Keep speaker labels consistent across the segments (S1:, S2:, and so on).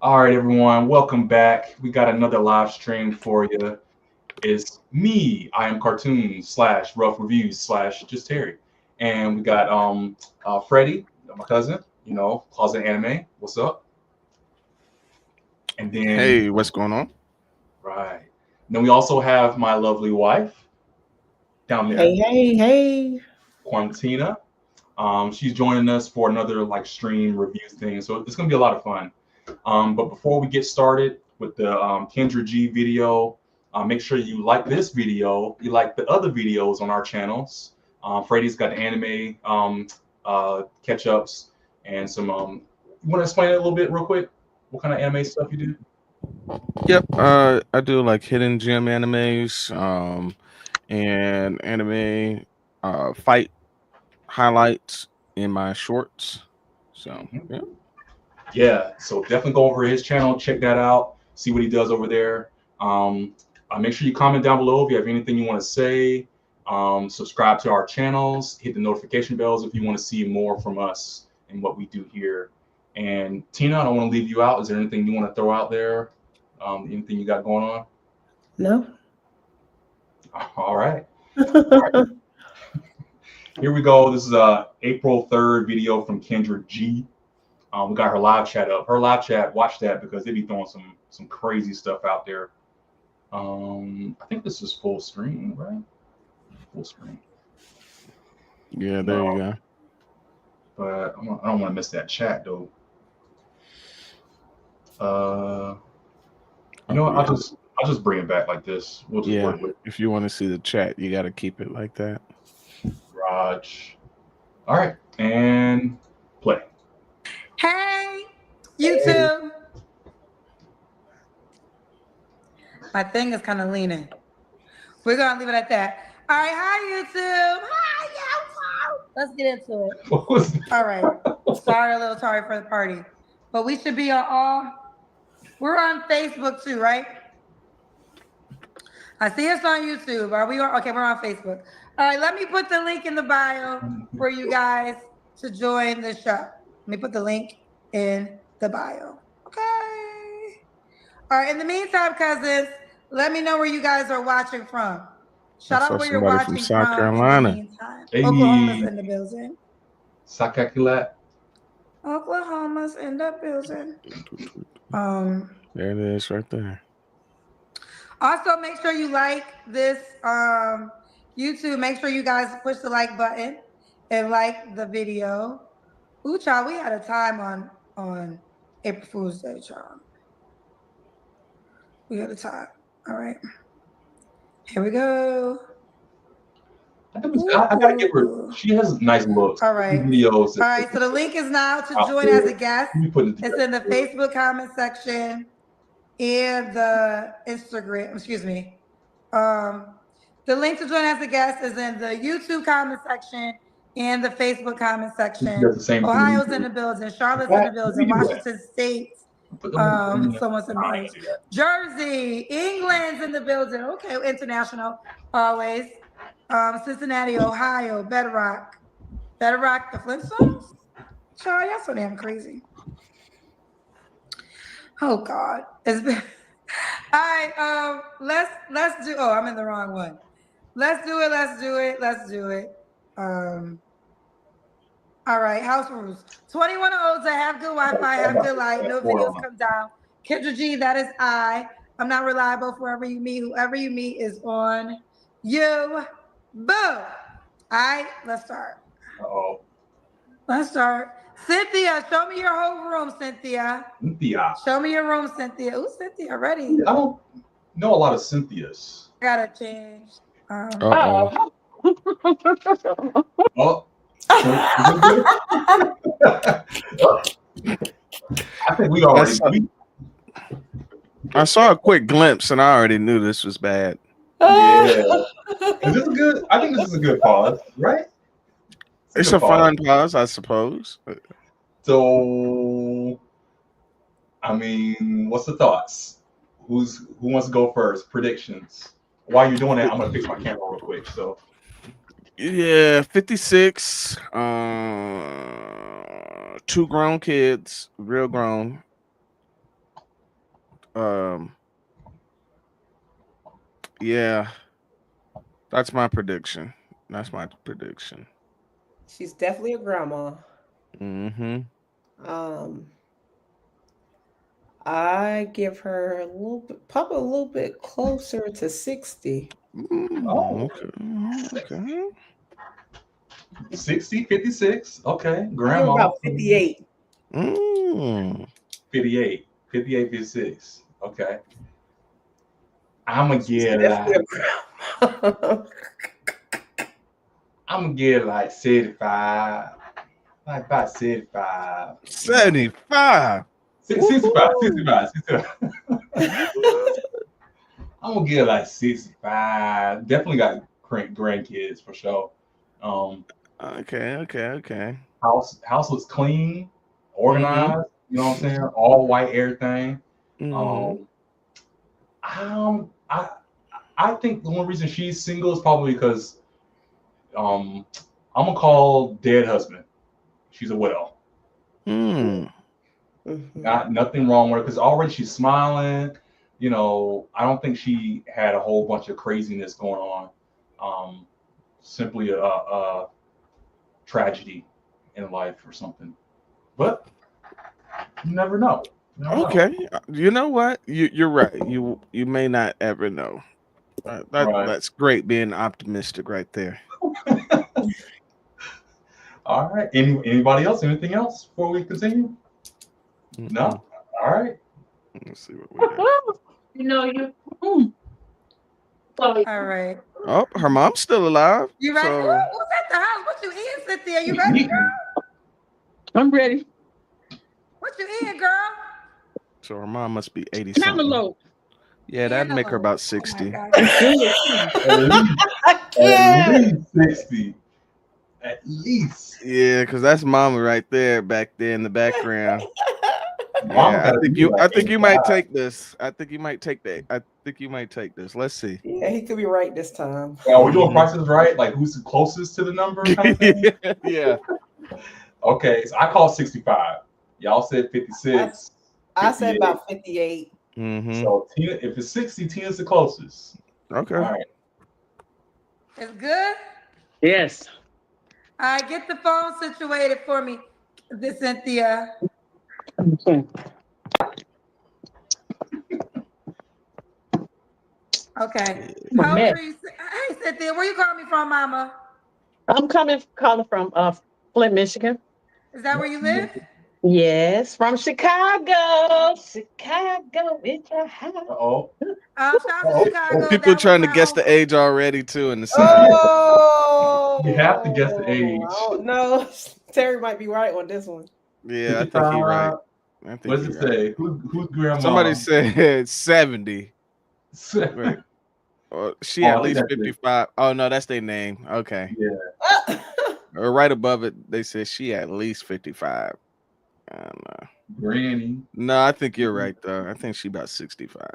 S1: All right, everyone, welcome back. We got another live stream for you. It's me. I am cartoon slash rough reviews slash just Terry, and we got Freddie, my cousin. Closet anime. What's up? And then
S2: Hey, what's going on?
S1: right. Then we also have my lovely wife down there,
S3: Hey, hey, hey.
S1: Quantina. She's joining us for another like stream review thing, so it's gonna be a lot of fun. But before we get started with the Kendra G video, make sure you like this video. You like the other videos on our channels. Freddie's got the anime catch ups and some. You want to explain it a little bit real quick? What kind of anime stuff you do?
S2: Yep, I do like hidden gem animes, and anime fight highlights in my shorts. So
S1: Mhm.
S2: yeah,
S1: Yeah, so definitely go over his channel, check that out, see what he does over there. Make sure you comment down below if you have anything you want to say. Subscribe to our channels, hit the notification bells if you want to see more from us and what we do here. And Tina, I don't want to leave you out. Is there anything you want to throw out there? Anything you got going on?
S3: No.
S1: All right. Here we go. This is a April 3rd video from Kendra G. We got her live chat up. Her live chat, watch that because they be throwing some crazy stuff out there. I think this is full screen, right? Full screen.
S2: yeah, there you
S1: No,
S2: go.
S1: but I don't want to miss that chat though. Uh, you
S2: Oh
S1: know what?
S2: yeah,
S1: I'll just bring it back like this. We'll just
S2: yeah.
S1: work with
S2: If you want to see the chat, you got to keep it like that.
S1: Raj. All right, and play.
S4: Hey,
S1: Hey.
S4: YouTube. My thing is kind of leaning. We're gonna leave it at that. All right, hi YouTube. Hi YouTube. Let's get into it.
S1: What was
S4: All right.
S1: that?
S4: Sorry, a little sorry for the party, but we should be on all. We're on Facebook too, right? I see us on YouTube. Are we on? Okay, we're on Facebook. All right, let me put the link in the bio for you guys to join the show. Let me put the link in the bio. Okay. All right. In the meantime, cousins, let me know where you guys are watching from.
S2: I
S4: Shout out
S2: saw
S4: where you're
S2: somebody from
S4: watching
S2: South
S4: from in the
S2: Carolina.
S4: meantime. Oklahoma's
S1: Hey,
S4: in the building.
S1: Sakakilat.
S4: Oklahoma's in the building. Um,
S2: There it is, right there.
S4: Also, make sure you like this YouTube. Make sure you guys push the like button and like the video. Ooh, child, we had a time on April Fool's Day, child. We had a time. All right, here we go.
S1: I gotta give her.
S4: Ooh.
S1: She has nice looks.
S4: All
S1: These
S4: right.
S1: videos
S4: All
S1: that
S4: right. So the link is now to
S1: out
S4: join as
S1: there.
S4: a guest.
S1: Let me put it
S4: It's
S1: together.
S4: in the Facebook comment section and the Instagram. Excuse me. Um, the link to join as a guest is in the YouTube comment section and the Facebook comment
S1: She
S4: section.
S1: does the same thing we
S4: Ohio's in
S1: do.
S4: the building. Charlotte's in the
S1: That, let me
S4: building.
S1: do that.
S4: Washington State.
S1: Put them in the.
S4: Someone's in the
S1: I
S4: building.
S1: ain't do that.
S4: Jersey, England's in the building. Okay, international always. Cincinnati, Ohio, Bedrock. Bedrock, the Flintstones? Child, y'all so damn crazy. Oh God. It's been all right. Let's do I'm in the wrong one. Let's do it, let's do it, let's do it. Um all right, house rules. 21 or older, have good Wi-Fi,
S1: I'm
S4: have
S1: about
S4: good
S1: to put
S4: light,
S1: that
S4: no
S1: board
S4: videos
S1: on.
S4: come down. Kendra G, that is I. I'm not reliable wherever you meet. Whoever you meet is on you. Boom. All right, let's start.
S1: Oh,
S4: Let's start. Cynthia, show me your whole room, Cynthia.
S1: Cynthia.
S4: Show me your room, Cynthia. Ooh, Cynthia,
S1: I
S4: ready.
S1: don't know a lot of Cynthias.
S4: I gotta change.
S2: Uh oh.
S1: Oh, is it good? I think we
S2: I
S1: already.
S2: saw, I saw a quick glimpse, and I already knew this was bad.
S1: Yeah. Is this a good? I think this is a good pause, right? It's a
S2: It's
S1: good
S2: a
S1: pause.
S2: fine pause, I suppose.
S1: So, I mean, what's the thoughts? Who wants to go first? Predictions. While you're doing that, I'm gonna fix my camera real quick. So,
S2: Yeah, 56. Two grown kids, real grown. Um, yeah, that's my prediction. That's my prediction.
S3: She's definitely a grandma.
S2: Mm-hmm.
S3: Um, I give her a little bit, probably a little bit closer to 60.
S1: Oh,
S2: Okay.
S1: 60, 56. Okay.
S3: I give her
S1: Grandma.
S3: about 58.
S2: Mm.
S1: 58. 58, 56. Okay. I'm gonna
S3: She's
S1: get
S3: definitely
S1: like
S3: a grandma.
S1: I'm gonna get like 75. Like about 75.
S2: 75.
S1: 65,
S2: Woohoo.
S1: 65, 65. I'm gonna get like 65. Definitely got grandkids for sure. Um,
S2: Okay.
S1: house looks clean,
S2: Mm-hmm.
S1: organized. You know what I'm saying? All white, everything.
S2: Mm-hmm.
S1: Um, um, I I think the one reason she's single is probably because um, I'm gonna call dead husband. She's a widow.
S2: Hmm.
S3: Mhm.
S1: Not nothing wrong with her because already she's smiling. You know, I don't think she had a whole bunch of craziness going on. Um, simply a tragedy in life or something. But you never know. You never know.
S2: Okay. You know what? You're right. You may not ever know.
S1: Right.
S2: That's great being optimistic right there.
S1: All right. Anybody else? Anything else before we continue?
S2: Mm-mm.
S1: No. All right.
S2: Let's see what we got.
S5: You know, you. Sorry.
S4: All right.
S2: Oh, her mom's still alive.
S4: You ready? Ooh,
S2: So
S4: who's at the house? What you eating, Cynthia? You ready,
S1: Me-
S4: girl?
S5: I'm ready.
S4: What you eating, girl?
S2: so her mom must be 80 something.
S5: Cantaloupe.
S2: Yeah, that'd make her
S4: Cantaloupe.
S2: about
S4: Oh my
S2: 60.
S4: God.
S5: It's good too.
S1: At least,
S3: I
S1: at
S3: can't.
S1: least 60. At least.
S2: Yeah, because that's mama right there back there in the background.
S1: Mama
S2: Yeah,
S1: gotta be like
S2: I think you
S1: 85.
S2: might take this. I think you might take that. I think you might take this. Let's see.
S3: Yeah, he could be right this time.
S1: Are we doing
S2: Mhm.
S1: prices right? Like who's the closest to the number kind of thing?
S2: Yeah.
S1: Okay, so I call 65. Y'all said 56.
S3: I said
S1: 58.
S3: about 58.
S2: Mm-hmm.
S1: So Tina, if it's 60, Tina's the closest.
S2: Okay.
S1: All right.
S4: It's good.
S5: Yes.
S4: All right, get the phone situated for me, this Cynthia.
S5: Okay.
S4: Okay.
S5: I'm a
S4: How old
S5: mess.
S4: are you? Hey, Cynthia, where you calling me from, Mama?
S5: I'm calling from Flint, Michigan.
S4: Is that where you live?
S5: Yes, from Chicago. Chicago, it's your house.
S1: Uh-oh.
S4: Shout out to Chicago.
S2: People
S4: That was
S2: trying to
S4: my
S2: guess
S4: home.
S2: the age already too in the side.
S3: Oh,
S1: You have to guess the age.
S3: No, Terry might be right on this one.
S2: Yeah, I think he right.
S1: 55.
S2: I
S1: What
S2: think
S1: does
S2: he
S1: it
S2: right.
S1: say? Who's grandma?
S2: Somebody said 70. Wait. She
S1: Oh,
S2: at
S1: I think
S2: least
S1: that's it.
S2: 55. Oh no, that's their name. Okay.
S1: Yeah.
S2: Or right above it, they said she at least 55. I don't know.
S1: Granny.
S2: No, I think you're right though. I think she about 65.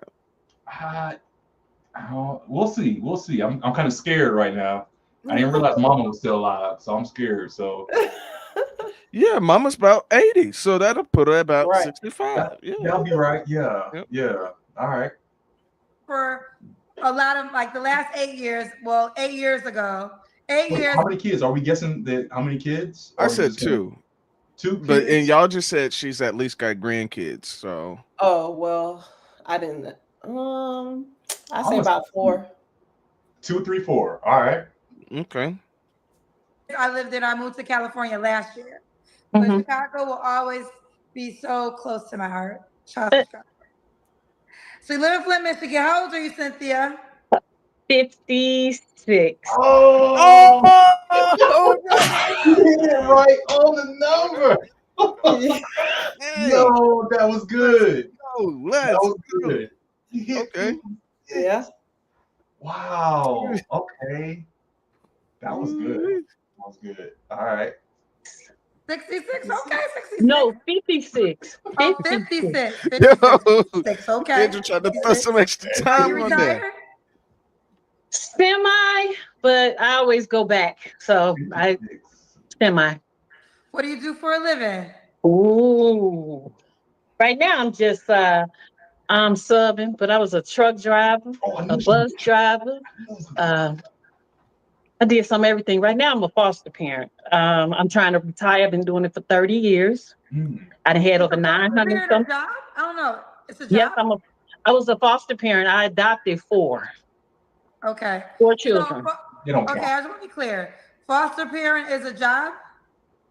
S1: We'll see. We'll see. I'm kind of scared right now. I didn't realize Mama was still alive, so I'm scared. So
S2: Yeah, mama's about 80. So that'll put her about
S3: Right.
S2: 65. Yeah.
S1: that'll be right. Yeah.
S2: Yep.
S1: Yeah. All right.
S4: For a lot of like the last 8 years. Well, 8 years ago. 8
S1: Wait,
S4: years.
S1: how many kids? Are we guessing that? How many kids?
S2: I
S1: Or
S2: said
S1: just
S2: 2.
S1: 2
S2: But and
S1: kids?
S2: y'all just said she's at least got grandkids. So
S3: Oh well, I didn't. I say
S1: I'm a-
S3: about 4.
S1: 2, 3, 4. All right.
S2: okay.
S4: I moved to California last year. But
S5: Mhm.
S4: Chicago will always be so close to my heart. Shout out to Chicago. So you live in Flint, Michigan. How old are you, Cynthia?
S5: 56.
S1: Oh,
S2: Oh,
S1: you hit it right on the number.
S2: hey,
S1: Yo, that was good.
S2: oh,
S1: That
S2: let's
S1: was
S2: go.
S1: good. You hit
S2: Okay.
S1: 56.
S3: Yeah.
S1: Wow. Okay. That was good.
S2: Ooh-wee.
S1: That was good. All right.
S4: 66? Okay, 66.
S5: No, 56.
S4: Oh,
S5: 56.
S4: 56.
S2: Yo,
S4: 56. Okay.
S2: Kendra trying to throw some extra
S4: Are you
S2: time on there.
S4: retired?
S5: Semi, but I always go back. So I
S1: 56.
S5: semi.
S4: What do you do for a living?
S5: Ooh. Right now I'm just I'm subbing, but I was a truck driver,
S1: Oh, I
S5: a
S1: knew she
S5: bus driver. I did some everything. Right now, I'm a foster parent. I'm trying to retire. I've been doing it for 30 years. I done had over 900
S4: a job? I don't know. It's a job.
S5: Yes, I was a foster parent. I adopted four
S4: Okay.
S5: children.
S1: You don't
S4: Okay,
S1: count.
S4: I just want to be clear. Foster parent is a job?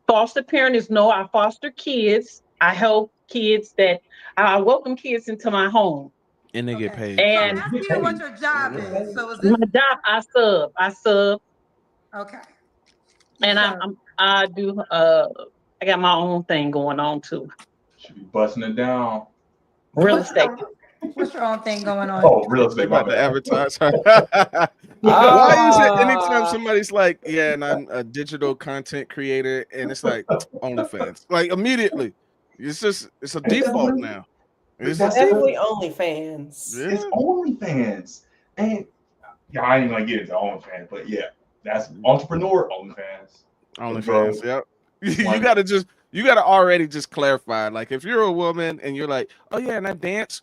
S5: Foster parent is no, I foster kids. I help kids that I welcome kids into my home.
S2: And they get
S4: Okay.
S2: paid.
S4: So I'm
S5: And
S4: asking you what your job is. So is
S5: my
S4: this
S5: job, I sub,
S4: okay?
S5: and
S4: Sure.
S5: I do I got my own thing going on too.
S1: Should be busting it down.
S5: Real estate.
S4: What's your own thing going on?
S1: Oh, real estate. My
S2: About to
S1: bad.
S2: advertise her. Why is it anytime somebody's like, yeah, and I'm a digital content creator, and it's like OnlyFans, like immediately, it's a default now. It's
S1: That's
S3: Definitely OnlyFans.
S2: Yeah.
S1: It's OnlyFans, and yeah, I ain't gonna get into OnlyFans, but yeah, that's entrepreneur OnlyFans.
S2: OnlyFans, yep. You gotta already just clarify. Like if you're a woman and you're like, oh yeah, and I dance,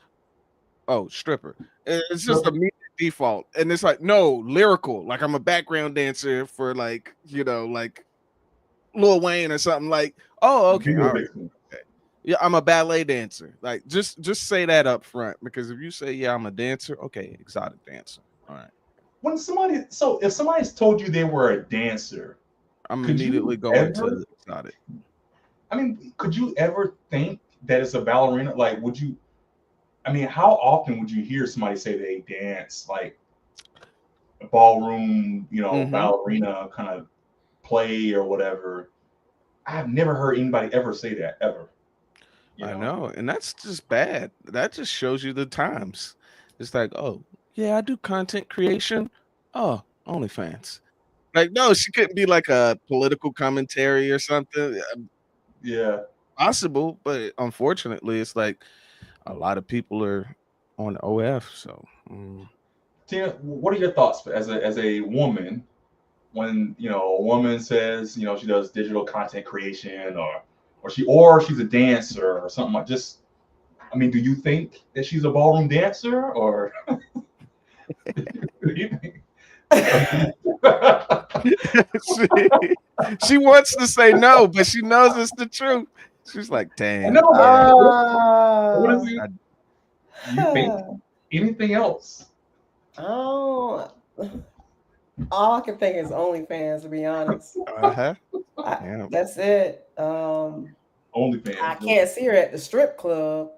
S2: oh stripper. It's just immediate default. And it's like, no, lyrical. Like I'm a background dancer for like, like Lil Wayne or something. Like, oh, okay, all right. Okay. Yeah, I'm a ballet dancer. Like just say that up front, because if you say, yeah, I'm a dancer, okay, exotic dancer. All right.
S1: If somebody's told you they were a dancer,
S2: I'm immediately going to exotic.
S1: I mean, could you ever think that it's a ballerina? Like, how often would you hear somebody say they dance, like a ballroom, ballerina kind of play or whatever? I've never heard anybody ever say that, ever.
S2: I know, and that's just bad. That just shows you the times. It's like, oh, yeah, I do content creation. Oh, OnlyFans. Like, no, she couldn't be like a political commentary or something.
S1: Yeah.
S2: Possible, but unfortunately, it's like a lot of people are on OF. So,
S1: Tina, what are your thoughts as a woman when a woman says she does digital content creation or she's a dancer or something like just? I mean, do you think that she's a ballroom dancer or? Do you think?
S2: she wants to say no, but she knows it's the truth. She's like, dang.
S1: No, what is it? You think anything else?
S3: Oh, all I can think is OnlyFans, to be honest. That's it.
S1: OnlyFans.
S3: I can't see her at the strip club.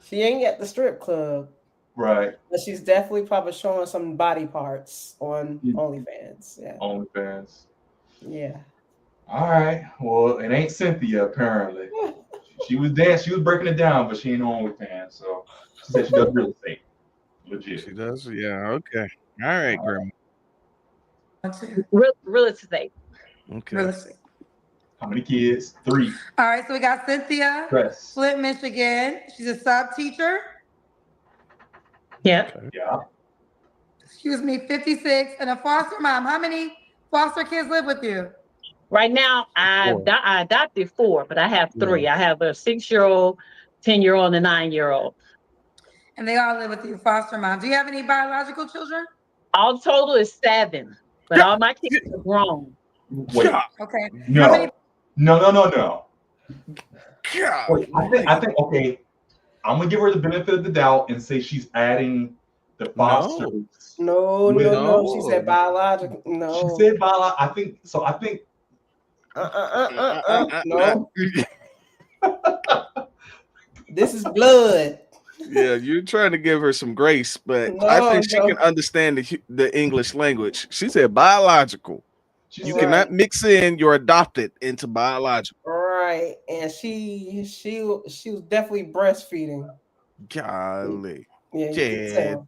S3: She ain't at the strip club.
S1: Right.
S3: But she's definitely probably showing some body parts on OnlyFans. Yeah.
S1: OnlyFans.
S3: Yeah.
S1: All right. Well, it ain't Cynthia apparently. She was breaking it down, but she ain't on OnlyFans. So she said she does real estate. Legit.
S2: She does. Yeah. Okay. All right, Grandma.
S5: Real estate.
S2: Okay.
S4: Real estate.
S1: How many kids? 3.
S4: All right, so we got Cynthia, Flint, Michigan. She's a sub teacher.
S5: Yeah.
S2: Okay.
S1: Yeah.
S4: Excuse me, 56, and a foster mom. How many foster kids live with you?
S5: Right now, I adopted 4, but I have 3. I have a 6-year-old, 10-year-old, and a 9-year-old.
S4: And they all live with you, foster mom. Do you have any biological children?
S5: All total is 7, but all my kids are grown.
S1: Wait.
S4: Okay.
S1: No. No.
S2: God.
S1: Wait, I think okay. I'm gonna give her the benefit of the doubt and say she's adding the fosters.
S3: No. She said biological. No.
S1: She said biological. I think so. I think.
S3: No. This is blood.
S2: Yeah, you're trying to give her some grace, but I think she can understand the English language. She said biological. You cannot mix in your adopted into biological.
S3: Right, and she was definitely breastfeeding.
S2: Golly.
S3: Yeah,
S2: dang.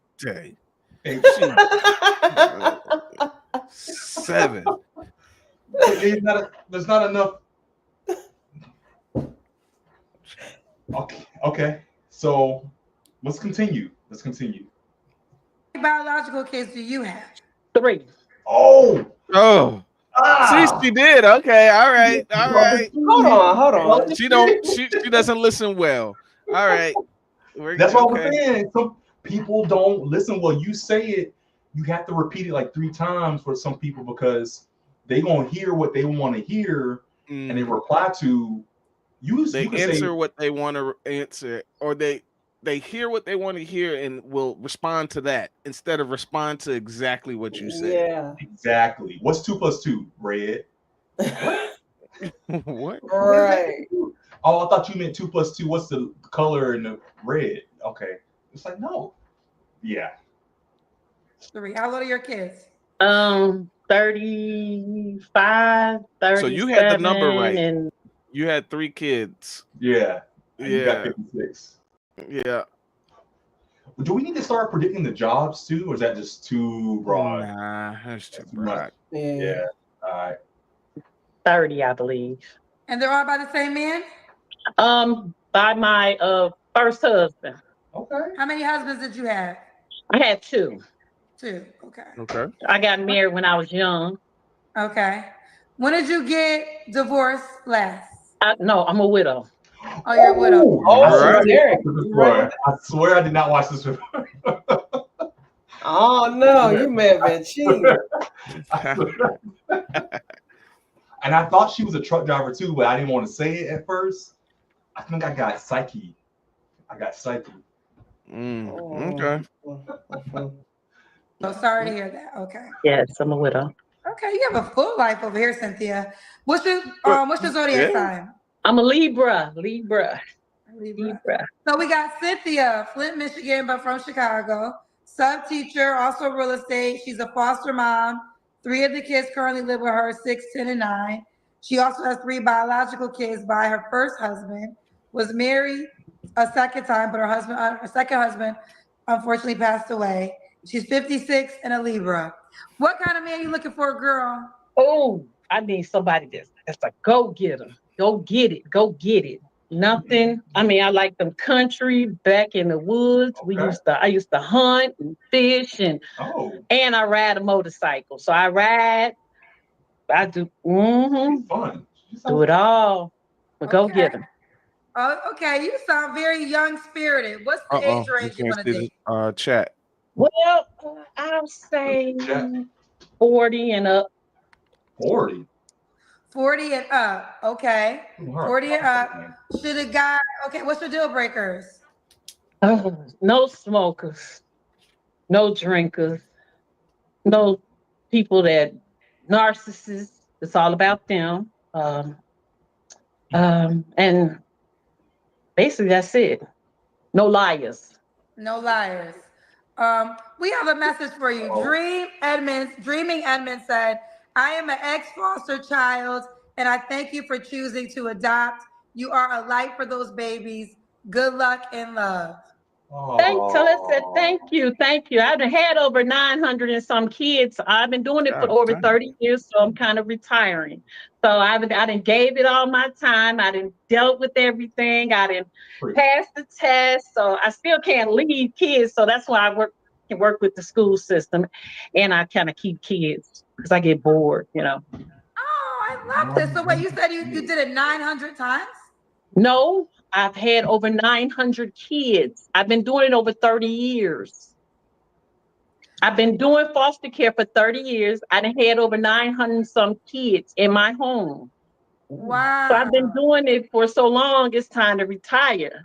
S2: 7.
S1: There's not enough. Okay. So let's continue. How
S4: many biological kids do you have?
S5: 3.
S2: Oh. See, she did. Okay, all right.
S3: Hold on.
S2: She doesn't listen well. All right.
S1: That's what I'm saying. Some people don't listen. Well, you say it, you have to repeat it like 3 times for some people because they gonna hear what they want to hear and they reply to you.
S2: They
S1: you can
S2: answer
S1: say
S2: what they want to answer, or they hear what they want to hear and will respond to that instead of respond to exactly what you say.
S3: Yeah.
S1: Exactly. What's 2 + 2? Red.
S2: What?
S3: Right.
S1: Oh, I thought you meant 2 + 2. What's the color in the red? Okay. It's like, no. Yeah.
S4: 3. How old are your kids?
S5: 35, 37.
S2: So you had the number right.
S5: And
S2: you had 3 kids.
S1: Yeah. And you got
S2: Yeah.
S1: 56.
S2: Yeah.
S1: Do we need to start predicting the jobs too, or is that just too broad?
S2: Nah, that's too
S1: much.
S2: broad.
S1: Yeah. All right.
S5: 30, I believe.
S4: And they're all by the same man?
S5: By my first husband.
S1: Okay.
S4: How many husbands did you have?
S5: I had 2.
S4: 2. Okay.
S2: Okay.
S5: I got married when I was young.
S4: Okay. When did you get divorced last?
S5: No, I'm a widow.
S4: Oh, you're a widow.
S3: Oh, Derek.
S1: I swear I did not watch this before.
S3: Oh no, you may have been cheating.
S1: And I thought she was a truck driver too, but I didn't want to say it at first. I think I got psyche.
S2: Okay.
S4: Oh, sorry to hear that. Okay.
S5: Yes, I'm a widow.
S4: Okay, you have a full life over here, Cynthia. What's your zodiac sign?
S5: I'm a Libra.
S4: Libra. So we got Cynthia, Flint, Michigan, but from Chicago. Sub teacher, also real estate. She's a foster mom. 3 of the kids currently live with her, 6, 10, and 9. She also has 3 biological kids by her first husband. Was married a second time, but her second husband, unfortunately passed away. She's 56 and a Libra. What kind of man are you looking for, girl?
S5: Oh, I need somebody that's a go-getter. Go get it. Go get it. Nothing. I mean, I like them country back in the woods.
S1: Okay.
S5: I used to hunt and fish and I ride a motorcycle. So I ride. I do.
S1: Fun.
S5: Do it all. But go get them.
S4: Oh, okay. You sound very young spirited. What's the age range you want to date?
S2: Chat.
S5: Well, I'll say 40 and up.
S1: 40.
S4: 40 and up. Okay. 40 and up. Should a guy, okay, what's your deal breakers?
S5: No smokers, no drinkers, no people that narcissists. It's all about them. And basically that's it. No liars.
S4: No liars. We have a message for you. Dreaming Edmonds said, I am an ex-foster child, and I thank you for choosing to adopt. You are a light for those babies. Good luck and love.
S5: Thank you. I've had over 900 and some kids. I've been doing it for over 30 years, so I'm kind of retiring. So I done gave it all my time. I done dealt with everything. I done passed the test. So I still can't leave kids. So that's why I can work with the school system, and I kind of keep kids because I get bored, Oh,
S4: I love this. So wait, you said you did it 900 times?
S5: No, I've had over 900 kids. I've been doing it over 30 years. I've been doing foster care for 30 years. I done had over 900 some kids in my home.
S4: Wow.
S5: So I've been doing it for so long, it's time to retire.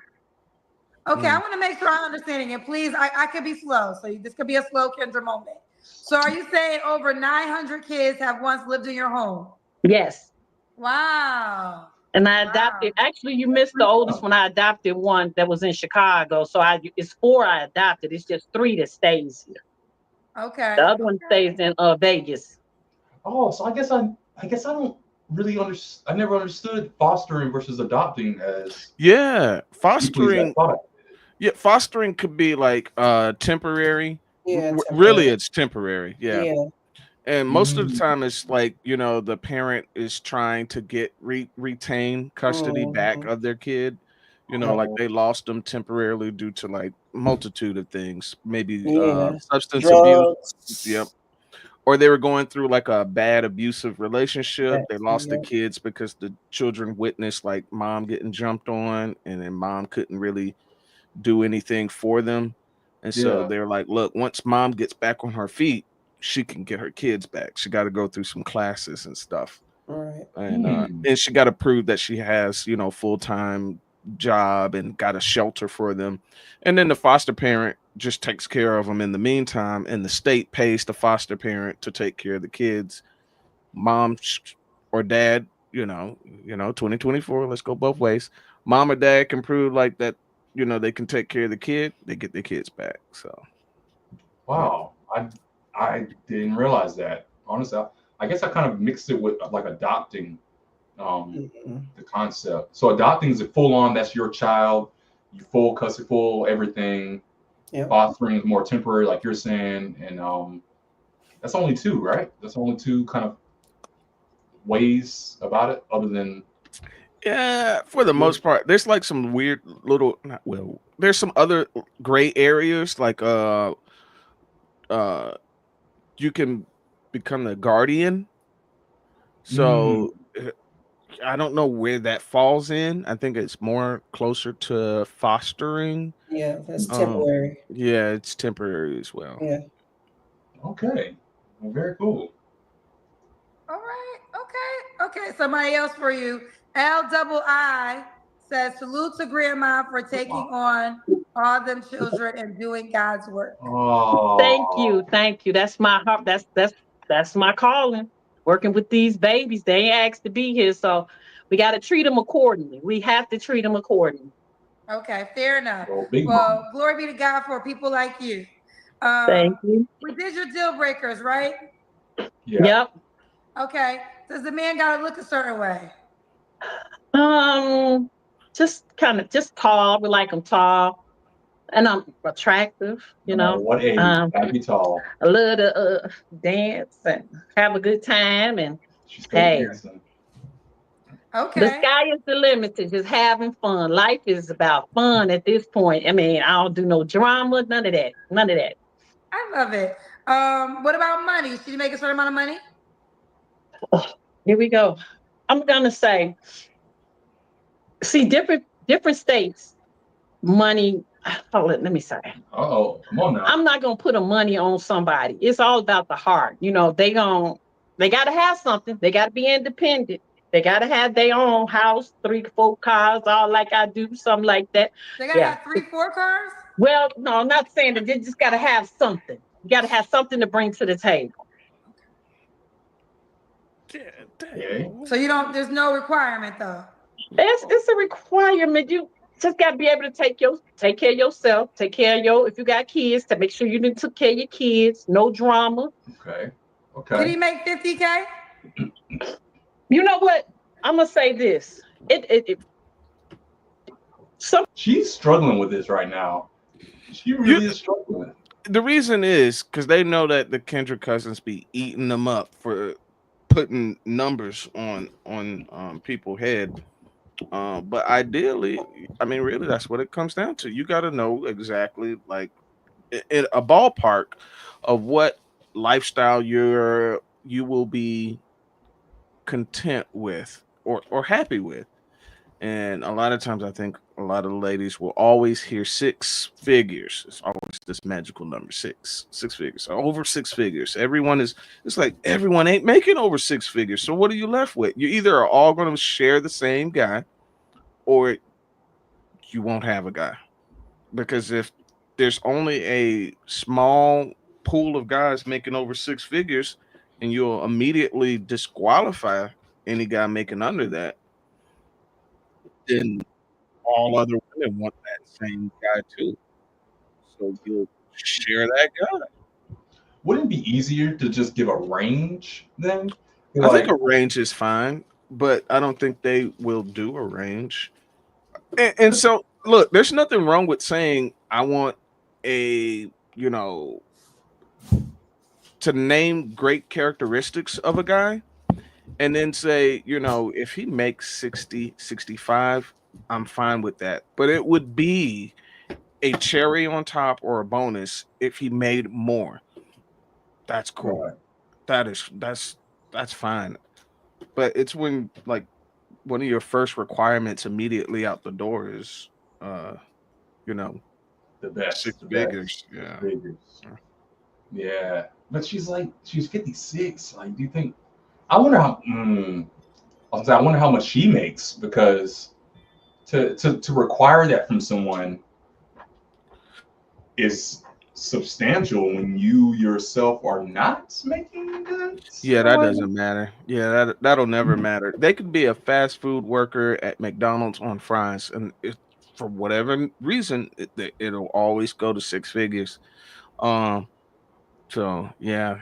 S4: Okay, I want to make sure I'm understanding it. Please, I could be slow. So this could be a slow Kendra moment. So are you saying over 900 kids have once lived in your home?
S5: Yes.
S4: Wow.
S5: And I adopted, actually you missed the oldest one. I adopted one that was in Chicago. So it's 4 I adopted. It's just 3 that stays here.
S4: Okay.
S5: The other one stays in Vegas.
S1: Oh, so I guess I don't really understand. I never understood fostering versus adopting as
S2: fostering. Yeah, fostering could be like temporary.
S3: Yeah,
S2: really, it's temporary. Yeah. And most of the
S1: Mm.
S2: time, it's like, the parent is trying to retain custody back of their kid. Like they lost them temporarily due to like multitude of things, maybe substance abuse. Yep. Or they were going through like a bad abusive relationship. They lost the kids because the children witnessed like mom getting jumped on, and then mom couldn't really do anything for them. And so they're like, look, once mom gets back on her feet, she can get her kids back. She got to go through some classes and stuff.
S3: Right.
S2: And she got to prove that she has, you know, full-time job and got a shelter for them. And then the foster parent just takes care of them in the meantime, and the state pays the foster parent to take care of the kids. Mom or dad, you know, 2024, let's go both ways. Mom or dad can prove like that, you know, they can take care of the kid, they get their kids back. So
S1: wow, I didn't realize that. Honestly, I guess I kind of mixed it with like adopting, the concept. So adopting is a full on, that's your child, you full custody, full everything.
S3: Yeah.
S1: Fostering is more temporary, like you're saying, and that's only two, right? That's only two kind of ways about it, other than
S2: for the most part. There's like some weird little, not well, there's some other gray areas, like you can become the guardian. So I don't know where that falls in. I think it's more closer to fostering.
S3: Yeah, that's temporary.
S2: Yeah, it's temporary as well.
S3: Yeah.
S1: Okay. Well, very cool.
S4: All right. Okay. Somebody else for you. LII says, salute to grandma for taking on all them children and doing God's work.
S1: Oh,
S5: Thank you. That's my heart. That's my calling. Working with these babies, they ain't asked to be here, so we got to treat them accordingly. We have to treat them accordingly.
S4: Okay, fair enough.
S1: big
S4: Well, glory be to God for people like you.
S5: Thank you.
S4: We did your deal breakers, right?
S1: Yeah.
S5: Yep.
S4: Okay. Does the man gotta look a certain way?
S5: Just tall. We like them tall, and I'm attractive. You
S1: No
S5: know,
S1: what age? Gotta be tall.
S5: I love to dance and have a good time, and
S1: She's still dancing.
S4: Okay.
S5: The sky is the limit to just having fun. Life is about fun at this point. I mean, I don't do no drama, none of that. None of that.
S4: I love it. What about money? Should you make a certain amount of money?
S5: Oh, here we go. I'm gonna say, see, different states, money. Let me say.
S1: Oh, come on now.
S5: I'm not gonna put a money on somebody. It's all about the heart. You know, they gotta have something. They gotta be independent. They gotta have their own house, 3, 4 cars, all like I do, something like that.
S4: They gotta have 3, 4 cars?
S5: Well, no, I'm not saying that. They just gotta have something. You gotta have something to bring to the table.
S1: Okay.
S4: So there's no requirement though.
S5: It's a requirement. You just gotta be able to take care of yourself, take care of if you got kids, to make sure you didn't took care of your kids, no drama.
S1: Okay.
S4: Could he make 50K?
S5: You know what? I'm gonna say this.
S1: She's struggling with this right now. She really is struggling.
S2: The reason is because they know that the Kendra cousins be eating them up for putting numbers on people's head. But ideally, I mean, really, that's what it comes down to. You got to know exactly, like, in a ballpark of what lifestyle you will be content with or happy with. And a lot of times I think a lot of ladies will always hear 6 figures. It's always this magical number, 6 figures, over 6 figures. It's like everyone ain't making over 6 figures. So what are you left with? You either are all going to share the same guy, or you won't have a guy. Because if there's only a small pool of guys making over 6 figures, and you'll immediately disqualify any guy making under that, then all other women want that same guy too. So you'll share that guy.
S1: Wouldn't it be easier to just give a range then?
S2: I think a range is fine, but I don't think they will do a range. And so, look, there's nothing wrong with saying I want to name great characteristics of a guy, and then say, if he makes 60, 65, I'm fine with that. But it would be a cherry on top or a bonus if he made more. That's cool. Right. That's fine. But it's when, like, one of your first requirements immediately out the door is the
S1: best.
S2: 6 figures. Yeah.
S1: Yeah. But she's 56. Like, do you think? I wonder how. I wonder how much she makes, because to require that from someone is substantial when you yourself are not making goods.
S2: Yeah, that doesn't matter. Yeah, that'll never matter. They could be a fast food worker at McDonald's on fries, and for whatever reason, it'll always go to 6 figures. So yeah,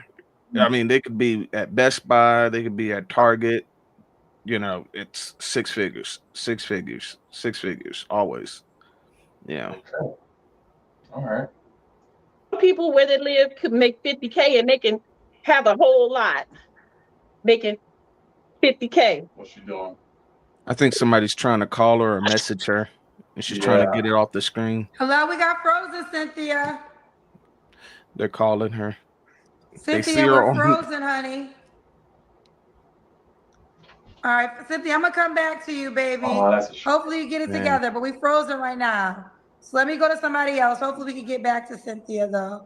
S2: I mean, they could be at Best Buy, they could be at Target. It's 6 figures, 6 figures, 6 figures, always. Yeah.
S1: Okay. All right.
S5: People where they live could make 50K and they can have a whole lot making 50K.
S1: What's she doing?
S2: I think somebody's trying to call her or message her, and she's trying to get it off the screen.
S4: Hello, we got frozen, Cynthia.
S2: They're calling her.
S4: Cynthia, we're frozen, honey. All right, Cynthia, I'm gonna come back to you, baby. Hopefully you get it together, but we frozen right now. So let me go to somebody else. Hopefully we can get back to Cynthia though.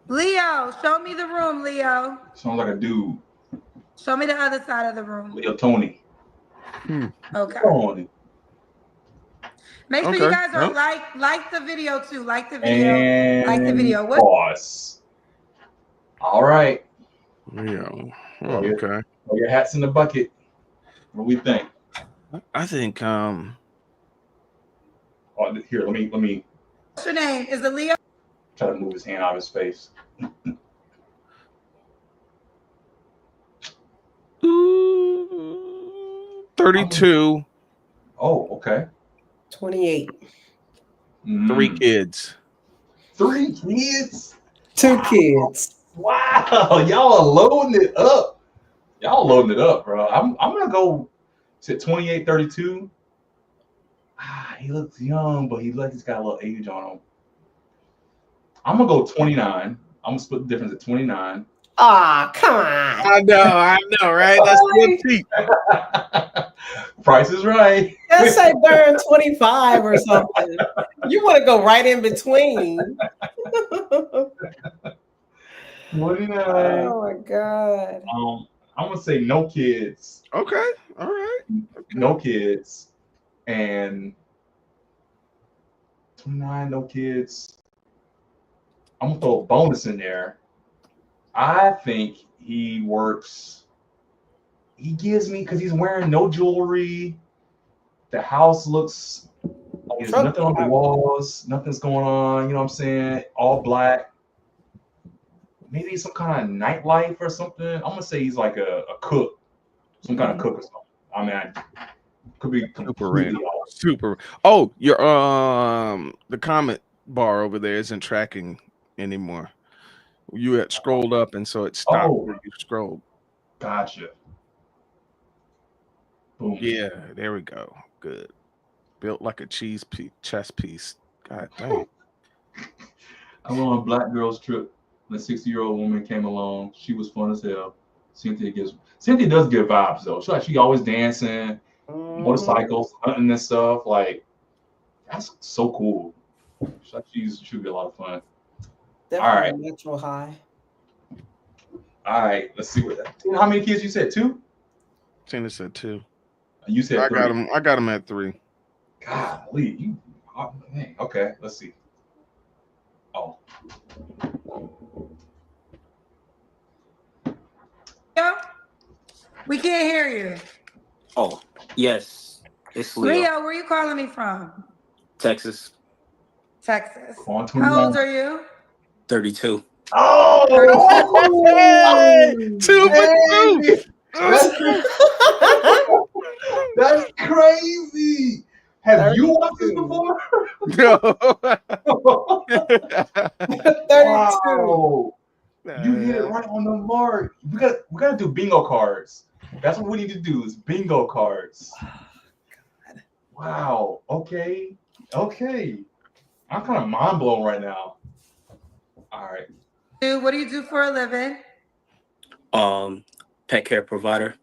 S4: Leo, show me the room, Leo.
S1: Sounds like a dude.
S4: Show me the other side of the room.
S1: Leo Tony.
S4: Okay.
S1: Tony.
S4: Make sure you guys are like the video too. Like the video. And like the video.
S1: Pause. All right.
S2: Leo. Oh, okay.
S1: Throw your hats in the bucket. What do we think?
S2: I think
S1: here, let me.
S4: What's your name? Is it Leo?
S1: Try to move his hand out of his face.
S2: 32.
S1: Oh, okay.
S3: 28.
S2: 3 kids.
S1: 3 kids?
S3: 2 kids.
S1: Wow, y'all are loading it up. Y'all loading it up, bro. I'm gonna go to 28, 32. He looks young, but he's got a little age on him. I'm gonna go 29. I'm gonna split the difference at 29.
S3: Come on.
S2: I know, right? That's real cheap.
S1: Price is right.
S3: Let's say burn 25 or something. You want to go right in between.
S1: 29.
S3: Oh my God.
S1: I'm gonna say no kids.
S2: Okay. All right.
S1: No kids. And 29, no kids. I'm gonna throw a bonus in there. I think he gives me, because he's wearing no jewelry. The house looks like there's nothing on the walls, nothing's going on, you know what I'm saying? All black. Maybe some kind of nightlife or something. I'm gonna say he's like a cook, some kind of cook or something. I mean, could be completely
S2: super. Oh, your the comment bar over there isn't tracking anymore. You had scrolled up, and so it stopped where you scrolled.
S1: Gotcha. Boom.
S2: Yeah, there we go. Good. Built like a chess piece. God dang.
S1: I went on a black girl's trip. The 60-year-old woman came along. She was fun as hell. Cynthia does give vibes though. She always dancing, motorcycles, hunting and stuff. Like, that's so cool. She should be a lot of fun.
S3: Definitely
S1: all right.
S3: Natural high.
S1: All right, let's see how many kids you said? 2?
S2: Tina said 2.
S1: You said 3.
S2: I got him at 3.
S1: Golly, okay, let's see. Oh.
S4: We can't hear you.
S6: Oh, yes. It's Leo.
S4: Leo, where are you calling me from?
S6: Texas.
S4: Texas.
S1: How
S4: old are you?
S6: 32.
S1: Oh!
S2: Hey, 2 for 2.
S1: That's crazy. Have you watched this before?
S2: No.
S3: 32.
S1: Wow. You hit it right on the mark. We gotta do bingo cards. That's what we need to do, is bingo cards. Wow. Okay. I'm kind of mind blown right now. All right.
S4: Dude, what do you do for a living?
S6: Pet care provider.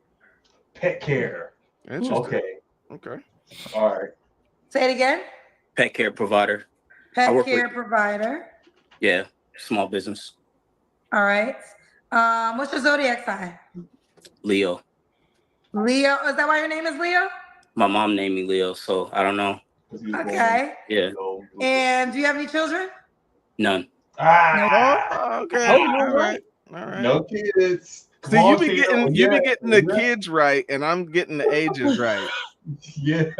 S1: Pet care. Okay.
S2: Okay.
S1: All right.
S4: Say it again.
S6: Pet care provider.
S4: Pet care provider.
S6: Yeah, small business.
S4: All right. What's your zodiac sign?
S6: Leo.
S4: Leo. Is that why your name is Leo?
S6: My mom named me Leo, so I don't know.
S4: Okay.
S6: Yeah.
S4: And do you have any children?
S6: None.
S2: Oh, okay. All right.
S1: No kids.
S2: See, you be getting the kids right, and I'm getting the ages right.
S1: Yeah.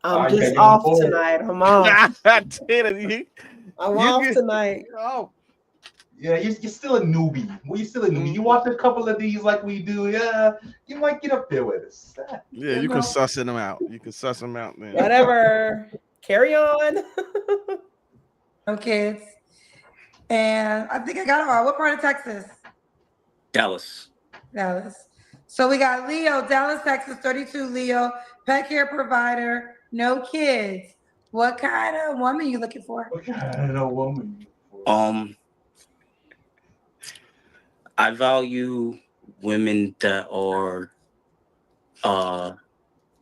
S3: I'm just off tonight. I'm off.
S2: I'm
S3: off tonight.
S2: Oh.
S1: Yeah, you're still a newbie. Well, you're still a newbie. You watch a couple of these like we do, yeah, you might get up there with us.
S2: Yeah, you can suss them out. You can suss them out, man.
S3: Whatever. Carry on.
S4: No kids. And I think I got it all. What part of Texas?
S6: Dallas.
S4: So we got Leo, Dallas, Texas, 32, Leo, pet care provider, no kids. What kind of woman are you looking for?
S1: What kind of woman?
S6: I value women that are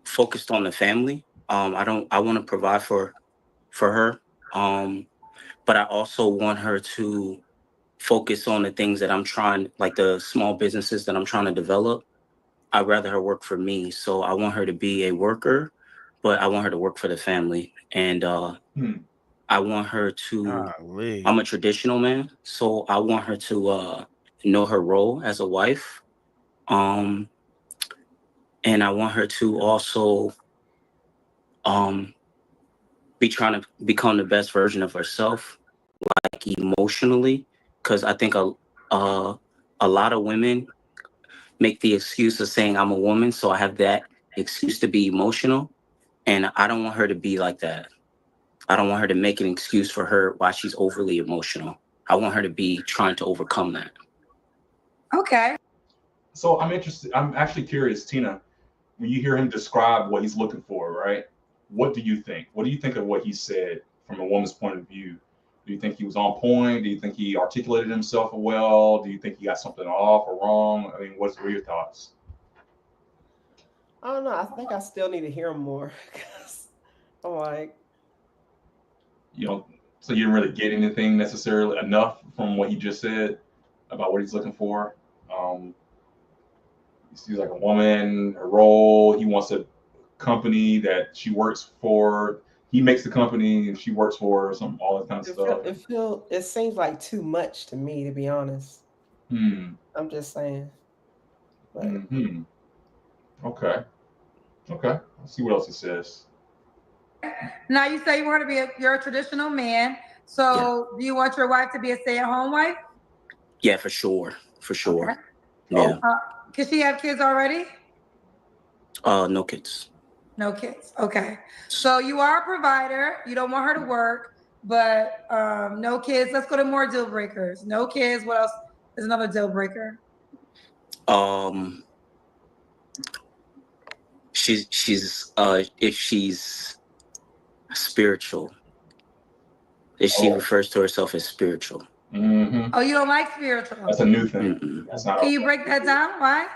S6: focused on the family. I want to provide for her. But I also want her to focus on the things that I'm trying, like the small businesses that I'm trying to develop. I'd rather her work for me. So I want her to be a worker, but I want her to work for the family. And I want her to, I'm a traditional man. So I want her to know her role as a wife. And I want her to also be trying to become the best version of herself, like emotionally, because I think a lot of women make the excuse of saying I'm a woman, so I have that excuse to be emotional, and I don't want her to be like that. I don't want her to make an excuse for her why she's overly emotional. I want her to be trying to overcome that.
S4: Okay.
S1: So I'm interested. I'm actually curious, Tina, when you hear him describe what he's looking for, right? What do you think? What do you think of what he said from a woman's point of view? Do you think he was on point? Do you think he articulated himself well? Do you think he got something off or wrong? I mean, what are your thoughts?
S3: I don't know. I think I still need to hear him more because I'm like,
S1: so you didn't really get anything necessarily enough from what he just said about what he's looking for. He's like a woman, a role. He wants a company that she works for. He makes the company and she works for, all that kind of stuff.
S3: It seems like too much to me, to be honest. I'm just saying. But...
S1: Okay. Let's see what else it says.
S4: Now you say you want to be you're a traditional man. So do you want your wife to be a stay-at-home wife?
S6: Yeah, for sure.
S4: Okay.
S6: Yeah.
S4: Can she have kids already?
S6: No kids.
S4: No kids. Okay. So you are a provider. You don't want her to work, but no kids. Let's go to more deal breakers. No kids. What else is another deal breaker?
S6: She's if she's spiritual, if she refers to herself as spiritual.
S1: Mm-hmm.
S4: Oh, you don't like spiritual?
S1: That's a new thing. That's not.
S4: Can you break that down? Why?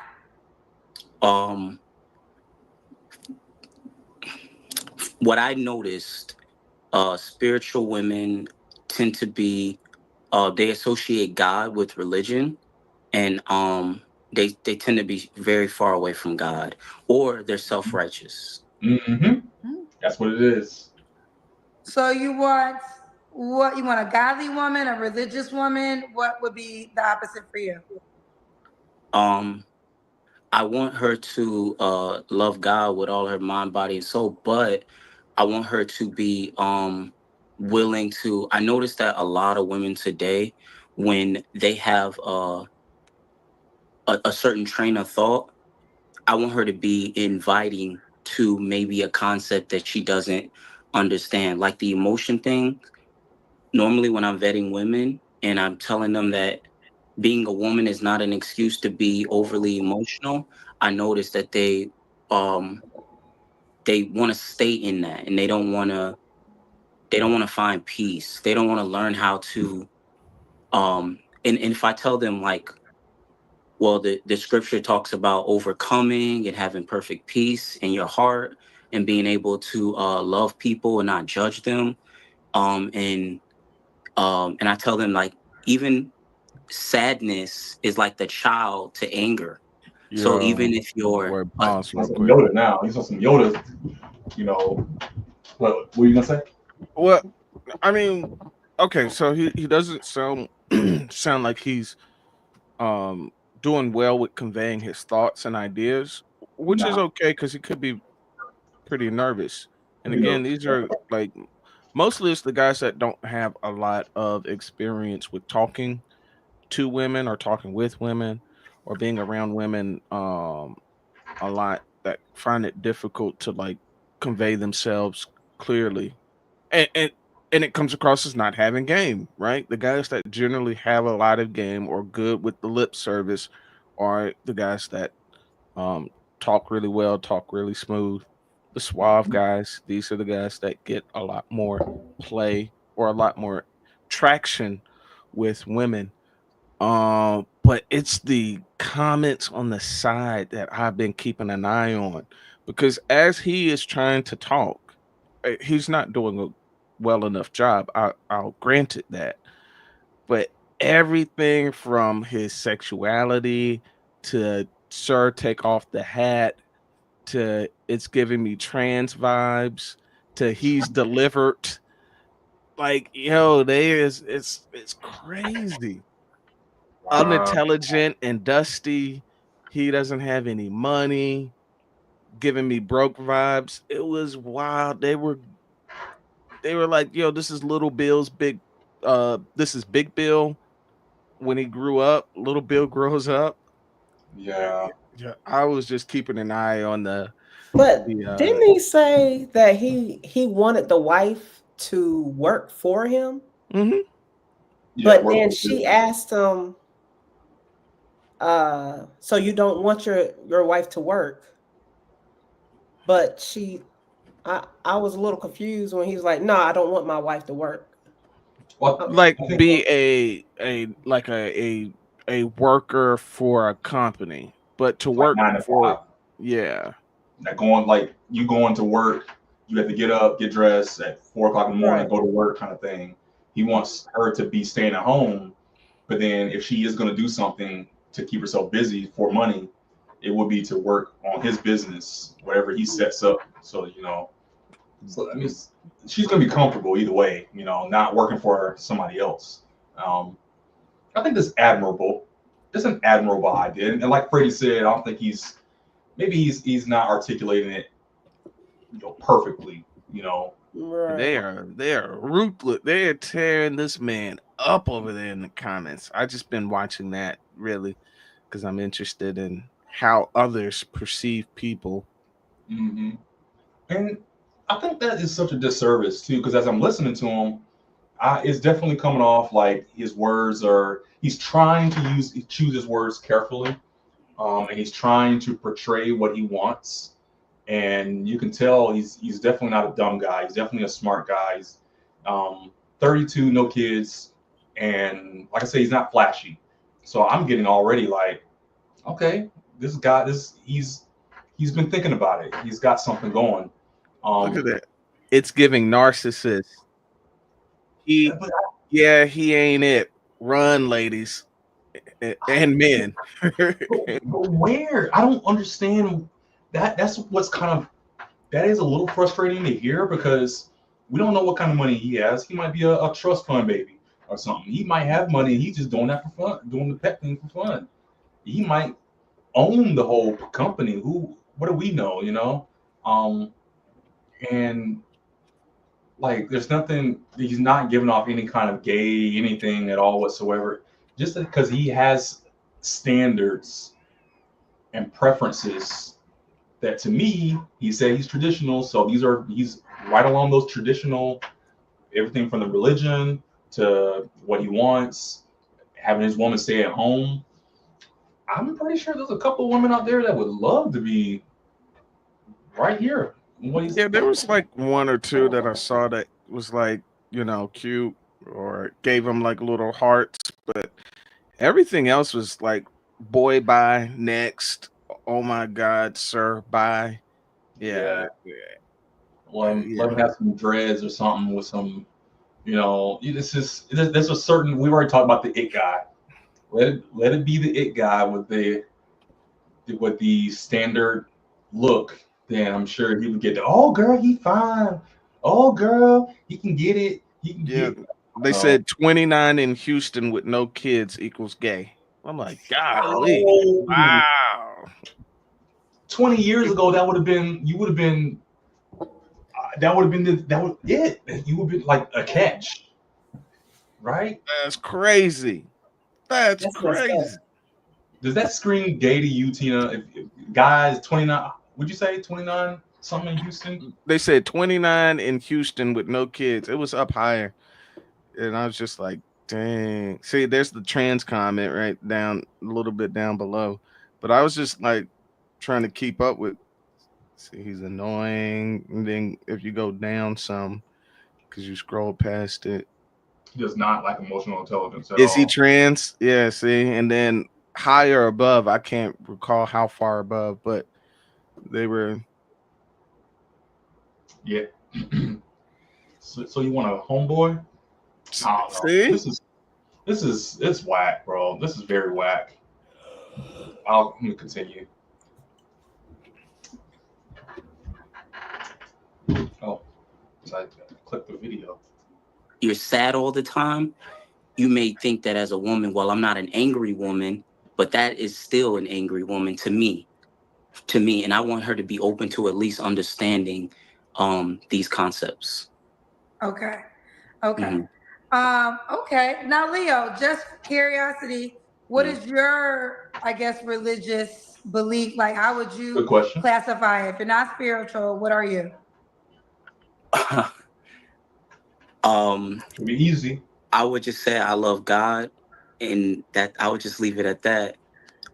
S6: What I noticed, spiritual women tend to be, they associate God with religion, and they tend to be very far away from God, or they're self-righteous.
S1: That's what it is.
S4: So you want what? You want a godly woman, a religious woman? What would be the opposite for you?
S6: I want her to love God with all her mind, body, and soul, but I want her to be willing to. I noticed that a lot of women today, when they have a certain train of thought, I want her to be inviting to maybe a concept that she doesn't understand, like the emotion thing. Normally, when I'm vetting women and I'm telling them that being a woman is not an excuse to be overly emotional, I notice that they want to stay in that, and they don't want to find peace. They don't want to learn how to and if I tell them, like, well, the scripture talks about overcoming and having perfect peace in your heart and being able to love people and not judge them. And I tell them, like, even sadness is like the child to anger. So even if you're
S2: bounce real
S1: some
S2: quick.
S1: Yoda now, he's on some Yoda. You know, what were you gonna say?
S2: Well, I mean, okay, so he doesn't sound sound like he's doing well with conveying his thoughts and ideas, which is okay because he could be pretty nervous. And again, these are like mostly it's the guys that don't have a lot of experience with talking to women or talking with women or being around women a lot that find it difficult to like convey themselves clearly. And it comes across as not having game, right? The guys that generally have a lot of game or good with the lip service are the guys that um talk really well, talk really smooth. The suave guys, these are the guys that get a lot more play or a lot more traction with women. But it's the comments on the side that I've been keeping an eye on because as he is trying to talk, he's not doing a well enough job. I'll grant it that. But everything from his sexuality to sir take off the hat to it's giving me trans vibes to he's delivered like yo they is it's crazy. Unintelligent and dusty. He doesn't have any money, giving me broke vibes. It was wild. They were like, yo, this is Little Bill's big this is Big Bill when he grew up. Little Bill grows up.
S1: Yeah.
S2: Yeah. I was just keeping an eye on
S3: But didn't he say that he wanted the wife to work for him?
S2: Mm-hmm.
S3: Yeah, but then she asked him, so you don't want your wife to work? But I was a little confused when he was like, no, I don't want my wife to work.
S2: Like be a worker for a company, but to work for
S1: Like you going to work, you have to get up, get dressed at 4 o'clock in the morning, go to work kind of thing. He wants her to be staying at home, but then if she is going to do something to keep herself busy for money, it would be to work on his business, whatever he sets up. So so I mean, she's going to be comfortable either way, not working for somebody else. I think that's admirable. It's an admirable idea, and like Freddie said, I don't think he's not articulating it, perfectly.
S2: They are ruthless. They are tearing this man up over there in the comments. I just been watching that really because I'm interested in how others perceive people.
S1: Mm-hmm. And I think that is such a disservice too, because as I'm listening to him, it's definitely coming off like his words he's trying to choose his words carefully, and he's trying to portray what he wants. And you can tell he's definitely not a dumb guy. He's definitely a smart guy. He's 32, no kids, and like I say, he's not flashy. So I'm getting already like, okay, this guy, he's been thinking about it. He's got something going.
S2: Look at that. It's giving narcissist. He ain't it. Run, ladies and men.
S1: But where? I don't understand that. That's what's that is a little frustrating to hear because we don't know what kind of money he has. He might be a trust fund baby or something. He might have money and he's just doing that for fun, doing the pet thing for fun. He might own the whole company. What do we know, and like there's nothing, he's not giving off any kind of gay anything at all whatsoever, just because he has standards and preferences that to me, he said he's traditional. So he's right along those traditional, everything from the religion to what he wants, having his woman stay at home. I'm pretty sure there's a couple of women out there that would love to be right here.
S2: Yeah, there was like one or two that I saw that was like, cute or gave him like little hearts, but everything else was like, boy, bye, next. Oh my God, sir, bye. Yeah.
S1: let him have some dreads or something with some, there's a certain, we've already talked about the it guy. Let it be the it guy with the standard look. Then I'm sure he would get oh girl, he fine. Oh girl, he can get it. He can get it.
S2: They said 29 in Houston with no kids equals gay. I'm like, golly. Wow.
S1: 20 years ago, that would have been it. You would have been like a catch. Right?
S2: That's crazy. That's crazy.
S1: Does that scream gay to you, Tina? If guys 29, would you say 29 something in Houston?
S2: They said 29 in Houston with no kids. It was up higher. And I was just like, dang. See, there's the trans comment right down a little bit down below. But I was just like trying to keep up with. See, he's annoying. And then if you go down some, because you scroll past it.
S1: He does not like emotional intelligence at
S2: Is
S1: all.
S2: he trans? Yeah, see. And then higher above, I can't recall how far above, but they were.
S1: Yeah. So you want a homeboy? I don't know.
S2: See?
S1: It's whack, bro. This is very whack. I'm gonna continue. Oh, so I clicked the video.
S6: You're sad all the time. You may think that as a woman, well, I'm not an angry woman, but that is still an angry woman to me. And I want her to be open to at least understanding these concepts.
S4: Okay. Okay. Now, Leo, just curiosity, what is your, I guess, religious belief? Like, how would you classify it? If you're not spiritual, what are you?
S1: It'd be easy.
S6: I would just say I love God, and that I would just leave it at that.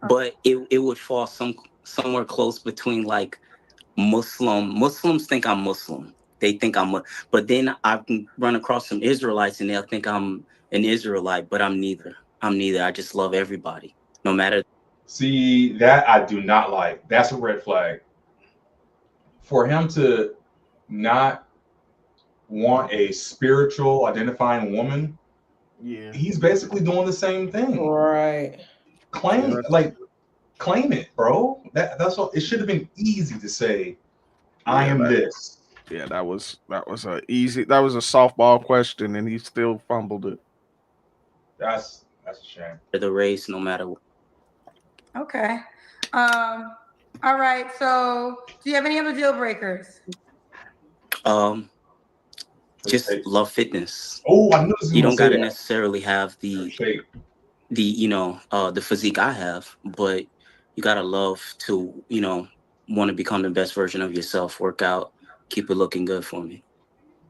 S6: But it would fall somewhere close between like Muslim. Muslims think I'm Muslim. They think but then I can run across some Israelites and they'll think I'm an Israelite, but I'm neither. I just love everybody, no matter.
S1: See, that I do not like. That's a red flag. For him to not want a spiritual identifying woman, he's basically doing the same thing.
S3: Right.
S1: Claim it, bro. That's all. It should have been easy to say, I am this.
S2: Yeah, that was a softball question, and he still fumbled it.
S1: That's a shame.
S6: The race, no matter what.
S4: Okay. All right. So, do you have any other deal breakers?
S6: Just love fitness.
S1: Oh, I knew
S6: you don't got to necessarily have the physique I have, but you got to love to, want to become the best version of yourself, work out, keep it looking good for me.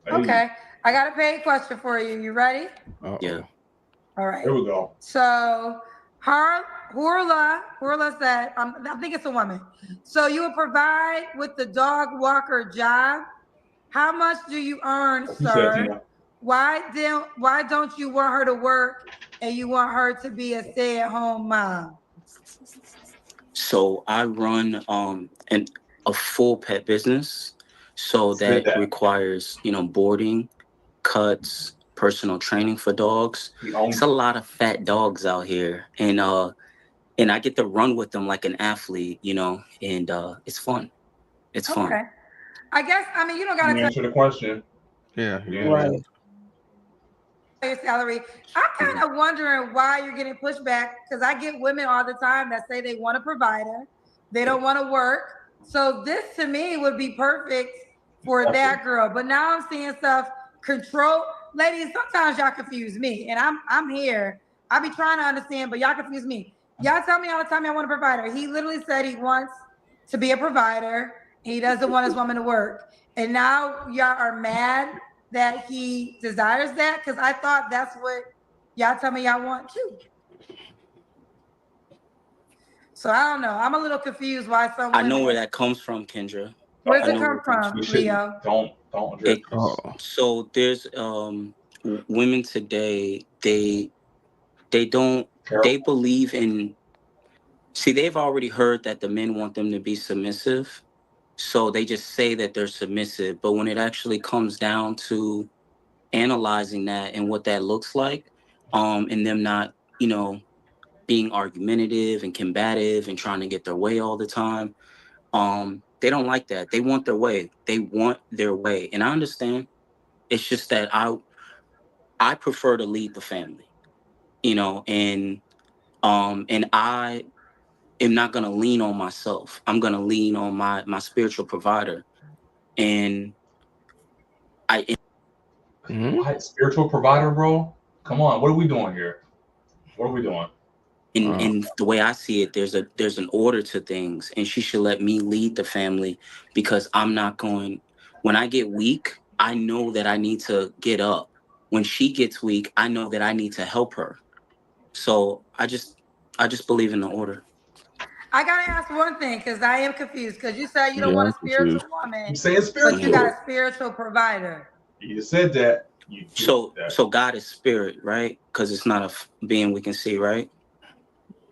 S4: Okay. I got a paid question for you. You ready?
S6: Yeah.
S4: All right.
S1: Here we go.
S4: So, Hurla said, I think it's a woman. So you will provide with the dog walker job. How much do you earn, sir? Why don't you want her to work and you want her to be a stay-at-home mom?
S6: So I run a full pet business. So that requires, boarding, cuts, personal training for dogs. It's a lot of fat dogs out here. And I get to run with them like an athlete, and it's fun. It's fun.
S4: Okay. I guess, you don't got to
S1: answer the question.
S2: Yeah.
S3: Right.
S4: Your salary. I'm kind of wondering why you're getting pushback, because I get women all the time that say they want a provider. They don't want to work. So this to me would be perfect for that girl. But now I'm seeing stuff control. Ladies, sometimes y'all confuse me, and I'm here. I be trying to understand, but y'all confuse me. Y'all tell me all the time y'all want a provider. He literally said he wants to be a provider. He doesn't want his woman to work. And now y'all are mad that he desires that, because I thought that's what y'all tell me y'all want too. So I don't know. I'm a little confused why some women...
S6: I know where that comes from, Kendra.
S4: Where's it come from, Leo?
S1: Don't address
S6: So there's women today, they believe in, they've already heard that the men want them to be submissive. So they just say that they're submissive, but when it actually comes down to analyzing that and what that looks like, and them not, being argumentative and combative and trying to get their way all the time, they don't like that. They want their way. They want their way, and I understand. It's just that I prefer to lead the family, and I am not gonna lean on myself. I'm gonna lean on my spiritual provider, and I
S1: What? Spiritual provider, bro? Come on, what are we doing here? What are we doing?
S6: and the way I see it, there's an order to things, and she should let me lead the family because I'm not going. When I get weak, I know that I need to get up. When she gets weak, I know that I need to help her. So I just believe in the order.
S4: I gotta ask one thing because I am confused. Because you said you don't
S2: Yeah,
S4: want
S2: I'm
S4: a spiritual
S2: confused.
S4: woman,
S1: You saying
S4: but
S1: spiritual?
S4: you got a spiritual provider.
S1: You just said that. You did
S6: So
S1: that.
S6: so God is spirit, right? Because it's not a being we can see, right?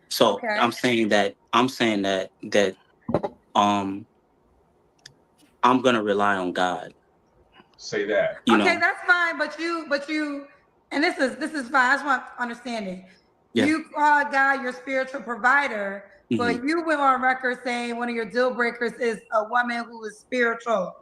S6: So
S4: Okay.
S6: I'm saying that um I'm gonna rely on God.
S1: Say that.
S4: Okay, that's fine. But you, and this is fine. I just want understanding.
S6: Yeah.
S4: You call God your spiritual provider, but
S6: Mhm.
S4: you went on record saying one of your deal breakers is a woman who is spiritual.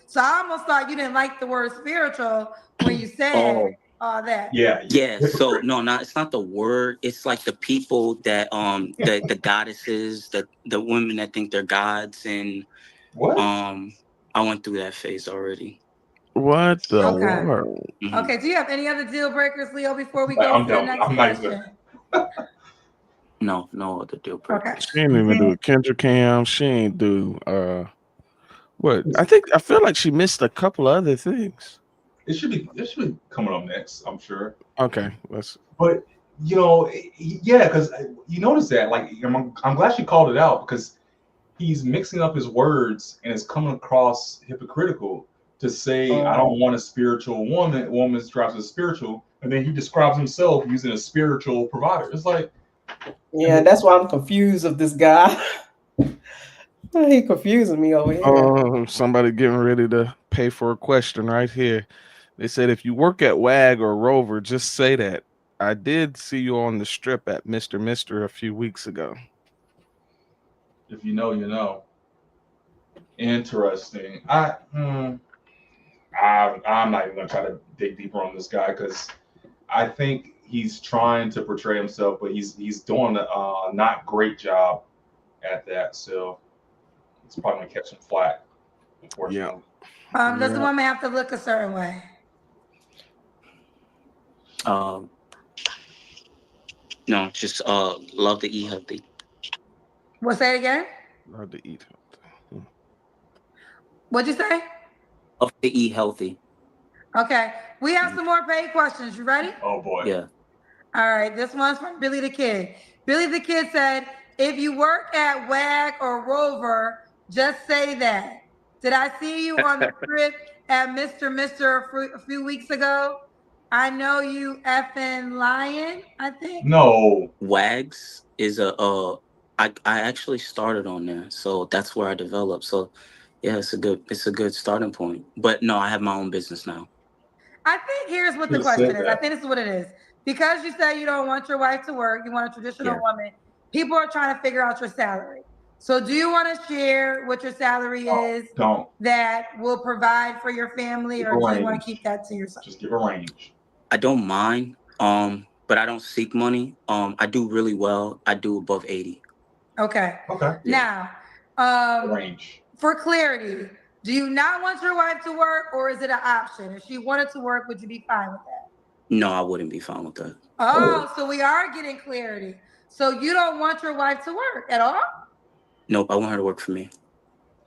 S4: So I almost thought you didn't like the word spiritual when you said
S6: Oh,
S4: all that.
S1: Yeah.
S6: yeah. So
S1: Hypocrite.
S6: no, it's not the word. It's like the people that the goddesses, the women that think they're gods, and
S1: What?
S6: I went through that phase already.
S2: What the
S4: Okay.
S2: world?
S6: Mhm.
S4: Okay. Do you have any other deal breakers, Leo, before we go
S1: I'm
S4: to the
S1: done with it.
S4: next
S1: I'm not even.
S4: question?
S6: No other deal
S4: Okay.
S2: She
S6: breakers.
S2: ain't even do a Kendra Cam. She ain't do what? I feel like she missed a couple other things.
S1: It should be coming up next, I'm sure.
S2: Okay, let's.
S1: But yeah, because you notice that, like, I'm glad she called it out because he's mixing up his words and it's coming across hypocritical to say I don't want a spiritual woman. Woman describes as spiritual, and then he describes himself using a spiritual provider. It's like,
S3: Yeah, that's why I'm confused of this guy. He confusing me over here.
S2: Somebody getting ready to pay for a question right here. They said if you work at WAG or Rover, just say that. I did see you on the strip at Mr. Mister a few weeks ago.
S1: if you know, you know. Interesting. I'm not even gonna try to dig deeper on this guy because I think he's trying to portray himself, but he's doing a not great job at that. So it's probably gonna catch some flack,
S2: Yeah.
S1: unfortunately.
S4: Does the woman have to look a certain way?
S6: No, just love to eat healthy.
S4: We'll say it again.
S2: Love to eat.
S4: What'd you say?
S6: Love to eat healthy.
S4: Okay. We have some more paid questions. You ready?
S1: Oh boy.
S6: Yeah.
S4: All right. This one's from Billy the Kid. Billy the Kid said, if you work at WAG or Rover, just say that. Did I see you on the trip at Mr. Mister a few weeks ago? I know you effing lying, I think.
S1: No.
S6: Wags is I actually started on there, so that's where I developed. So yeah, it's a good starting point. But no, I have my own business now.
S4: I think here's what
S1: You
S4: the
S1: just said
S4: question is. I
S1: that.
S4: think this is what it is. Because you say you don't want your wife to work, you want a traditional
S6: Yeah.
S4: woman, people are trying to figure out your salary. So do you want to share what your salary is
S1: Don't.
S4: that will provide for your family,
S1: Give
S4: or
S1: a
S4: do you want
S1: range.
S4: to keep that to yourself?
S1: Just give a range.
S6: I don't mind, but I don't seek money. I do really well. I do above 80.
S4: Okay.
S1: Okay.
S4: Now,
S1: Range.
S4: for clarity, do you not want your wife to work, or is it an option? If she wanted to work, would you be fine with that?
S6: No, I wouldn't be fine with that.
S4: Oh, so we are getting clarity. So you don't want your wife to work at all?
S6: Nope, I want her to work for me.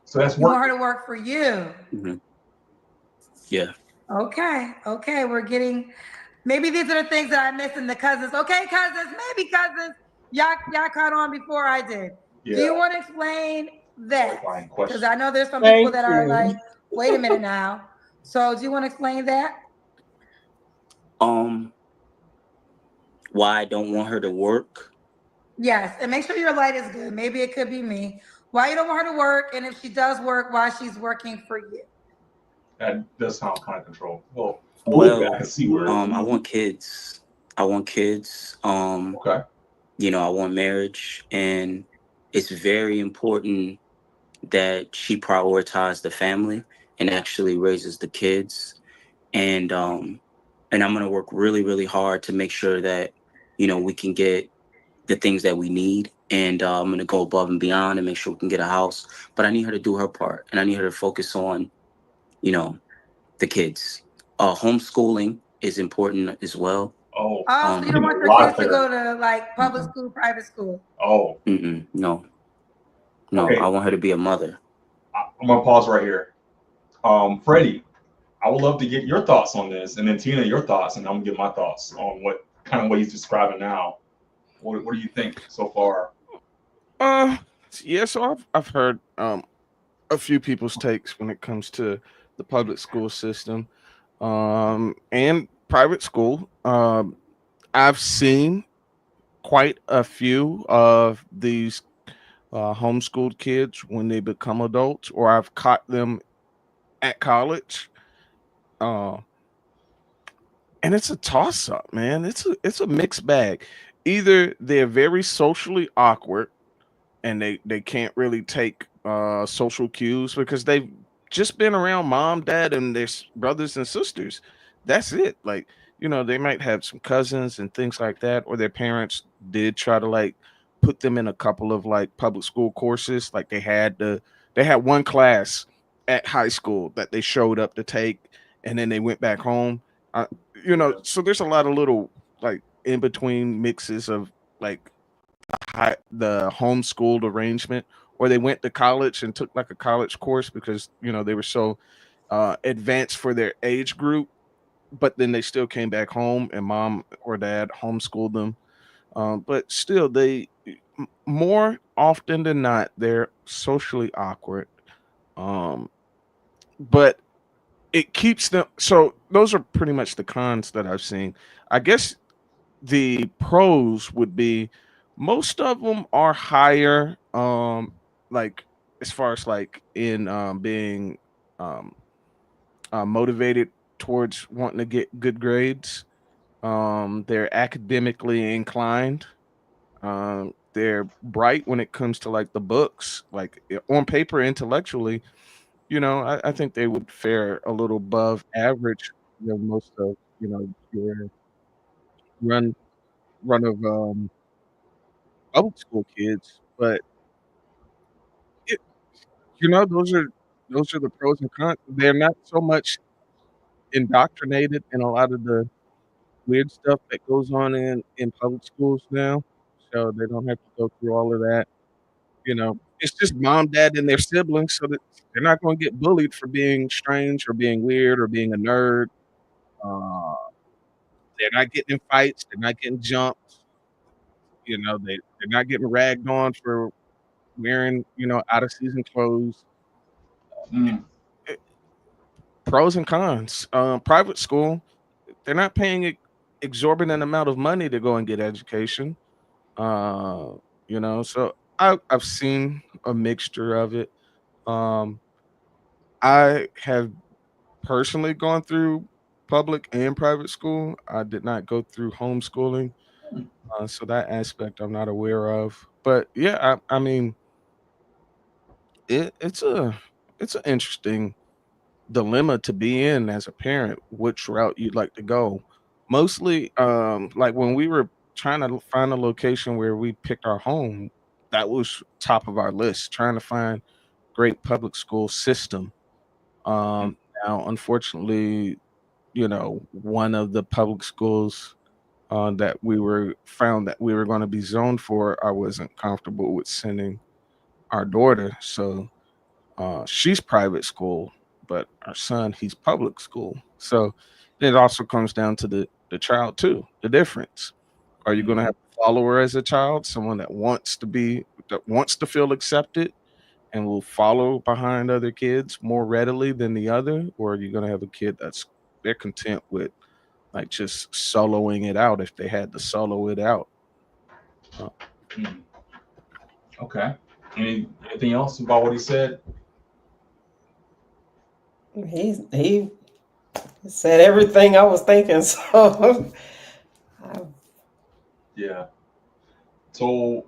S1: So that's
S4: You
S1: work.
S4: want her to work for you?
S6: Mm-hmm. Yeah.
S4: Okay. We're getting. Maybe these are the things that I missed in the cousins. Okay, cousins. Maybe cousins. Y'all caught on before I did.
S1: Yeah.
S4: Do you want to explain that?
S1: Clarifying
S4: Because
S1: question.
S4: I know there's some
S3: Thank
S4: people that are
S3: you.
S4: like, wait a minute now. So do you want to explain that?
S6: Why I don't want her to work?
S4: Yes, and make sure your light is good. Maybe it could be me. Why you don't want her to work, and if she does work, why she's working for you?
S1: That does sound kind of control. Well, I can see where.
S6: I want kids. I want kids.
S1: Okay.
S6: I want marriage, and it's very important that she prioritizes the family and actually raises the kids. And I'm gonna work really, really hard to make sure that we can get the things that we need. And I'm gonna go above and beyond and make sure we can get a house. But I need her to do her part, and I need her to focus on you know the kids. Homeschooling is important as well.
S1: Oh,
S4: Oh, so you don't want
S1: a
S4: your
S1: lot of
S4: kids to
S1: clarity.
S4: go to like public school, private school?
S1: Oh,
S6: No,
S1: okay.
S6: I want her to be a mother.
S1: I'm gonna pause right here. Freddie, I would love to get your thoughts on this, and then Tina, your thoughts, and I'm gonna get my thoughts on what kind of what he's describing now. What do you think so far?
S2: Yeah, so I've heard a few people's takes when it comes to the public school system and private school. I've seen quite a few of these homeschooled kids when they become adults, or I've caught them at college. Uh, and it's a toss up, man. It's a mixed bag. Either they're very socially awkward and they can't really take social cues because they've just been around mom, dad, and their brothers and sisters. That's it. Like, they might have some cousins and things like that, or their parents did try to like put them in a couple of like public school courses. Like they had one class at high school that they showed up to take, and then they went back home. Uh, so there's a lot of little like in between mixes of like the homeschooled arrangement, or they went to college and took like a college course because they were so advanced for their age group, but then they still came back home and mom or dad homeschooled them. But still, they more often than not they're socially awkward. Um, but it keeps them. So those are pretty much the cons that I've seen. I guess the pros would be most of them are higher like as far as like in being um motivated towards wanting to get good grades. They're academically inclined. They're bright when it comes to like the books, like on paper intellectually. I think they would fare a little above average than most of your run run of public school kids. But it, those are the pros and cons. They're not so much indoctrinated in a lot of the weird stuff that goes on in public schools now, so they don't have to go through all of that. It's just mom, dad, and their siblings, so that they're not going to get bullied for being strange or being weird or being a nerd. Uh, they're not getting in fights. They're not getting jumped. They're not getting ragged on for wearing out of season clothes.
S1: Mm,
S2: Pros and cons. Private school, they're not paying exorbitant amount of money to go and get education. Uh, so I've seen a mixture of it. Um, I have personally gone through public and private school. I did not go through homeschooling, so that aspect I'm not aware of. But yeah, I mean, it's an interesting dilemma to be in as a parent, which route you'd like to go. Mostly, like when we were trying to find a location where we picked our home, that was top of our list, trying to find great public school system.
S1: mm,
S2: Now, unfortunately, one of the public schools that we were found that we were going to be zoned for, I wasn't comfortable with sending our daughter. So she's private school, but our son, he's public school. So it also comes down to the child too. The difference: are you going to
S1: mm.
S2: have a follower as a child, someone that wants to feel accepted and will follow behind other kids more readily than the other, or are you going to have a kid they're content with like just soloing it out if they had to solo it out? Uh,
S1: Mm. Okay. Anything else about what he said?
S3: He said everything I was thinking. So
S1: Yeah. So,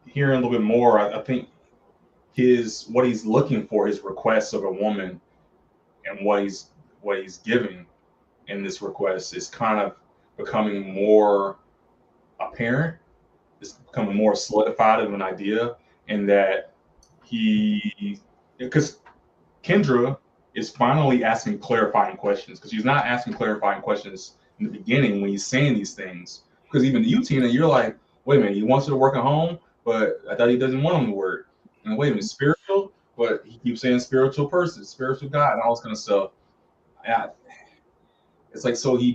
S1: hearing a little bit more, I think what he's looking for, his requests of a woman, and what he's giving in this request is kind of becoming more apparent. It's becoming more solidified of an idea, in that because Kendra is finally asking clarifying questions, because she's not asking clarifying questions in the beginning when he's saying these things. Because even you, Tina, you're like, wait a minute, he wants her to work at home, but I thought he doesn't want him to work. And wait a minute, spiritual, but he keeps saying spiritual person, spiritual God, and all this kind of stuff. And it's like, so he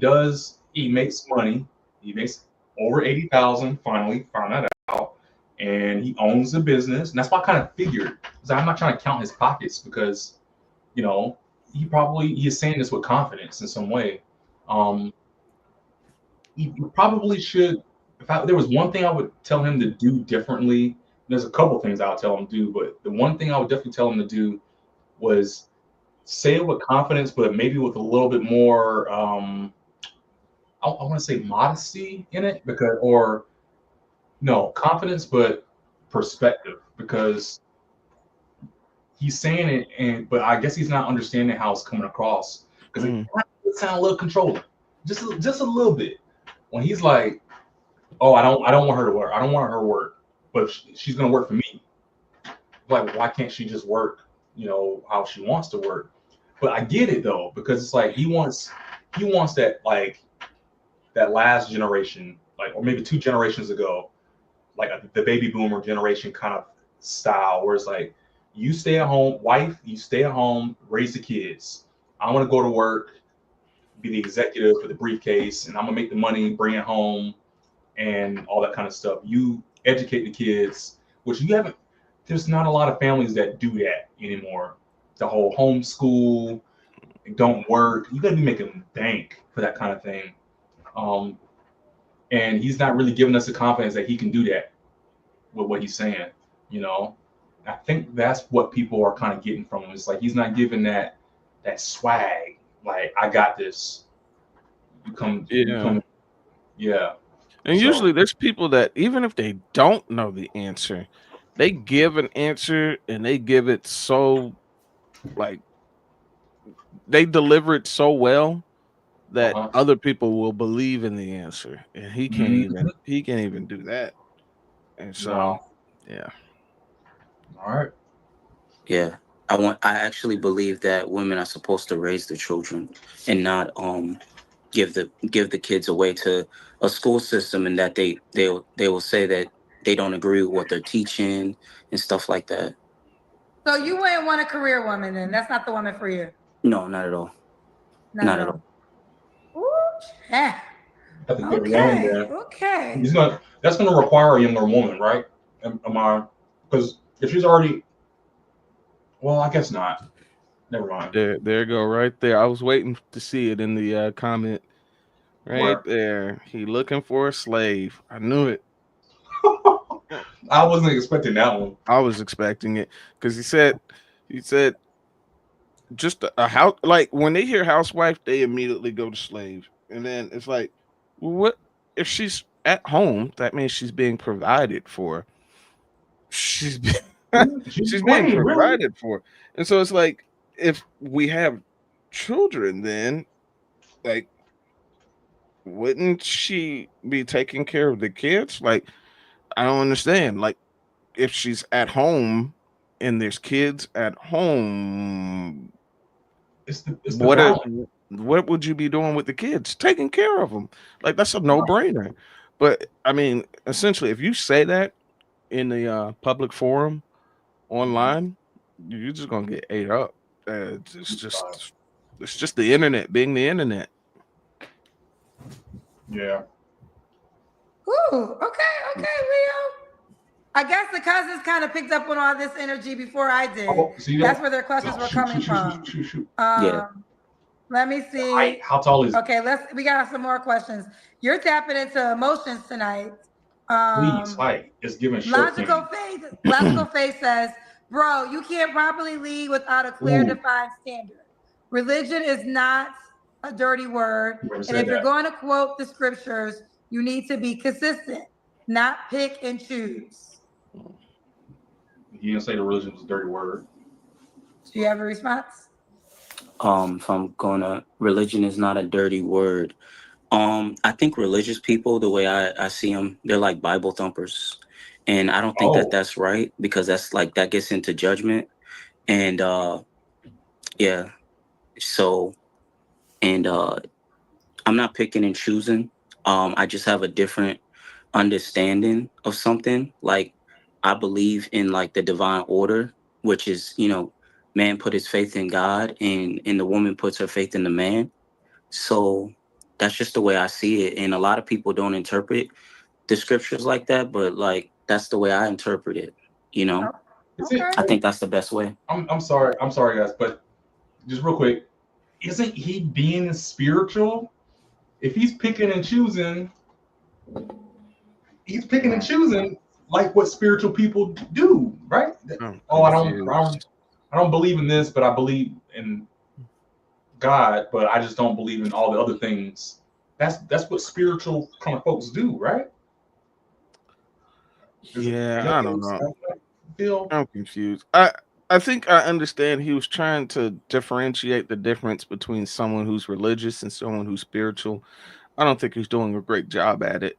S1: makes money, he makes over 80,000. Finally found that out, and he owns a business, and that's why I kind of figured. Because I'm not trying to count his pockets, because he is saying this with confidence in some way. He probably should. There was one thing I would tell him to do differently. There's a couple things I would tell him to do, but the one thing I would definitely tell him to do was say it with confidence, but maybe with a little bit more. I want to say modesty in it, or no, confidence, but perspective, because he's saying it, but I guess he's not understanding how it's coming across, because it sounds a little controlling, just a little bit, when he's like, "Oh, I don't want her to work. I don't want her to work, but she's gonna work for me." Like, why can't she just work? How she wants to work. But I get it though, because it's like he wants that, like, that last generation, like, or maybe 2 generations ago, like the baby boomer generation kind of style, where it's like, you stay at home, wife, you stay at home, raise the kids. I want to go to work, be the executive for the briefcase, and I'm gonna make the money, bring it home, and all that kind of stuff. You educate the kids, which you haven't. There's not a lot of families that do that anymore. The whole homeschool, don't work. You got to be making bank for that kind of thing. And he's not really giving us the confidence that he can do that with what he's saying. I think that's what people are kind of getting from him. It's like he's not giving that swag. Like, I got this. You come. Yeah.
S2: And usually there's people that, even if they don't know the answer, they give an answer, and they give it so, like, they deliver it so well that other people will believe in the answer, and he can't even do that. And so, yeah.
S1: All right.
S6: Yeah. I actually believe that women are supposed to raise the children, and not give the kids away to a school system, and that they will say that they don't agree with what they're teaching and stuff like that.
S4: So you wouldn't want a career woman, then? That's not the woman for you.
S6: No, not at all. Not at all.
S4: Ooh, yeah. Okay.
S1: That's gonna require a younger woman, right? Am I? Because if she's already, well, I guess not. Never mind.
S2: There you go, right there. I was waiting to see it in the comment. Right there. He looking for a slave. I knew it.
S1: I wasn't expecting that one.
S2: I was expecting it, because he said just a house. Like, when they hear housewife, they immediately go to slave, and then it's like, well, what if she's at home? That means she's being provided for. She's being provided for, and so it's like, if we have children, then, like, wouldn't she be taking care of the kids? Like, I don't understand. Like, if she's at home and there's kids at home, what would you be doing with the kids? Taking care of them. Like, that's a no-brainer. But I mean, essentially, if you say that in the public forum online, you're just gonna get ate up. It's just the internet being the internet.
S1: Yeah.
S4: Ooh, okay, Leo. I guess the cousins kind of picked up on all this energy before I did. That's where their questions were coming from.
S6: Yeah.
S4: Let me see.
S1: How tall is?
S4: Okay, we got some more questions. You're tapping into emotions tonight.
S1: Please, like, it's giving
S4: Logical
S1: shortcoming.
S4: Faith. Logical Faith says, bro, you can't properly lead without a clear, defined standard. Religion is not a dirty word. And if you're going to quote the scriptures, you need to be consistent, not pick and choose.
S1: He didn't say the religion was a dirty word.
S4: Do you have a response?
S6: If I'm gonna, religion is not a dirty word. I think religious people, the way I see them, they're like Bible thumpers, and I don't think that that's right, because that's like, that gets into judgment, and yeah. So, and I'm not picking and choosing. I just have a different understanding of something. Like, I believe in like the divine order, which is, man put his faith in God, and the woman puts her faith in the man. So that's just the way I see it. And a lot of people don't interpret the scriptures like that, but like, that's the way I interpret it.
S4: Okay.
S6: I think that's the best way.
S1: I'm sorry, guys, but just real quick, isn't he being spiritual? If he's picking and choosing, like what spiritual people do, right? I don't believe in this, but I believe in God, but I just don't believe in all the other things. That's what spiritual kind of folks do, right?
S2: Yeah, I don't know. I'm confused. I think I understand he was trying to differentiate the difference between someone who's religious and someone who's spiritual. I don't think he's doing a great job at it.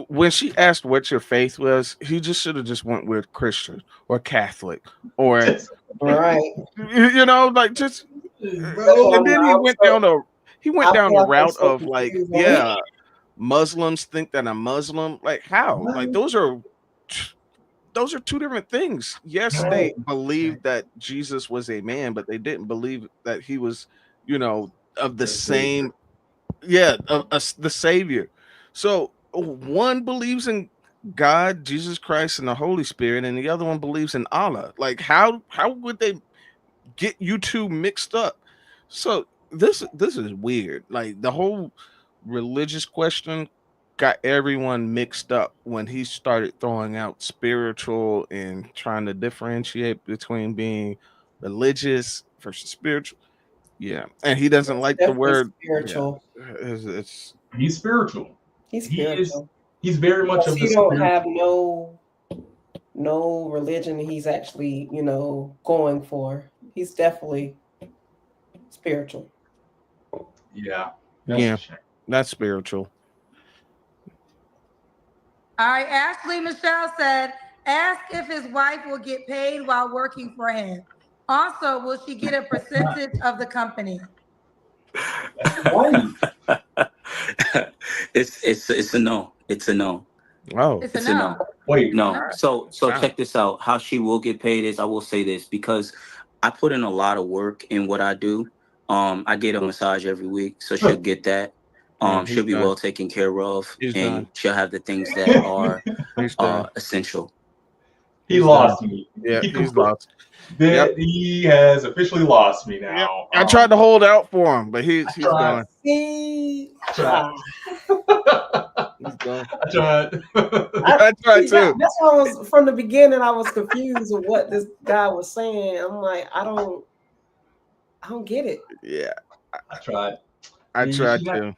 S2: When she asked what your faith was, he just should have just went with Christian or Catholic or
S3: right.
S2: Like just. And then he went down the route of like, yeah, Muslims think that I'm Muslim. Like, how? Like, those are two different things. Yes, they believed that Jesus was a man, but they didn't believe that he was, of the same, the Savior. So one believes in God, Jesus Christ, and the Holy Spirit, and the other one believes in Allah. Like, how would they get you two mixed up? So this is weird. Like, the whole religious question got everyone mixed up when he started throwing out spiritual and trying to differentiate between being religious versus spiritual. Yeah, and he doesn't like the word
S3: spiritual.
S2: Yeah,
S1: he's spiritual.
S3: He's spiritual.
S1: He's very much of the
S3: you don't have no religion he's actually, going for. He's definitely spiritual.
S1: Yeah.
S2: That's spiritual.
S4: All right, Ashley Michelle said, ask if his wife will get paid while working for him. Also, will she get a percentage of the company?
S6: It's a no. It's a no.
S2: Oh,
S4: it's a no.
S1: Wait,
S6: no. So check this out. How she will get paid is, I will say this, because I put in a lot of work in what I do. I get a massage every week, so she'll get that. She'll be well taken care of, and she'll have the things that are essential.
S1: He lost me.
S2: Yeah, he's lost.
S1: He has officially lost me now.
S2: Yep. I tried to hold out for him, but he's gone.
S3: See,
S1: I tried.
S2: He's gone.
S1: I tried.
S2: I tried too.
S3: That's why I was, from the beginning, I was confused with what this guy was saying. I'm like, I don't get it.
S2: Yeah,
S1: I tried.
S2: I tried too.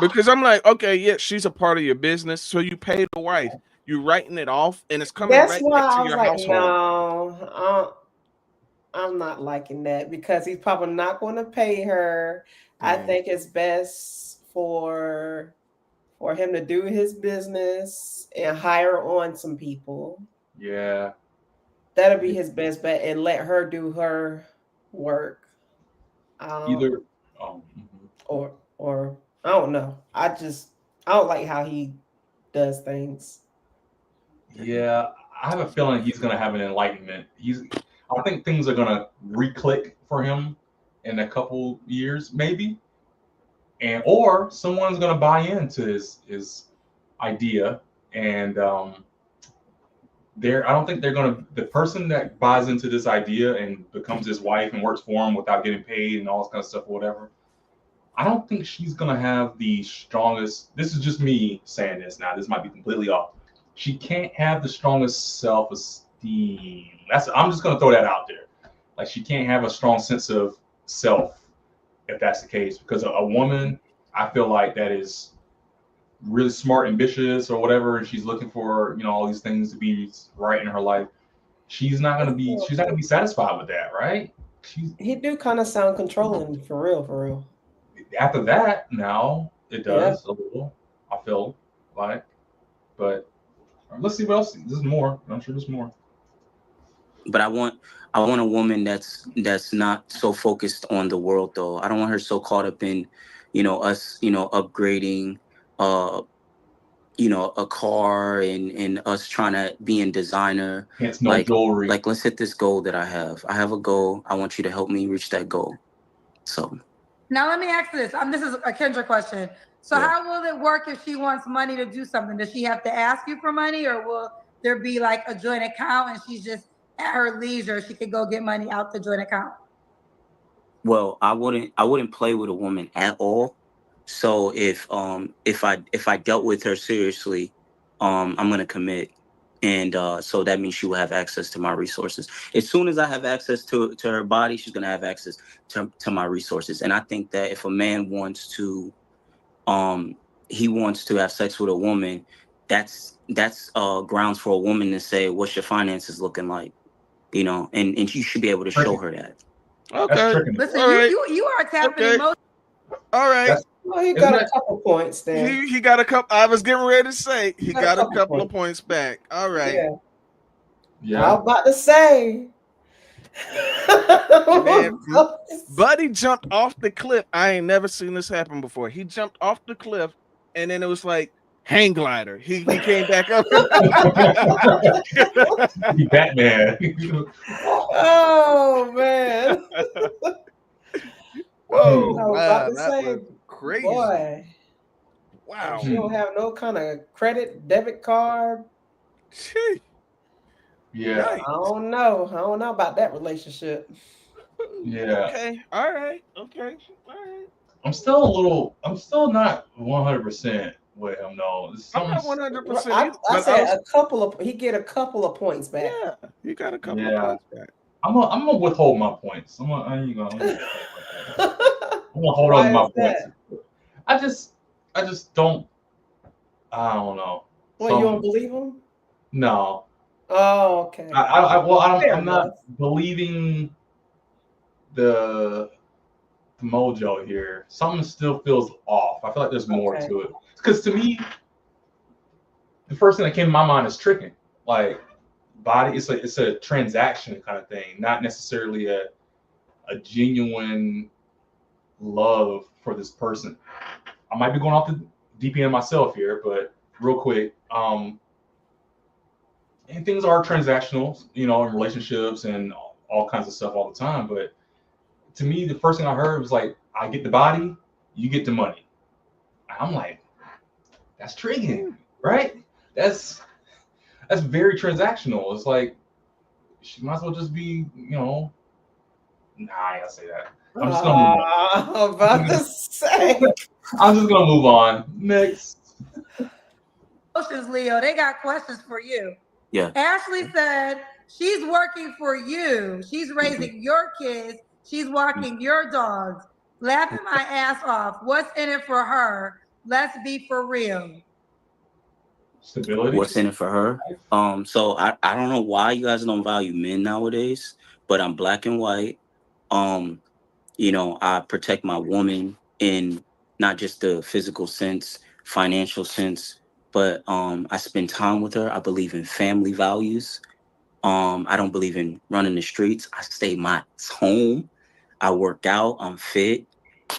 S2: Because I'm like, okay, yeah, she's a part of your business, so you pay the wife. You're writing it off, and it's coming right back to your household.
S3: No, I'm not liking that, because he's probably not going to pay her. I think it's best for him to do his business and hire on some people.
S1: Yeah,
S3: that'll be his best bet, and let her do her work. Or I don't know. I don't like how he does things.
S1: Yeah, I have a feeling he's gonna have an enlightenment. I think things are gonna re-click for him in a couple years, maybe, or someone's gonna buy into his idea, and I don't think they're gonna. The person that buys into this idea and becomes his wife and works for him without getting paid and all this kind of stuff or whatever, I don't think she's gonna have the strongest. This is just me saying this now. This might be completely off. She can't have the strongest self-esteem. I'm just gonna throw that out there. Like she can't have a strong sense of self if that's the case. Because a woman, I feel like that is really smart, ambitious, or whatever, and she's looking for all these things to be right in her life. She's not gonna be satisfied with that, right?
S3: He do kind of sound controlling for real.
S1: After that, now it does a little. I feel like, but let's see what else. There's more. I'm sure there's more.
S6: But I want a woman that's not so focused on the world though. I don't want her so caught up in, us, upgrading, a car and us trying to be in designer.
S1: It's no jewelry.
S6: Like, let's hit this goal that I have. I have a goal. I want you to help me reach that goal. So.
S4: Now let me ask this. This is a Kendra question. So how will it work if she wants money to do something? Does she have to ask you for money, or will there be like a joint account and she's just at her leisure, she could go get money out the joint account?
S6: Well, I wouldn't play with a woman at all. So if I dealt with her seriously, I'm gonna commit, and so that means she will have access to my resources. As soon as I have access to her body, she's gonna have access to my resources. And I think that if a man wants to, he wants to have sex with a woman, that's grounds for a woman to say, "What's your finances looking like?" And you should be able to show her that.
S2: Okay.
S4: Listen, you are tapping emotions.
S2: All right.
S3: Well, he got a couple points there.
S2: He got a couple. I was getting ready to say he got a couple of points back. All right.
S3: Yeah. I was about to say.
S2: Man, Buddy jumped off the cliff. I ain't never seen this happen before. He jumped off the cliff, and then it was like hang glider. He came back up.
S1: Batman.
S3: Oh man.
S2: Whoa,
S3: wow,
S2: that was crazy.
S3: Boy.
S2: Wow.
S3: You don't have no kind of credit, debit card.
S1: Yeah.
S3: I don't know about that relationship.
S1: Yeah.
S2: Okay. All right.
S1: I'm still not 100% with him though.
S2: I'm not 100%.
S3: I said he get a couple of points back.
S2: Yeah, you got a couple of points back.
S1: I'm gonna withhold my points. I'm gonna hold on to my points. I just don't. I don't know.
S3: Well, you don't believe him?
S1: No.
S3: Oh, okay.
S1: I'm not believing the mojo here. Something still feels off. I feel like there's more to it. Because to me, the first thing that came to my mind is tricking. Like body, it's a transaction kind of thing, not necessarily a genuine love for this person. I might be going off the deep end myself here, but real quick, and things are transactional, in relationships and all kinds of stuff all the time. But to me, the first thing I heard was like, I get the body, you get the money. I'm like, that's triggering, right? That's very transactional. It's like, she might as well just be, Nah, I gotta say that. I'm just gonna move on.
S3: I'm about to say.
S1: I'm just gonna move on. Next.
S4: Questions, Leo. They got questions for you.
S6: Yeah.
S4: Ashley said she's working for you. She's raising your kids. She's walking your dogs. Laughing my ass off. What's in it for her? Let's be for real.
S1: Stability.
S6: What's in it for her? So I don't know why you guys don't value men nowadays, but I'm black and white. I protect my woman in not just the physical sense, financial sense, but I spend time with her. I believe in family values. I don't believe in running the streets. I stay my home. I work out. I'm fit.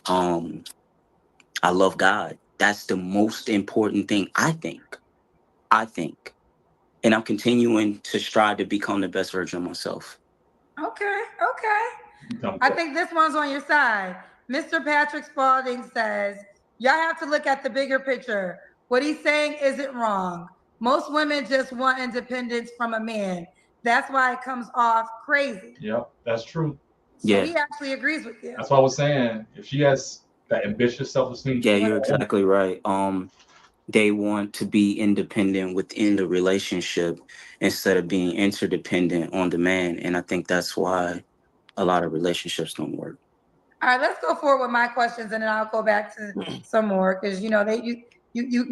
S6: I love God. That's the most important thing, I think. And I'm continuing to strive to become the best version of myself.
S4: Okay. I think this one's on your side. Mr. Patrick Spalding says, y'all have to look at the bigger picture. What he's saying isn't wrong. Most women just want independence from a man. That's why it comes off crazy.
S1: Yep, that's true.
S4: So he actually agrees with you.
S1: That's what I was saying. If she has that ambitious self-esteem.
S6: Yeah, you're exactly right. They want to be independent within the relationship instead of being interdependent on the man, and I think that's why a lot of relationships don't work.
S4: All right, let's go forward with my questions, and then I'll go back to some more because you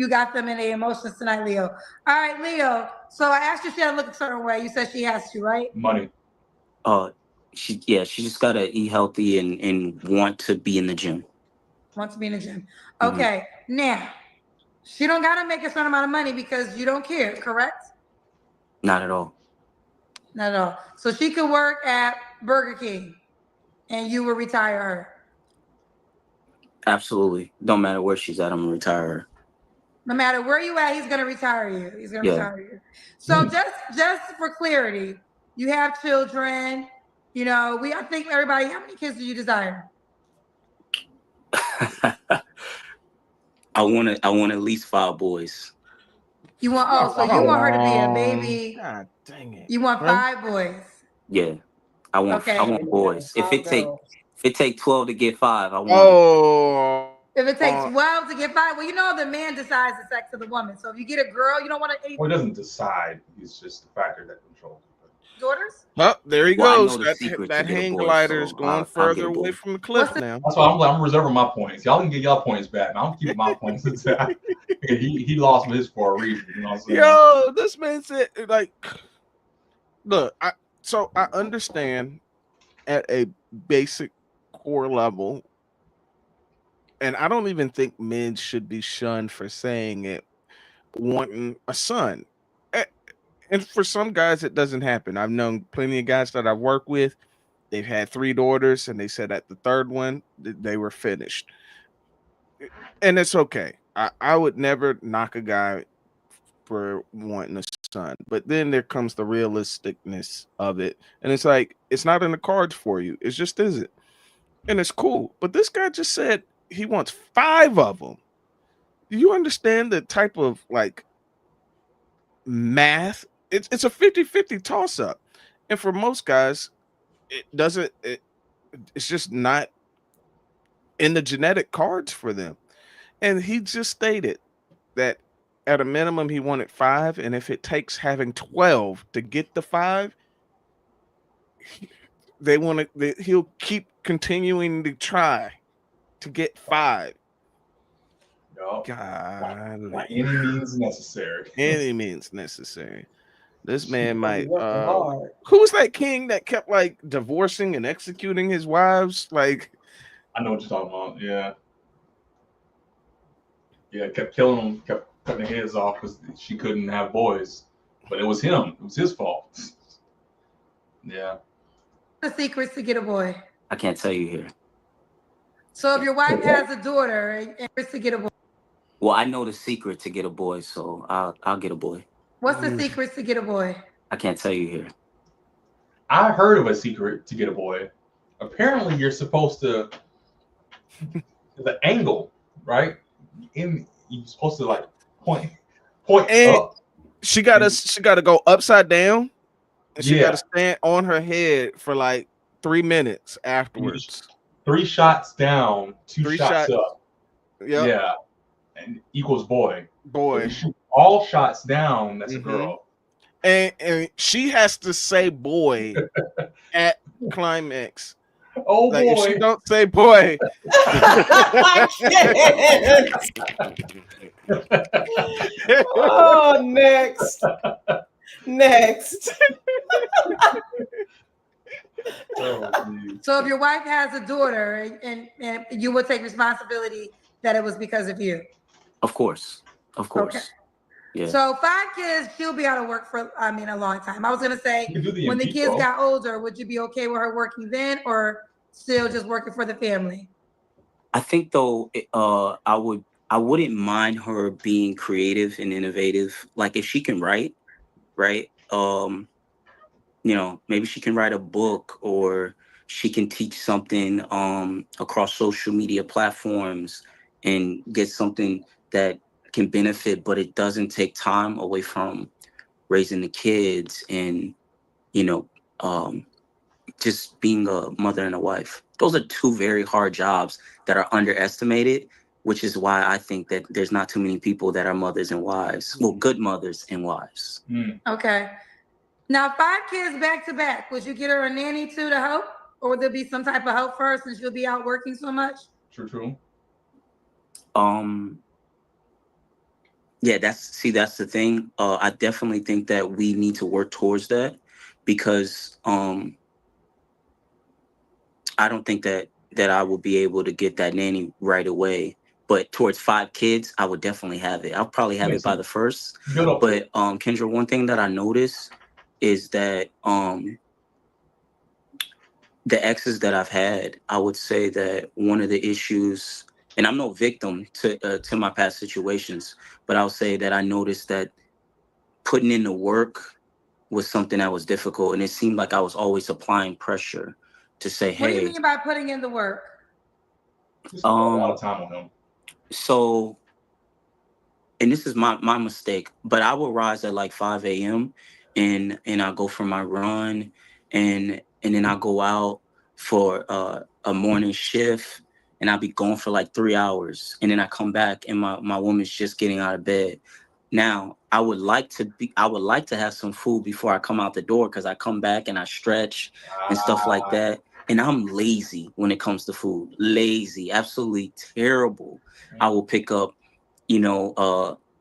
S4: got them in the emotions tonight, Leo. All right, Leo. So I asked you if she had to look a certain way. You said she has to, right?
S1: Money.
S6: She just gotta eat healthy and want to be in the gym.
S4: Want to be in the gym. Okay, now she don't gotta make a certain amount of money because you don't care, correct?
S6: Not at all.
S4: Not at all. So she could work at Burger King and you will retire her.
S6: Absolutely. Don't matter where she's at, I'm gonna retire her.
S4: No matter where you at, he's gonna retire you. He's gonna retire you. So just for clarity, you have children. You know, I think everybody. How many kids do you desire?
S6: I want at least 5 boys.
S4: You want so you want her to be a baby.
S2: God dang it.
S4: You want 5 boys.
S6: Yeah. I want boys. If it take 12 to get 5, I want
S4: If it takes 12 to get 5, well, you know the man decides the sex of the woman. So if you get a girl, you don't want to.
S1: Well, he doesn't decide. He's just the factor that controls it.
S4: Daughters?
S2: Oh, there he goes. That hang
S6: boy,
S2: glider is
S6: so
S2: going further away from the cliff now.
S1: That's why I'm reserving my points. Y'all can get y'all points back. I'm keeping my points. he lost his for a reason. You know what I'm saying?
S2: Yo, this man said, like, look, I understand at a basic core level, and I don't even think men should be shunned for saying it, wanting a son. And for some guys, it doesn't happen. I've known plenty of guys that I've worked with. They've had 3 daughters, and they said at the 3rd one, they were finished. And it's okay. I would never knock a guy for wanting a son. But then there comes the realisticness of it. And it's like, it's not in the cards for you. It just isn't. And it's cool. But this guy just said he wants 5 of them. Do you understand the type of, like, math? It's a 50-50 toss-up. And for most guys, it's just not in the genetic cards for them. And he just stated that at a minimum he wanted 5, and if it takes having 12 to get the 5, he'll keep continuing to try to get 5.
S1: Yep.
S2: God,
S1: by any means necessary.
S2: Any means necessary. This man might.
S3: Who's
S2: that king that kept like divorcing and executing his wives? Like,
S1: I know what you're talking about. Yeah, kept killing them, kept cutting their heads off because she couldn't have boys. But it was him. It was his fault. Yeah.
S4: The secrets to get a boy.
S6: I can't tell you here.
S4: So if your wife has a daughter and it's to get a boy.
S6: Well, I know the secret to get a boy, so I'll get a boy.
S4: What's the secret to get a boy?
S6: I can't tell you here.
S1: I heard of a secret to get a boy. Apparently, you're supposed to the angle, right? You're supposed to like point
S2: and
S1: up.
S2: She gotta go upside down, and she gotta stand on her head for like 3 minutes afterwards.
S1: 3 shots down, 2 shots up.
S2: Yep.
S1: Yeah, and equals boy.
S2: Boy.
S1: If you shoot all shots down, that's a girl.
S2: And she has to say boy at climax.
S1: Oh
S2: like,
S1: boy!
S2: If she don't say boy.
S3: I can't. Oh, next.
S4: So if your wife has a daughter and you would take responsibility that it was because of you.
S6: Of course. Okay. Yeah.
S4: So 5 kids, she'll be out of work for a long time. I was gonna say when the kids got older, would you be okay with her working then or still just working for the family?
S6: I think though, I wouldn't mind her being creative and innovative. Like if she can write, right? Maybe she can write a book or she can teach something across social media platforms and get something that can benefit, but it doesn't take time away from raising the kids and, just being a mother and a wife. Those are two very hard jobs that are underestimated, which is why I think that there's not too many people that are mothers and wives. Well, good mothers and wives.
S4: Okay. Now, 5 kids back to back. Would you get her a nanny too to help? Or would there be some type of help first since she'll be out working so much?
S1: True.
S6: Yeah, that's the thing. I definitely think that we need to work towards that because I don't think that I will be able to get that nanny right away. But towards 5 kids, I would definitely have it. I'll probably have it by the first. But Kendra, one thing that I noticed is that the exes that I've had, I would say that one of the issues, and I'm no victim to my past situations, but I'll say that I noticed that putting in the work was something that was difficult, and it seemed like I was always applying pressure to say, hey.
S4: What do you mean by putting in the work?
S1: Just a lot of time on them.
S6: So, and this is my mistake, but I will rise at like 5 a.m. and I go for my run, and then I go out for a morning shift, and I'll be gone for like 3 hours, and then I come back and my woman's just getting out of bed. Now, I would like to have some food before I come out the door because I come back and I stretch and stuff like that. And I'm lazy when it comes to food. Lazy, absolutely terrible. I will pick up,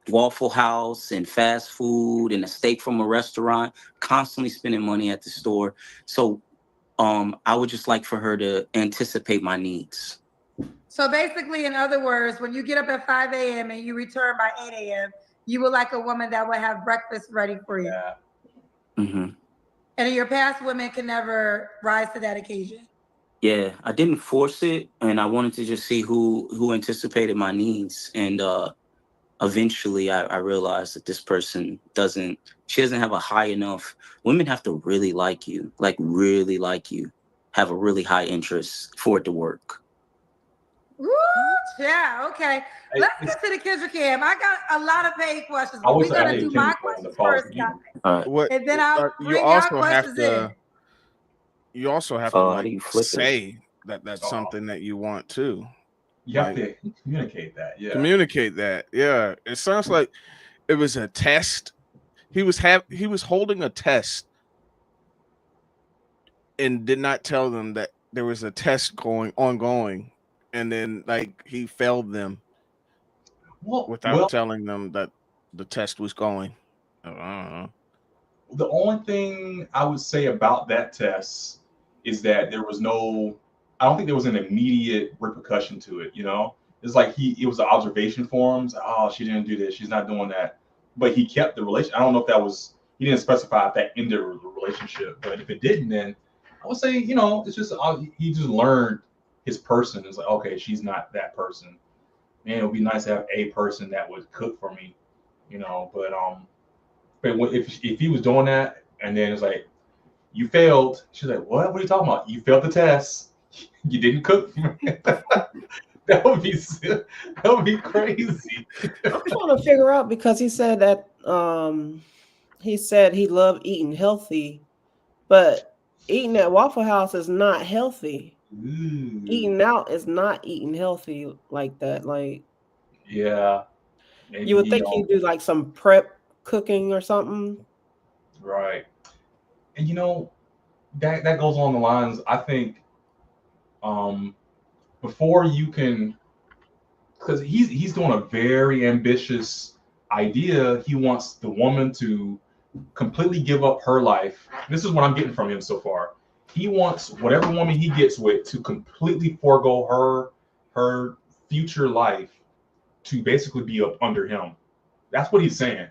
S6: Waffle House and fast food and a steak from a restaurant, constantly spending money at the store. So I would just like for her to anticipate my needs.
S4: So basically, in other words, when you get up at 5 a.m. and you return by 8 a.m., you would like a woman that would have breakfast ready for you.
S1: Yeah.
S6: Mm-hmm.
S4: And your past women can never rise to that occasion.
S6: Yeah, I didn't force it, and I wanted to just see who anticipated my needs. And eventually, I realized that this person doesn't have a high enough. Women have to really like you, have a really high interest for it to work.
S4: Woo, yeah, okay. Let's get to the Kendra Cam. I got a lot of paid questions, but we're gonna do my questions first, guys.
S6: All right.
S4: And then I'll bring your questions in.
S2: You also have to
S6: say
S2: that's something that you want too.
S1: You have to communicate that. Yeah.
S2: Communicate that. Yeah. It sounds like it was a test. He was holding a test and did not tell them that there was a test ongoing, and then like he failed them without telling them that the test was going. I don't know.
S1: The only thing I would say about that test is that I don't think there was an immediate repercussion to it. It's like it was an observation for him. Oh, she didn't do this. She's not doing that. But he kept the relation. I don't know if he didn't specify if that ended the relationship. But if it didn't, then I would say, it's just, he just learned his person. It's like, okay, she's not that person. Man, it would be nice to have a person that would cook for me, but if he was doing that and then it's like, you failed. She's like, what are you talking about? You failed the test. You didn't cook for me. That would be crazy.
S3: I'm trying to figure out because he said that he loved eating healthy, but eating at Waffle House is not healthy.
S1: Ooh.
S3: Eating out is not eating healthy like that. Like,
S1: yeah,
S3: you would think he'd do like some prep cooking or something,
S1: right? And that goes along the lines. I think before you can, because he's doing a very ambitious idea. He wants the woman to completely give up her life. This is what I'm getting from him so far. He wants whatever woman he gets with to completely forego her future life to basically be up under him. That's what he's saying.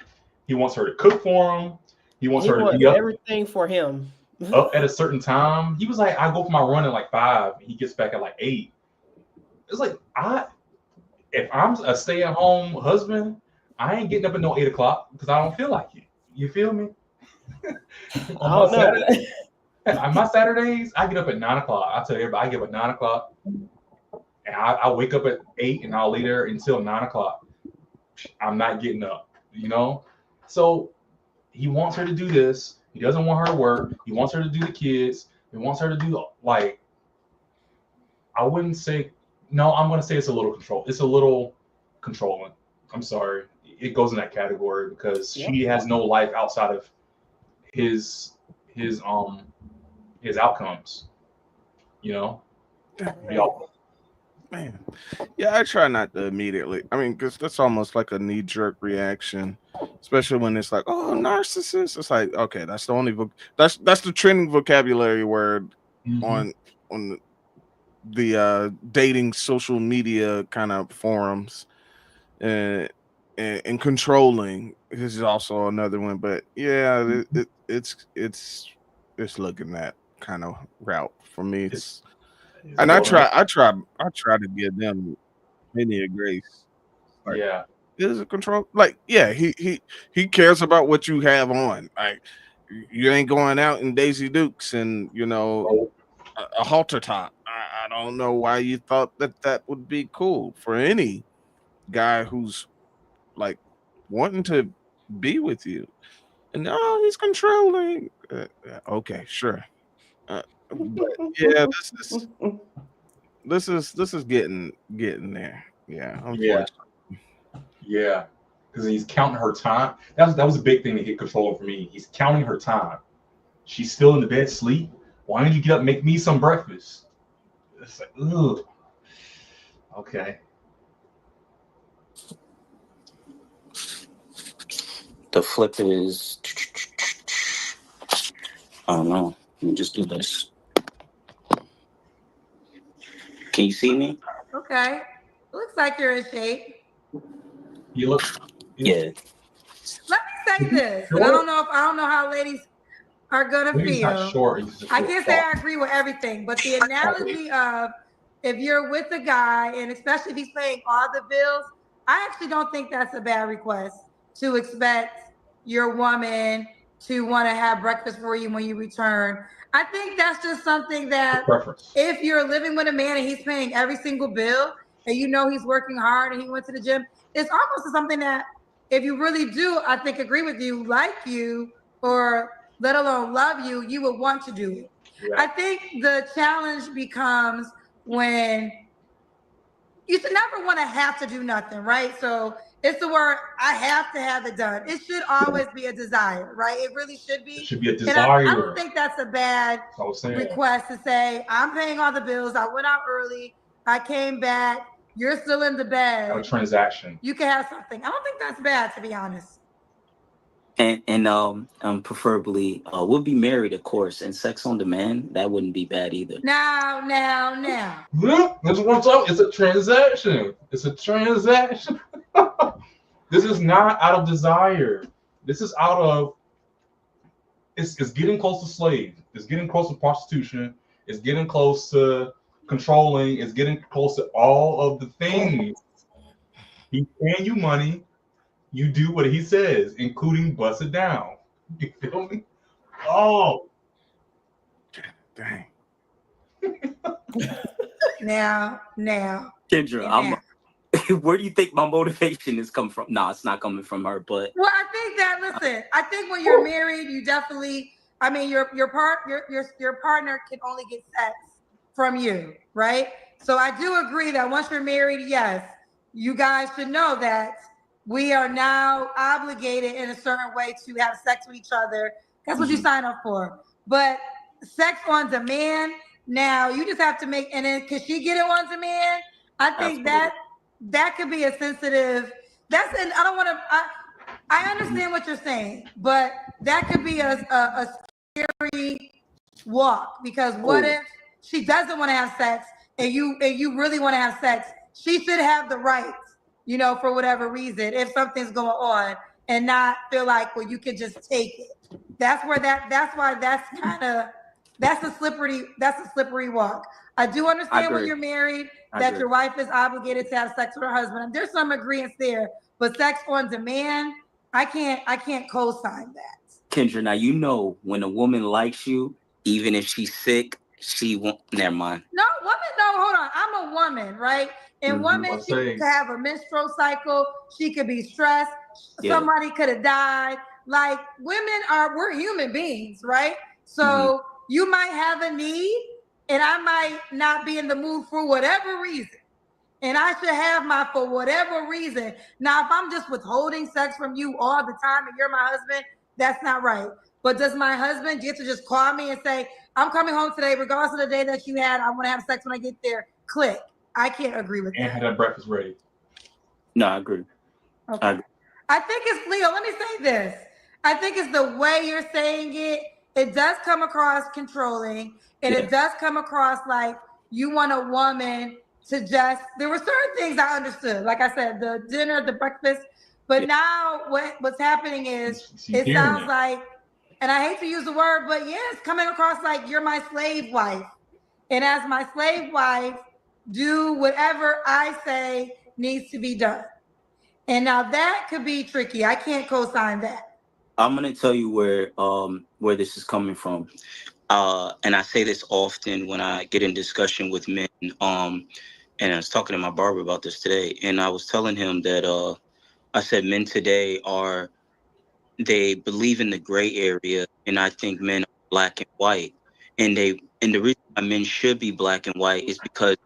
S1: He wants her to cook for him. He wants her to be up
S3: everything for him.
S1: Up at a certain time. He was like, I go for my run at like 5, and he gets back at like 8. It's like if I'm a stay-at-home husband, I ain't getting up at no 8 o'clock because I don't feel like it. You feel me? On my Saturdays, I get up at 9 o'clock. I tell everybody, I get up at 9 o'clock, and I wake up at 8, and I'll lay there until 9 o'clock. I'm not getting up, So he wants her to do this. He doesn't want her to work. He wants her to do the kids. It wants her to do like, I wouldn't say, no, I'm gonna say it's a little control. It's a little controlling. I'm sorry. It goes in that category because she has no life outside of his his outcomes. You know?
S2: Man, yeah, I try not to immediately. I mean, because that's almost like a knee-jerk reaction, especially when it's like, "Oh, narcissist." It's like, okay, that's the only that's the trending vocabulary word on the dating social media kind of forums, and controlling is also another one. But yeah, it's looking that kind of route for me. It's and I try to give them plenty of grace. Like,
S1: yeah,
S2: is it control? Like, yeah, he cares about what you have on. Like, you ain't going out in Daisy Dukes and a halter top. I don't know why you thought that would be cool for any guy who's like wanting to be with you. And no, he's controlling. Okay, sure. But yeah, this is getting there. Yeah, unfortunately.
S1: Yeah, because he's counting her time. That was a big thing that hit controlling for me. He's counting her time. She's still in the bed sleep. Why don't you get up and make me some breakfast? It's like, ugh. Okay.
S6: The flip is, I don't know. Let me just do this. Can you see me?
S4: Okay. Looks like you're in shape.
S1: You look.
S6: Yeah.
S4: Let me say this. And I don't know how ladies are gonna
S1: He's not
S4: feel.
S1: short. He's just
S4: I can't say I agree with everything, but the analogy of if you're with a guy and especially if he's paying all the bills, I actually don't think that's a bad request to expect your woman to want to have breakfast for you when you return. I think that's just something that if you're living with a man and he's paying every single bill and you know he's working hard and he went to the gym, it's almost something that if you really do, I think agree with you, like you, or let alone love you, you would want to do it. Yeah. I think the challenge becomes when you should never want to have to do nothing, right? So it's the word, I have to have it done. It should always be a desire, right? It really should be.
S1: It should be a desire.
S4: And I don't think that's a bad request to say, I'm paying all the bills. I went out early. I came back. You're still in the bed.
S1: A transaction.
S4: You can have something. I don't think that's bad, to be honest.
S6: And preferably we'll be married, of course, and sex on demand, that wouldn't be bad either.
S4: Now.
S1: That's what I'm talking. It's a transaction. It's a transaction. This is not out of desire. This is out of it's getting close to slave. It's getting close to prostitution. It's getting close to controlling. It's getting close to all of the things. He's paying you money. You do what he says, including bust it down. You feel me? Oh.
S2: Dang.
S4: Now.
S6: Kendra, where do you think my motivation is coming from? Nah, it's not coming from her, but
S4: well, I think that I think when you're married, you definitely, I mean, your partner can only get sex from you, right? So I do agree that once you're married, yes, you guys should know that we are now obligated in a certain way to have sex with each other. That's what you sign up for. But sex on demand, now you just have to make, and then could she get it on demand? I think that could be a sensitive, I understand what you're saying, but that could be a scary walk, because what if she doesn't want to have sex and you really want to have sex? She should have the right, for whatever reason, if something's going on, and not feel like, well, you can just take it. That's a slippery walk. I do understand when you're married that your wife is obligated to have sex with her husband. There's some agreements there, but sex on demand, I can't co-sign that.
S6: Kendra, now when a woman likes you, even if she's sick, she won't. Never mind.
S4: No, hold on. I'm a woman, right? And woman, she could have a menstrual cycle. She could be stressed. Yeah. Somebody could have died. Like, we're human beings, right? So you might have a need, and I might not be in the mood for whatever reason. And I should have my for whatever reason. Now, if I'm just withholding sex from you all the time and you're my husband, that's not right. But does my husband get to just call me and say, I'm coming home today, regardless of the day that you had, I want to have sex when I get there? Click. I can't agree with that.
S1: And have that breakfast ready.
S6: No, I agree.
S4: Okay. I think it's Leo. Let me say this. I think it's the way you're saying it. It does come across controlling, and it does come across like you want a woman to just. There were certain things I understood, like I said, the dinner, the breakfast. But now what's happening is it sounds like, and I hate to use the word, but yeah, it's coming across like you're my slave wife, and as my slave wife, do whatever I say needs to be done. And now that could be tricky. I can't co-sign that.
S6: I'm gonna tell you where this is coming from. And I say this often when I get in discussion with men. And I was talking to my barber about this today, and I was telling him that I said men today they believe in the gray area, and I think men are black and white. And the reason why men should be black and white is because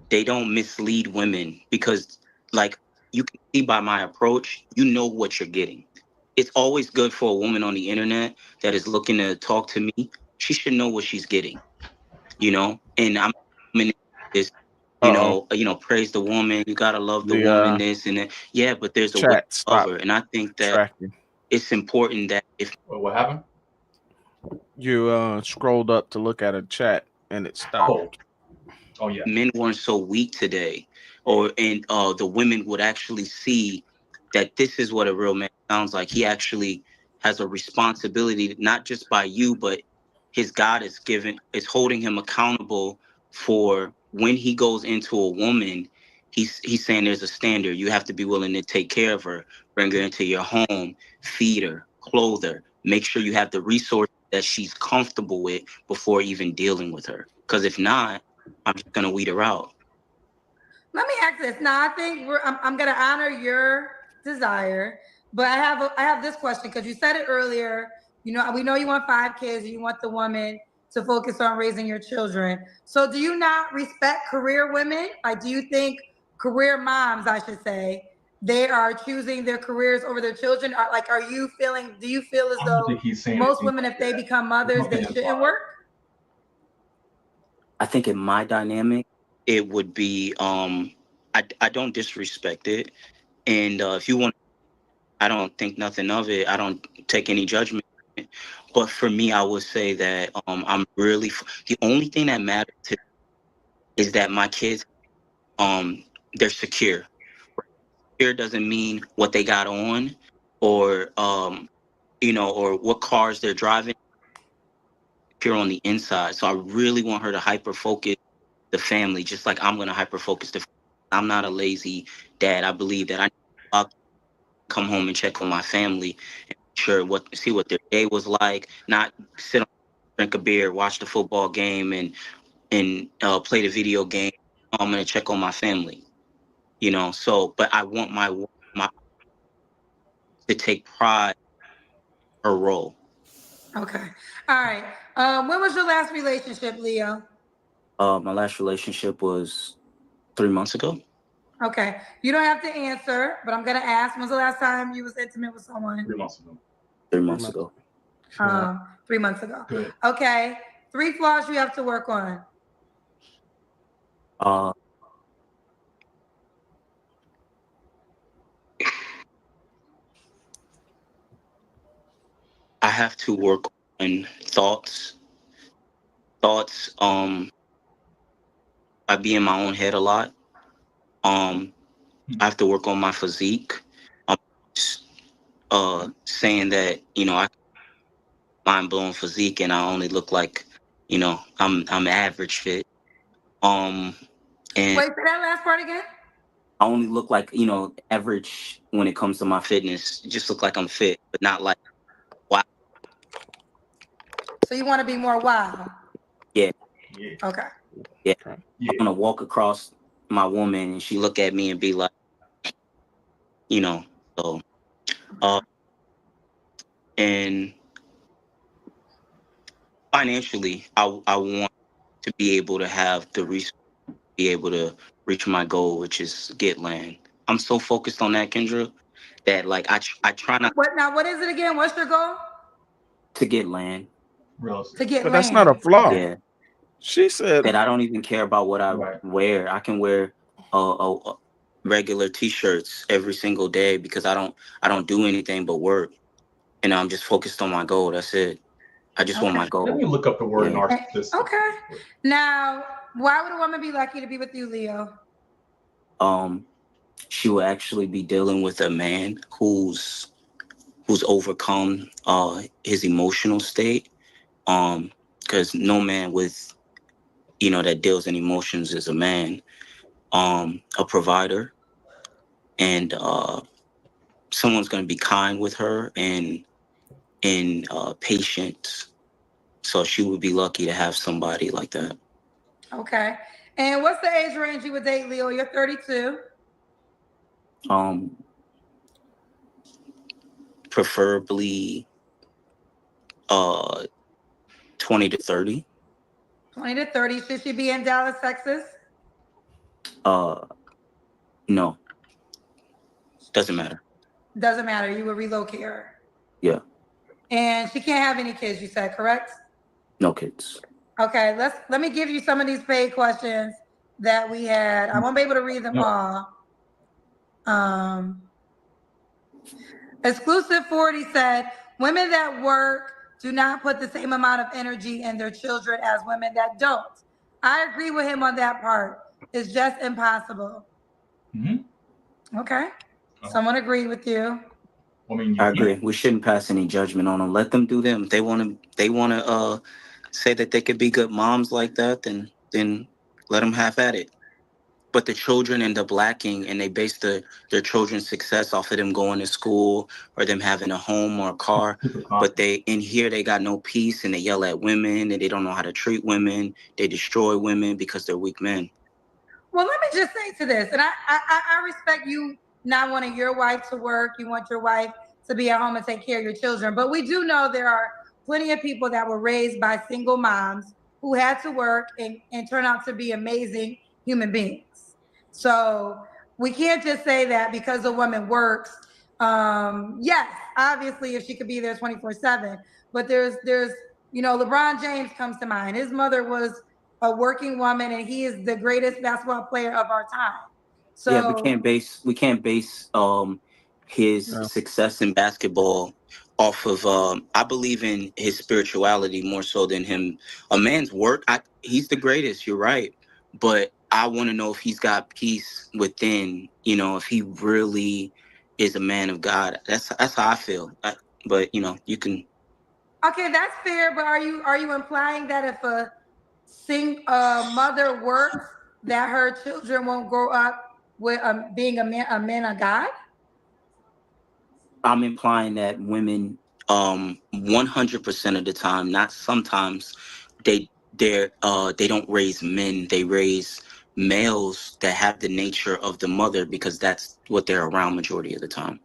S6: they don't mislead women, because like you can see by my approach, you know what you're getting. It's always good for a woman on the internet that is looking to talk to me. She should know what she's getting, and I'm in this, praise the woman. You gotta love the woman, this and that. Yeah, but there's a way to love her, and I think that it's important that if
S1: what happened,
S2: you scrolled up to look at a chat and it stopped.
S1: Oh yeah.
S6: Men weren't so weak today, and the women would actually see that this is what a real man sounds like. He actually has a responsibility, not just by you, but his God is holding him accountable for when he goes into a woman. He's saying there's a standard. You have to be willing to take care of her, bring her into your home, feed her, clothe her, make sure you have the resources that she's comfortable with before even dealing with her. Because if not, I'm just gonna weed her out.
S4: Let me ask this. Now, I think I'm gonna honor your desire, but I have this question because you said it earlier. We know you want 5 kids and you want the woman to focus on raising your children. So, do you not respect career women? Like, do you think career moms, I should say, they are choosing their careers over their children? Do you feel as though most women, if they become mothers, they shouldn't work?
S6: I think in my dynamic, it would be I don't disrespect it, and if you want, I don't think nothing of it. I don't take any judgment. But for me, I would say that I'm really the only thing that matters to is that my kids they're secure. Secure doesn't mean what they got on, or or what cars they're driving. Secure on the inside. So I really want her to hyper focus the family, just like I'm gonna hyper focus the. I'm not a lazy dad. I believe that I come home and check on my family and see what their day was like. Not sit on, drink a beer, watch the football game, and play the video game. I'm gonna check on my family, So, but I want my to take pride in her role.
S4: Okay. All right. When was your last relationship, Leo?
S6: My last relationship was 3 months ago.
S4: Okay. You don't have to answer, but I'm gonna ask. When's the last time you was intimate with someone?
S1: 3 months ago.
S6: 3 months ago.
S4: 3 months ago. Okay. 3 flaws you have to work on.
S6: I have to work on thoughts. I be in my own head a lot. I have to work on my physique. I'm saying that, I mind blowing physique and I only look like, I'm average fit. And
S4: wait, say that last part again.
S6: I only look like, average when it comes to my fitness. Just look like I'm fit, but not like wow.
S4: So you want to be more wild?
S6: Yeah.
S4: Okay.
S6: Yeah. I want to walk across my woman and she look at me and be like, so and financially, I want to be able to have the resources, be able to reach my goal, which is get land. I'm so focused on that, Kendra, that like I try not
S4: What is it again? What's your goal?
S6: to get land.
S1: Real
S4: To
S1: estate.
S4: get
S2: But that's not a
S4: land.
S2: flaw.
S6: Yeah,
S2: She said,
S6: that I don't even care about what I
S1: Right.
S6: wear. I can wear regular t-shirts every single day because I don't do anything but work, and I'm just focused on my goal. That's it. I just want
S4: Okay.
S6: my
S1: Let me
S6: goal.
S1: look up the word
S6: Yeah.
S1: narcissistic.
S4: Okay. Now, why would a woman be lucky to be with you, Leo?
S6: Um, she will actually be dealing with a man who's overcome his emotional state. Because no man with that deals in emotions is a man. A provider, and someone's going to be kind with her and patient. So she would be lucky to have somebody like that.
S4: Okay. And what's the age range you would date, Leo? You're 32.
S6: Um, Preferably uh 20 to 30.
S4: 20 to 30. Should she be in Dallas, Texas?
S6: No, doesn't matter.
S4: Doesn't matter. You would relocate her.
S6: Yeah,
S4: And she can't have any kids, you said, correct?
S6: no kids.
S4: Okay, let me give you some of these paid questions that we had. I won't be able to read them all. Exclusive 40 said, women that work do not put the same amount of energy in their children as women that don't. I agree with him on that part. It's just impossible. Okay. Someone agreed with you.
S1: I mean,
S6: I agree. We shouldn't pass any judgment on them. Let them do them. If they want to say that they could be good moms like that, then let them have at it. But the children end up lacking, and they base their children's success off of them going to school or them having a home or a car. But they in here they got no peace, and they yell at women, and they don't know how to treat women. They destroy women because they're weak men.
S4: Well, let me just say to this, and I respect you not wanting your wife to work. You want your wife to be at home and take care of your children. But we do know there are plenty of people that were raised by single moms who had to work and turn out to be amazing human beings. So we can't just say that because a woman works. Yes, obviously, if she could be there 24/7, but there's LeBron James comes to mind. His mother was a working woman, and he is the greatest basketball player of our time. So
S6: Yeah, we can't base his
S2: yeah.
S6: success in basketball off of I believe in his spirituality more so than him. A man's work, he's the greatest, you're right. But I want to know if he's got peace within, if he really is a man of God. That's how I feel. But you can.
S4: okay, that's fair. But are you implying that if a mother works, that her children won't grow up with being a man of God?
S6: I'm implying that women 100% of the time, not sometimes, they don't raise men, they raise males that have the nature of the mother because that's what they're around majority of the time.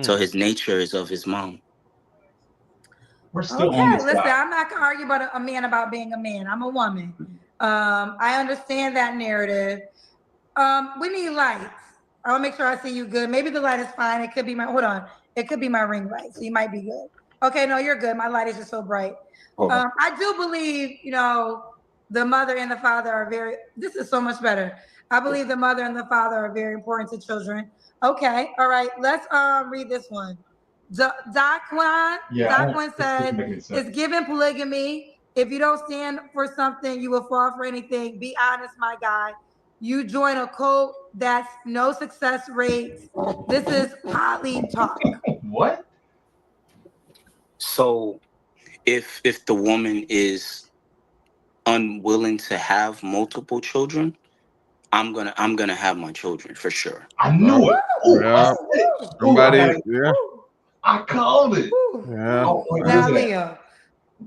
S6: So his nature is of his mom.
S1: We're still on
S4: Okay,
S1: this
S4: listen,
S1: side.
S4: I'm not gonna argue about a man about being a man. I'm a woman. I understand that narrative. We need lights. I want to make sure I see you good. Maybe the light is fine. It could be my, hold on. It could be my ring light. So you might be good. Okay, no, you're good. My light is just so bright. I do believe, the mother and the father are this is so much better. I believe the mother and the father are very important to children. Okay, all right. Let's read this one. Daquan said, it's given polygamy. If you don't stand for something, you will fall for anything. Be honest, my guy. You join a cult that's no success rates. This is poly talk.
S1: What?
S6: So if the woman is unwilling to have multiple children, I'm gonna have my children for sure.
S1: I knew it.
S2: Yeah. Somebody, yeah.
S1: I called it.
S2: Yeah.
S1: Oh, wait,
S4: Now,
S1: listen.
S4: Leo.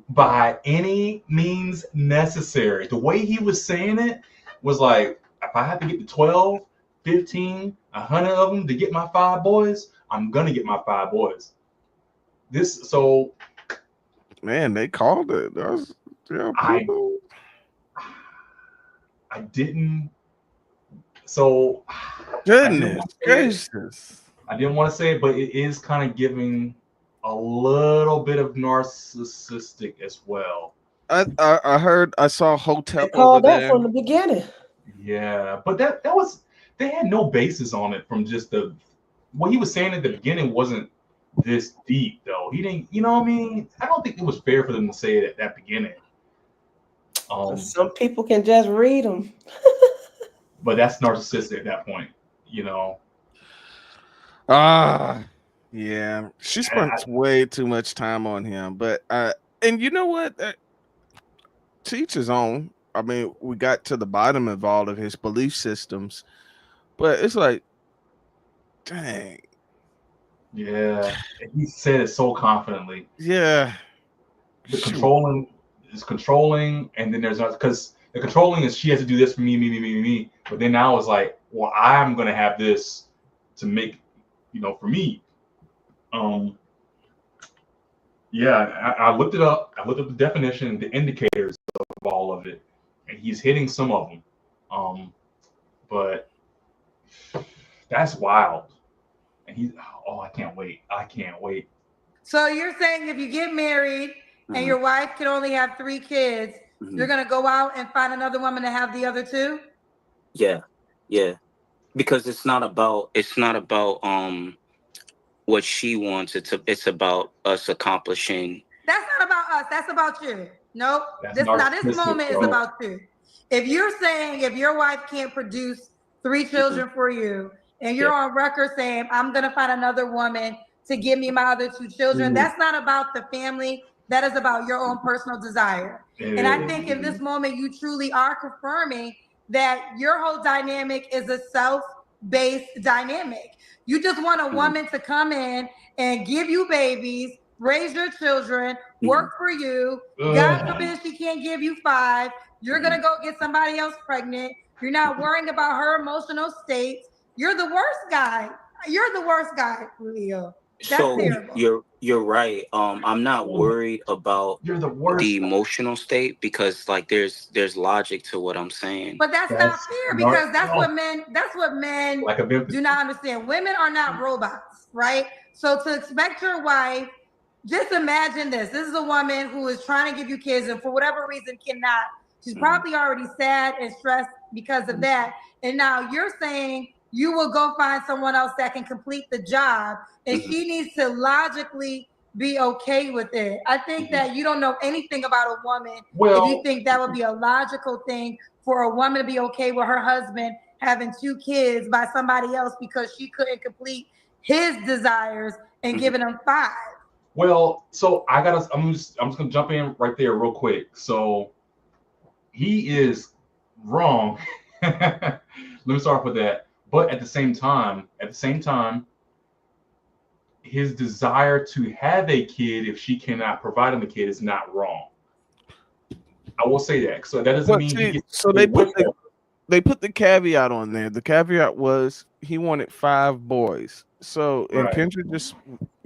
S1: By any means necessary. The way he was saying it was like, if I have to get to 12, 15, 100 of them to get my 5 boys, I'm going to get my 5 boys. So
S2: Man, they called it. That was, yeah, people.
S1: I didn't. So I didn't
S2: Goodness
S1: want to say it.
S2: gracious.
S1: I didn't want to say it, but it is kind of giving a little bit of narcissistic as well.
S2: I heard I saw
S3: They
S2: Hotep over
S3: called that
S2: there.
S3: from the beginning.
S1: Yeah, but that was they had no basis on it from just the what he was saying at the beginning wasn't this deep though. He didn't, you know what I mean? I don't think it was fair for them to say it at that beginning.
S3: Some people can just read them.
S1: But that's narcissistic at that point, you know.
S2: Ah, yeah. She
S1: And
S2: spent way too much time on him. But and you know what? To each his own. I mean, we got to the bottom of all of his belief systems, but it's like, dang,
S1: yeah, and he said it so confidently.
S2: yeah.
S1: The
S2: Shoot.
S1: controlling is controlling, and then there's not because the controlling is she has to do this for me, me, me, me, me, me. But then now it's like, well, I'm gonna have this to make, you know, for me. Um, yeah, I looked it up. I looked up the definition, the indicators of all of it, and he's hitting some of them. But that's wild. And he's oh, I can't wait. I can't wait.
S4: So you're saying if you get married and your wife can only have 3 kids, you're gonna go out and find another woman to have the other 2?
S6: Yeah, yeah. Because it's not about what she wants. It's about us accomplishing.
S4: That's not about us. That's about you. Nope.
S1: That's
S4: This moment
S1: bro.
S4: is about you. If you're saying if your wife can't produce 3 children for you, and you're on record saying I'm gonna find another woman to give me my other 2 children, that's not about the family. That is about your own personal desire. And I think in this moment you truly are confirming that your whole dynamic is a self-based dynamic. You just want a woman to come in and give you babies, raise your children, work for you. God forbid she can't give you 5. You're going to go get somebody else pregnant. You're not worrying about her emotional states. You're the worst guy. You're the worst guy, Leo. That's
S6: So
S4: terrible.
S6: you're right. I'm not worried about
S1: You're the worst.
S6: the emotional state because like there's logic to what I'm saying.
S4: But that's not fair because that's what men
S1: like
S4: do not understand. Women are not robots, right? So to expect your wife, just imagine this. This is a woman who is trying to give you kids and for whatever reason cannot. She's probably already sad and stressed because of that. And now you're saying you will go find someone else that can complete the job and she needs to logically be okay with it. I think that you don't know anything about a woman if you think that would be a logical thing for a woman to be okay with her husband having 2 kids by somebody else because she couldn't complete his desires and giving him 5.
S1: Well, so I'm just gonna jump in right there real quick. So he is wrong. Let me start with that. But at the same time, his desire to have a kid if she cannot provide him a kid is not wrong. I will say that. So that doesn't mean he gets
S2: so they put the caveat on there. The caveat was he wanted 5 boys. So and Kendra just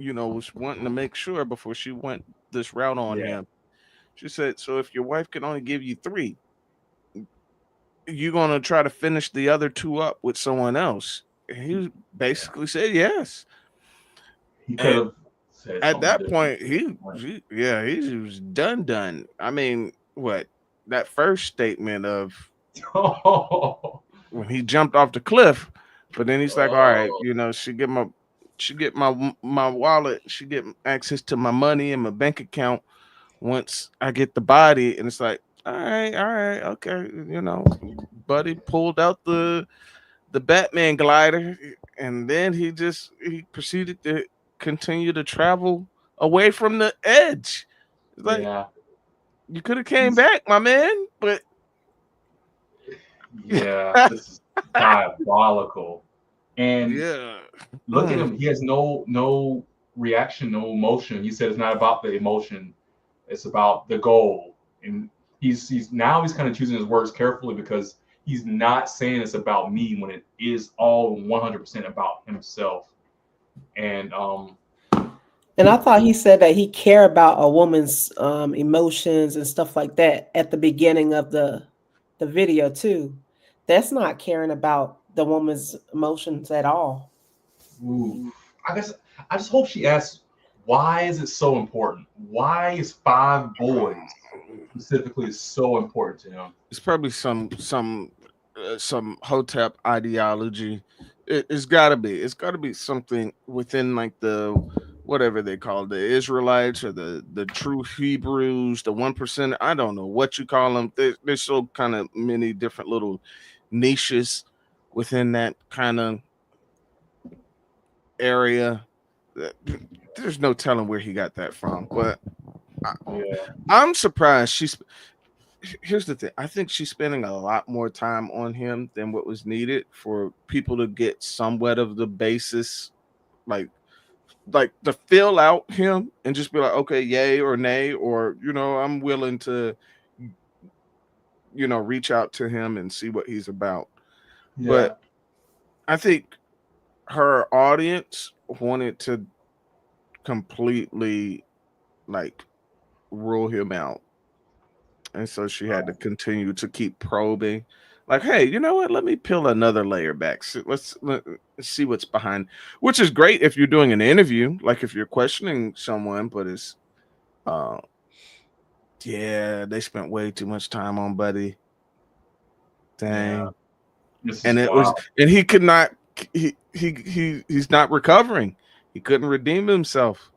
S2: was wanting to make sure before she went this route on him. She said, so if your wife can only give you 3, you're gonna try to finish the other 2 up with someone else. And he basically said yes.
S1: He could have said
S2: at that
S1: different.
S2: point he was done. I mean, what that first statement of when he jumped off the cliff, but then he's like, all right, she get my wallet, she get access to my money and my bank account once I get the body, and it's like, all right, okay, buddy pulled out the Batman glider, and then he proceeded to continue to travel away from the edge. It's like, you could have came back, my man, but
S1: this is diabolical. And look at him. He has no reaction, no emotion. He said it's not about the emotion, it's about the goal. And he's kind of choosing his words carefully because he's not saying it's about me when it is all 100% about himself. And
S3: And I thought he said that he care about a woman's emotions and stuff like that at the beginning of the video too. That's not caring about the woman's emotions at all.
S1: Ooh. I guess I just hope she asks, why is it so important? Why is 5 boys specifically so important to him?
S2: It's probably some hotep ideology. It's got to be. It's got to be something within like the whatever they call it, the Israelites or the true Hebrews, the 1%. I don't know what you call them. There's so kind of many different little niches within that kind of area. There's no telling where he got that from, but I'm surprised here's the thing. I think she's spending a lot more time on him than what was needed for people to get somewhat of the basis, like to fill out him and just be like, okay, yay or nay, or I'm willing to reach out to him and see what he's about.
S1: Yeah.
S2: But I think her audience wanted to completely like rule him out. And so she had to continue to keep probing. Like, hey, you know what? Let me peel another layer back. So let's see what's behind. Which is great if you're doing an interview, like if you're questioning someone, but it's yeah, they spent way too much time on Buddy. Dang.
S1: Yeah.
S2: And it was and he could not he's not recovering. He couldn't redeem himself.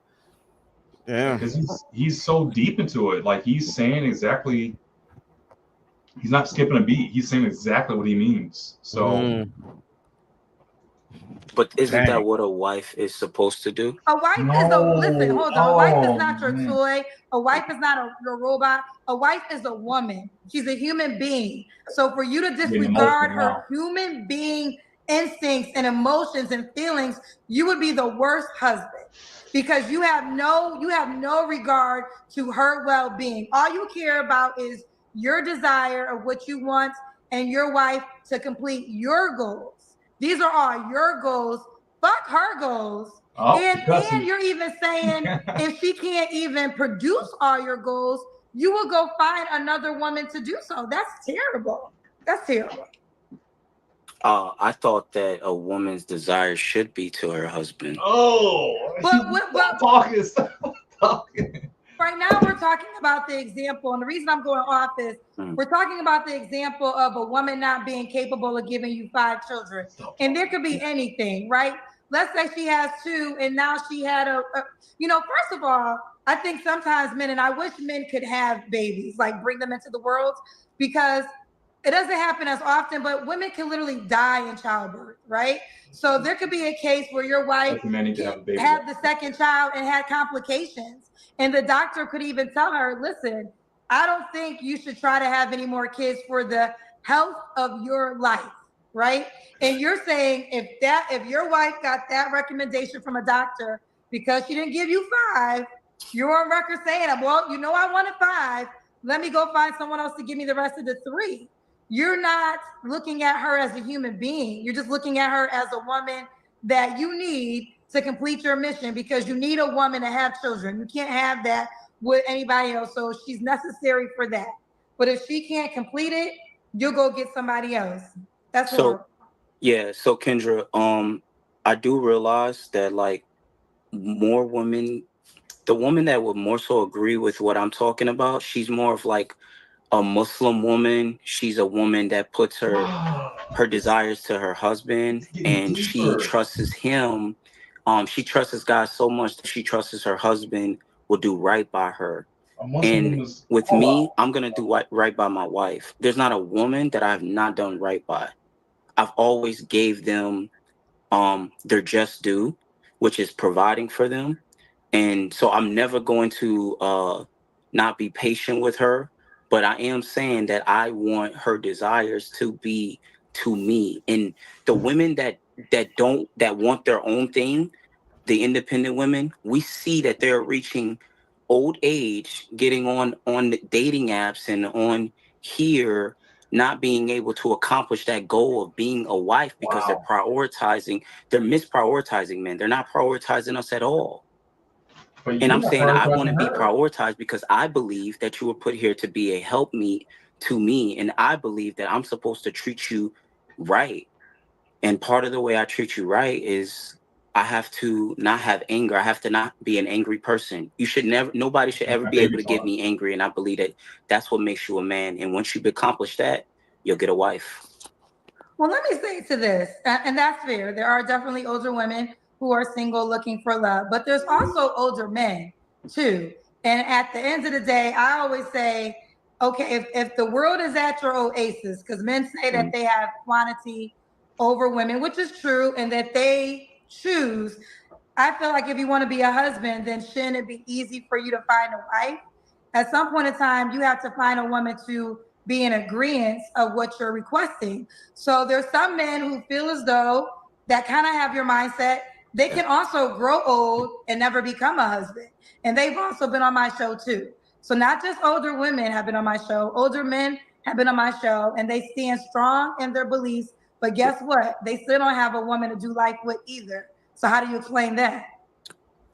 S2: Yeah.
S1: Because he's so deep into it. Like he's saying exactly, he's not skipping a beat. He's saying exactly what he means. So
S6: But isn't that what a wife is supposed to do?
S4: A wife is listen, hold on. A wife is not your toy. A wife is not your robot. A wife is a woman. She's a human being. So for you to disregard her human being instincts and emotions and feelings, you would be the worst husband because you have no regard to her well-being. All you care about is your desire of what you want and your wife to complete your goals. These are all your goals. Fuck her goals. And you're even saying if she can't even produce all your goals, you will go find another woman to do so. That's terrible. That's terrible.
S6: I thought that a woman's desire should be to her husband.
S1: Stop talking.
S4: Right now, we're talking about the example, and the reason I'm going off is we're talking about the example of a woman not being capable of giving you 5 children. And there could be anything, right? Let's say she has 2, and now she had first of all, I think sometimes men, and I wish men could have babies, like bring them into the world, because it doesn't happen as often, but women can literally die in childbirth, right? So there could be a case where your wife had the second child and had complications. And the doctor could even tell her, listen, I don't think you should try to have any more kids for the health of your life, right? And you're saying if your wife got that recommendation from a doctor because she didn't give you 5, you're on record saying, well, I wanted 5. Let me go find someone else to give me the rest of the 3. You're not looking at her as a human being. You're just looking at her as a woman that you need to complete your mission because you need a woman to have children. You can't have that with anybody else. So she's necessary for that. But if she can't complete it, you'll go get somebody else. That's horrible.
S6: Yeah. So Kendra, I do realize that like more women, the woman that would more so agree with what I'm talking about, she's more of like a Muslim woman. She's a woman that puts her desires to her husband, and she trusts him. She trusts God so much that she trusts her husband will do right by her. And with me, I'm gonna do right by my wife. There's not a woman that I've not done right by. I've always gave them their just due, which is providing for them. And so I'm never going to not be patient with her. But I am saying that I want her desires to be to me. And the women that want their own thing, the independent women, we see that they're reaching old age, getting on the dating apps and on here, not being able to accomplish that goal of being a wife because they're misprioritizing men. They're not prioritizing us at all. And I'm saying I want to be prioritized because I believe that you were put here to be a helpmeet to me, and I believe that I'm supposed to treat you right. And part of the way I treat you right is I have to not have anger. I have to not be an angry person. Nobody should ever be able to get me angry. And I believe that that's what makes you a man. And once you accomplish that, you'll get a wife.
S4: Well, let me say to this, and that's fair. There are definitely older women who are single looking for love, but there's also older men too. And at the end of the day, I always say, okay, if the world is at your oasis, because men say that they have quantity over women, which is true, and that they choose. I feel like if you want to be a husband, then shouldn't it be easy for you to find a wife? At some point in time, you have to find a woman to be in agreement of what you're requesting. So there's some men who feel as though that kind of have your mindset. They can also grow old and never become a husband. And they've also been on my show too. So not just older women have been on my show, older men have been on my show, and they stand strong in their beliefs. But guess what? They still don't have a woman to do life with either. So how do you explain that?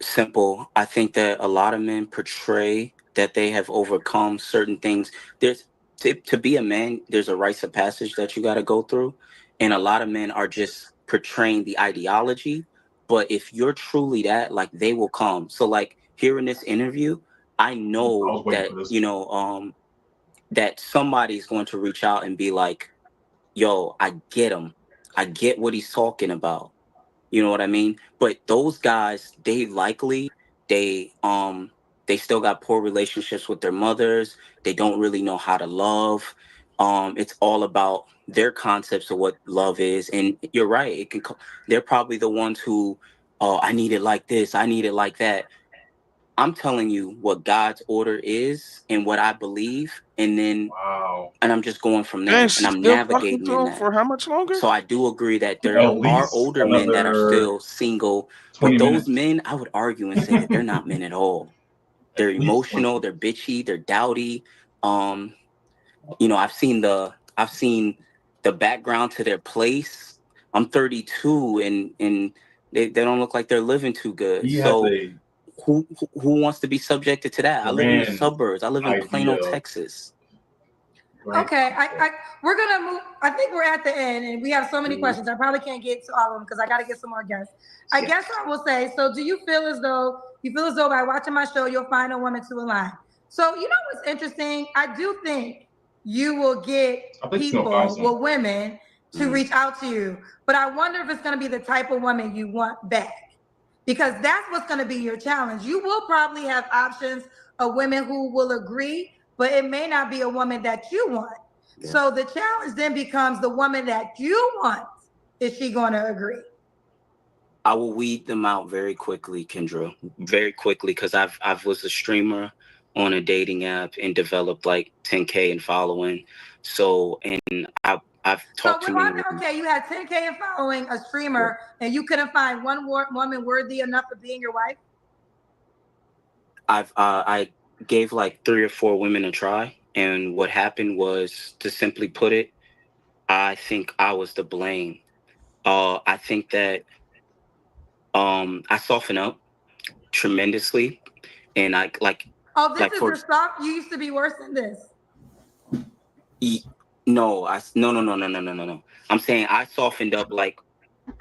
S6: Simple. I think that a lot of men portray that they have overcome certain things. There's to be a man, there's a rites of passage that you got to go through. And a lot of men are just portraying the ideology. But if you're truly that, like, they will come. So like here in this interview, I know that, that somebody's going to reach out and be like, yo, I get him. I get what he's talking about. You know what I mean? But those guys, they still got poor relationships with their mothers. They don't really know how to love. It's all about their concepts of what love is. And you're right. They're probably the ones who, oh, I need it like this. I need it like that. I'm telling you what God's order is and what I believe, and then and I'm just going from there, and I'm navigating in that.
S2: For how much longer?
S6: So I do agree that there are older men that are still single, but those men, I would argue and say that they're not men at all. They're emotional, they're bitchy, they're dowdy. I've seen the background to their place. I'm 32, and they don't look like they're living too good. Who wants to be subjected to that? I live in the suburbs. I live in Plano, Texas.
S4: Right. Okay, we're gonna move. I think we're at the end, and we have so many questions. I probably can't get to all of them because I got to get some more guests. I guess I will say. So, do you feel as though by watching my show, you'll find a woman to align? So, you know what's interesting? I do think you will get women to reach out to you, but I wonder if it's going to be the type of woman you want back. Because that's what's going to be your challenge. You will probably have options of women who will agree, but it may not be a woman that you want. Yeah. So the challenge then becomes the woman that you want. Is she going to agree?
S6: I will weed them out very quickly, Kendra. Very quickly, because I was a streamer on a dating app and developed like 10K in following. So, and I've talked to many.
S4: Okay, you had 10K in following, a streamer, and you couldn't find one woman worthy enough of being your wife?
S6: I gave like 3 or 4 women a try, and what happened was, to simply put it, I think I was to blame. I think that I soften up tremendously, and I like.
S4: Oh, this is the stuff. You used to be worse than this.
S6: No. I'm saying I softened up. Like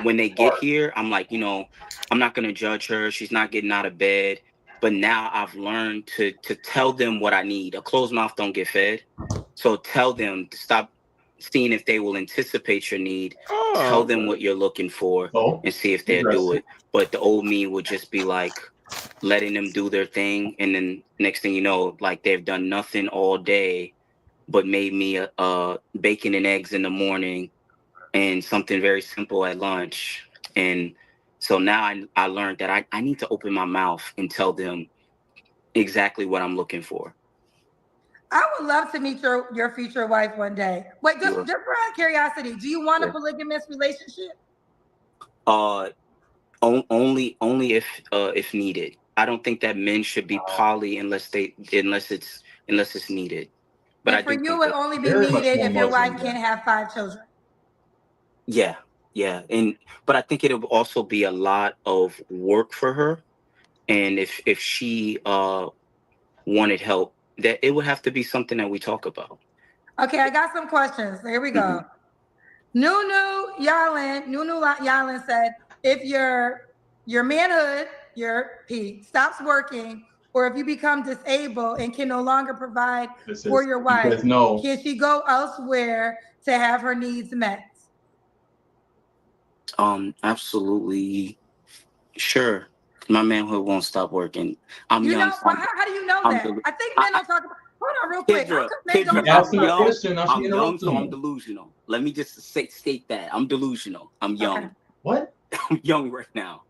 S6: when they get here, I'm like, I'm not gonna judge her. She's not getting out of bed. But now I've learned to tell them what I need. A closed mouth don't get fed. So tell them to stop seeing if they will anticipate your need. Tell them what you're looking for and see if they'll do it. But the old me would just be like letting them do their thing. And then next thing you know, like they've done nothing all day but made me bacon and eggs in the morning and something very simple at lunch. And so now I learned that I need to open my mouth and tell them exactly what I'm looking for.
S4: I would love to meet your future wife one day. Wait, just for out of curiosity, do you want a polygamous relationship?
S6: Only if needed. I don't think that men should be poly unless it's needed. But
S4: and for you, it would only be needed if your wife can't have 5 children.
S6: Yeah. But I think it'll also be a lot of work for her. And if she wanted help, that it would have to be something that we talk about.
S4: Okay, I got some questions. Here we go. Nunu Yalin said, if your manhood, your P, stops working, or if you become disabled and can no longer provide for your wife,
S1: no.
S4: can she go elsewhere to have her needs met?
S6: Absolutely. Sure. My manhood won't stop working. I'm
S4: You
S6: young.
S4: know, how do you know that? I think men don't talk about. Hold on, real quick.
S6: Kendra, I'm young, so I'm delusional. Let me just state that I'm delusional. I'm young.
S4: Okay.
S1: What?
S6: I'm young right now.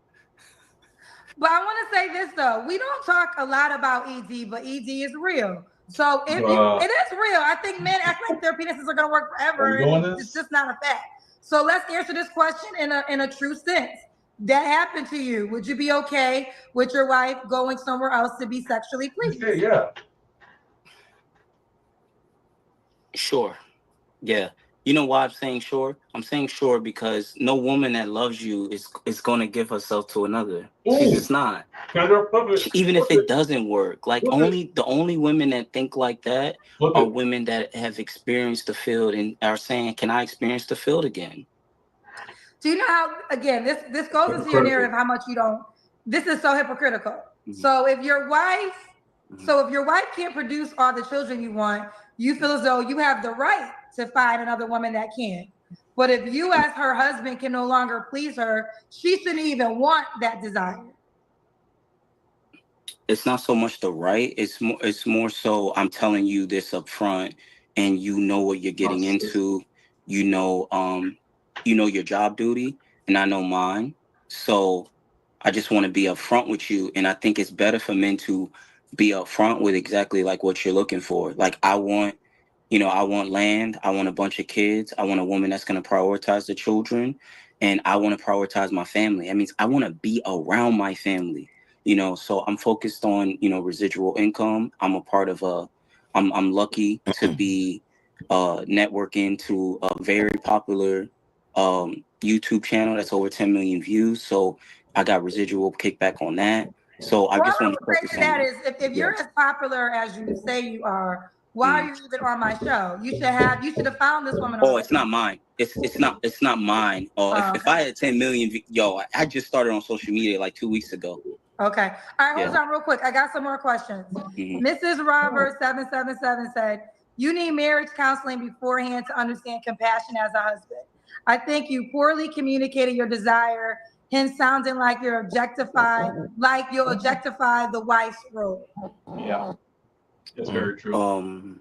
S4: But I want to say this though, we don't talk a lot about ED, but ED is real. So it is real. I think men act like their penises are gonna work forever, and it's just not a fact. So let's answer this question in a true sense. That happened to you. Would you be okay with your wife going somewhere else to be sexually pleased?
S1: Yeah.
S6: Sure. Yeah. You know why I'm saying sure? I'm saying sure because no woman that loves you is going to give herself to another. She's just not. Even if it doesn't work. Like the only women that think like that are women that have experienced the field and are saying, can I experience the field again?
S4: Do you know how, again, this goes into your narrative, how much you don't, this is so hypocritical. Mm-hmm. So if your wife can't produce all the children you want, you feel as though you have the right to find another woman that can. But if you as her husband can no longer please her, she shouldn't even want that desire.
S6: It's not so much the right, it's more so I'm telling you this up front and you know what you're getting into, you know your job duty and I know mine. So I just want to be upfront with you. And I think it's better for men to be upfront with exactly like what you're looking for. Like I want land. I want a bunch of kids. I want a woman that's going to prioritize the children. And I want to prioritize my family. That means I want to be around my family, so I'm focused on, residual income. I'm a part of I'm lucky to be networking to a very popular YouTube channel that's over 10 million views. So I got residual kickback on that. So I just want to focus on
S4: that. Is if you're as popular as you say you are, why are you even on my show? You should have found this woman.
S6: Oh, it's not mine. It's not mine. If I had 10 million, I just started on social media like 2 weeks ago.
S4: Okay. All right, hold on real quick. I got some more questions. Mm-hmm. Mrs. Robert 777 said, you need marriage counseling beforehand to understand compassion as a husband. I think you poorly communicated your desire, hence sounding like you'll objectify the wife's role.
S1: Yeah. That's very true.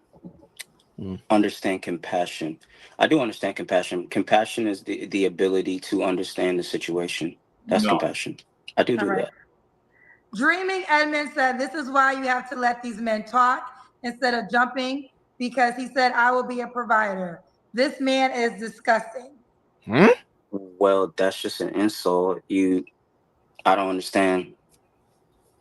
S6: Understand compassion. I do understand compassion. Compassion is the ability to understand the situation. That's compassion. I do that.
S4: Dreaming Edmund said, this is why you have to let these men talk instead of jumping, because he said, I will be a provider. This man is disgusting.
S6: Well, that's just an insult. I don't understand.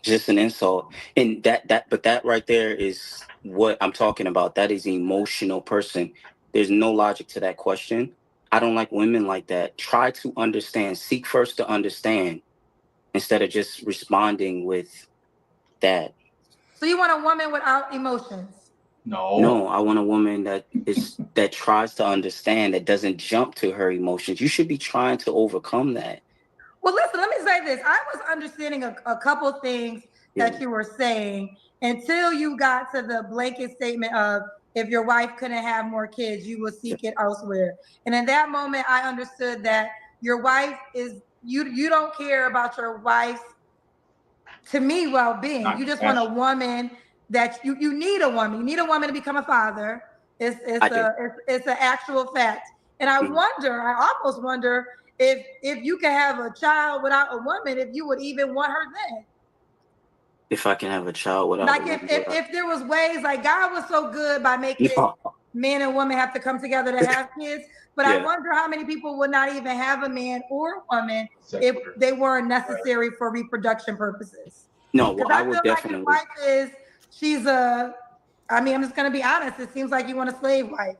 S6: Just an insult. And but that right there is what I'm talking about. That is an emotional person. There's no logic to that question. I don't like women like that. Try to understand. Seek first to understand instead of just responding with that.
S4: So you want a woman without emotions?
S6: No, I want a woman that tries to understand, that doesn't jump to her emotions. You should be trying to overcome that.
S4: Well, listen, let me say this. I was understanding a couple things that you were saying until you got to the blanket statement of, if your wife couldn't have more kids, you will seek it elsewhere. And in that moment, I understood that your wife is, you don't care about your wife's, to me, well-being. You just want a woman that you need a woman. You need a woman to become a father. It's an actual fact. And I almost wonder if you can have a child without a woman, if you would even want her then.
S6: If I can have a child without
S4: a woman. If there was ways, like God was so good by making men and women have to come together to have kids. But I wonder how many people would not even have a man or a woman if they weren't necessary for reproduction purposes.
S6: No, well, I would definitely.
S4: Like his wife I'm just going to be honest. It seems like you want a slave wife.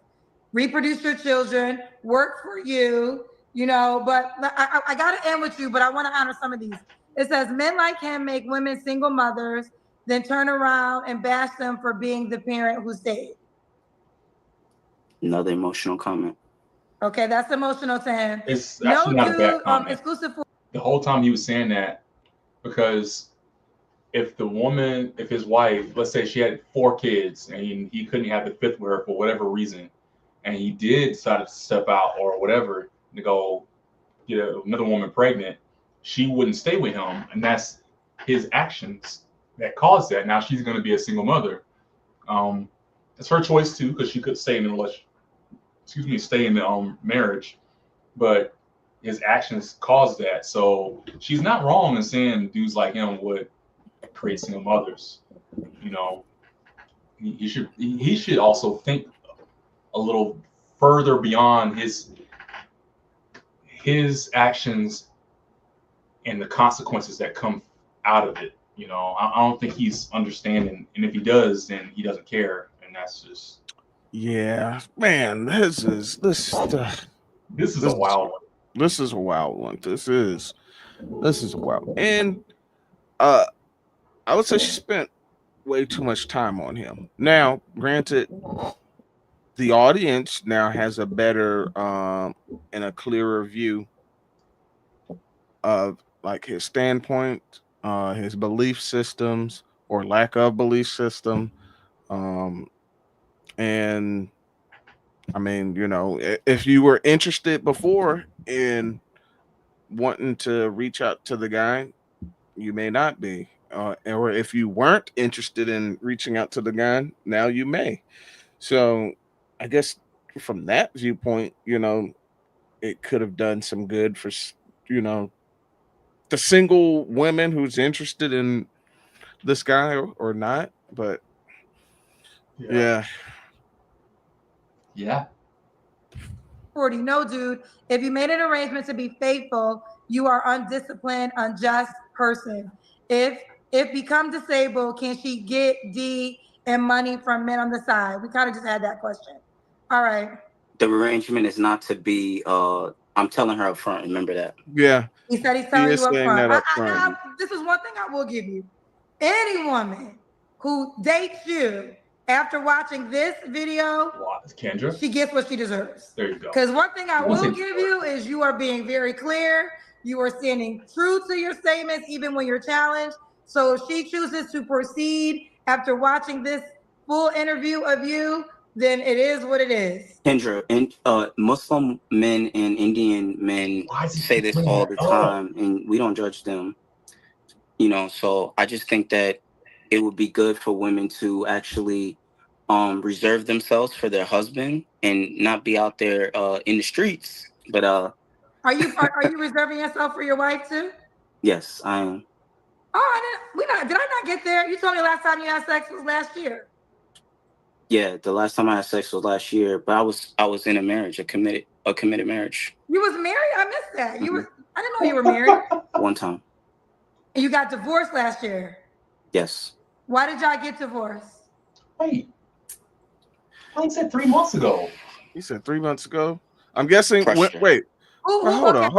S4: Reproduce your children, work for you, but I got to end with you, but I want to honor some of these. It says men like him make women single mothers, then turn around and bash them for being the parent who stayed.
S6: Another emotional comment.
S4: Okay, that's emotional to him.
S1: It's
S4: No
S1: actually not a bad
S4: dude,
S1: comment.
S4: exclusive for
S1: The whole time he was saying that, because if his wife, let's say she had 4 kids and he couldn't have the 5th with her for whatever reason, and he did decide to step out or whatever to go get another woman pregnant, she wouldn't stay with him, and that's his actions that caused that. Now she's going to be a single mother. It's her choice too, because she could stay in the marriage, but his actions caused that. So she's not wrong in saying dudes like him would create single mothers. You know, he should also think a little further beyond his actions and the consequences that come out of it. You know, I don't think he's understanding, and if he does, then he doesn't care, and that's just.
S2: Yeah, man, this is a wild one. This is a wild one. This is a wild. And I would say she spent way too much time on him. Now, granted, the audience now has a better and a clearer view of like his standpoint, his belief systems or lack of belief system. And I mean, you know, if you were interested before in wanting to reach out to the guy, you may not be. Or if you weren't interested in reaching out to the guy, now you may. So I guess from that viewpoint, you know, it could have done some good for, you know, the single women who's interested in this guy or not. But yeah.
S4: 40. No, dude. If you made an arrangement to be faithful, you are undisciplined, unjust person. If become disabled, can she get D and money from men on the side? We kind of just had that question. All right.
S6: The arrangement is not to be. I'm telling her up front. Remember that.
S2: Yeah.
S4: He said he's telling you up front. This is one thing I will give you. Any woman who dates you after watching this video,
S1: Kendra,
S4: she gets what she deserves.
S1: There you go.
S4: Because one thing I will give you is you are being very clear. You are standing true to your statements, even when you're challenged. So if she chooses to proceed after watching this full interview of you, then it is what it is.
S6: Kendra, and Muslim men and Indian men say this all the time, and we don't judge them. You know, so I just think that it would be good for women to actually reserve themselves for their husband and not be out there in the streets. But
S4: are you reserving yourself for your wife too?
S6: Yes, I am.
S4: Oh, did I not get there? You told me last time you had sex was last year.
S6: Yeah, the last time I had sex was last year, but I was in a marriage, a committed marriage.
S4: You was married? I missed that. You were. I didn't know you were married.
S6: One time.
S4: And you got divorced last year.
S6: Yes.
S4: Why did y'all get divorced?
S1: Wait. He said 3 months ago.
S2: He said 3 months ago. I'm guessing. Wait.
S4: Ooh,
S2: hold on.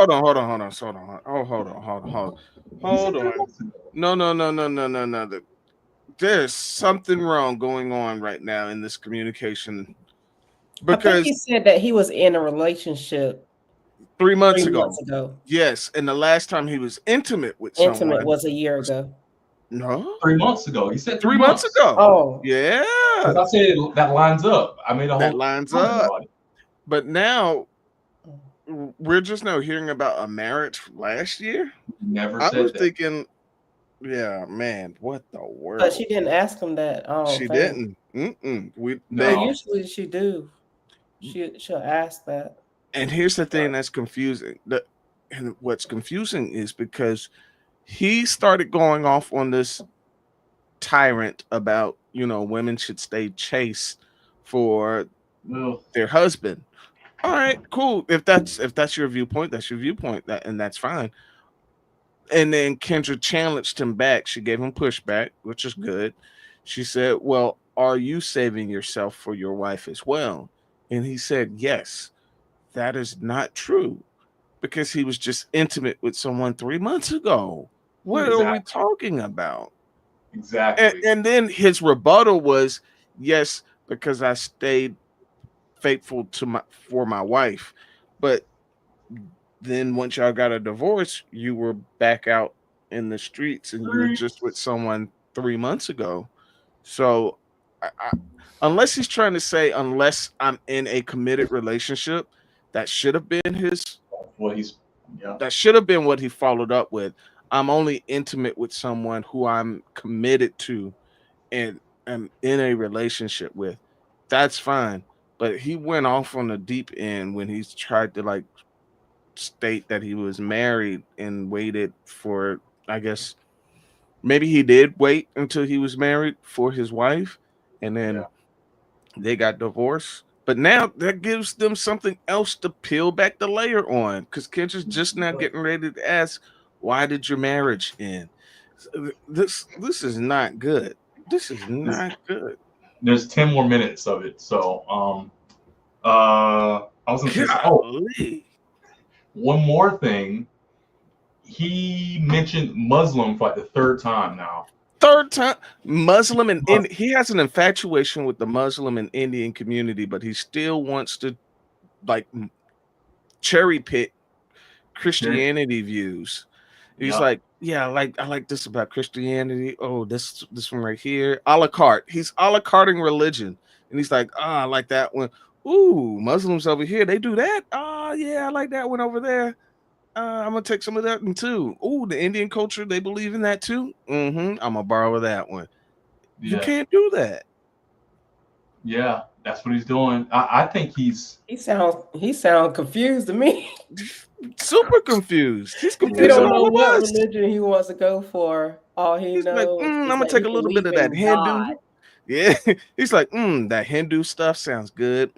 S2: No. There's something wrong going on right now in this communication.
S3: Because I think he said that he was in a relationship
S2: 3 months ago. Yes, and the last time he was intimate with someone
S3: was a year ago.
S2: No,
S1: 3 months ago. He said
S2: 3 months ago.
S3: Oh,
S2: yeah.
S1: I said that lines up. I made a whole.
S2: That lines up. But now we're just now hearing about a marriage last year.
S1: Never.
S2: I was thinking, yeah, man, what the world?
S3: But she didn't ask him that. Oh,
S2: she didn't.
S3: Usually she do. She'll ask that.
S2: And here's the thing that's confusing. And what's confusing is because he started going off on this tyrant about, you know, women should stay chaste for their husband. All right, cool. If that's your viewpoint, that's your viewpoint. That's fine. And then Kendra challenged him back. She gave him pushback, which is good. She said, well, are you saving yourself for your wife as well? And he said, yes. That is not true, because he was just intimate with someone 3 months ago. What are we talking about?
S1: Exactly.
S2: And then his rebuttal was, yes, because I stayed faithful to my wife. But then once y'all got a divorce, you were back out in the streets and you were just with someone 3 months ago. So unless he's trying to say, unless I'm in a committed relationship, that should have been that should have been what he followed up with. I'm only intimate with someone who I'm committed to and am in a relationship with. That's fine. But he went off on the deep end when he's tried to like state that he was married and waited for, I guess maybe he did wait until he was married for his wife and then they got divorced. But now that gives them something else to peel back the layer on because Kendra's just now getting ready to ask, why did your marriage end? This is not good. This is not good.
S1: There's 10 more minutes of it. So I was gonna say one more thing. He mentioned Muslim for like the third time now.
S2: Third time, Muslim and he has an infatuation with the Muslim and Indian community, but he still wants to like cherry pick Christianity views. He's like, yeah, I like this about Christianity. Oh, this one right here, a la carte. He's a la carting religion, and he's like, I like that one. Ooh, Muslims over here, they do that. Oh, yeah, I like that one over there. I'm gonna take some of that one too. Ooh, the Indian culture, they believe in that too. I'm gonna borrow that one. You can't do that.
S1: Yeah, that's what he's doing. I think he
S3: sounds confused to me.
S2: Super confused. He's confused.
S3: He don't know what religion he wants to go for. All he's knows
S2: like, I'm gonna take a little bit of that Hindu. God. Yeah, he's like, that Hindu stuff sounds good.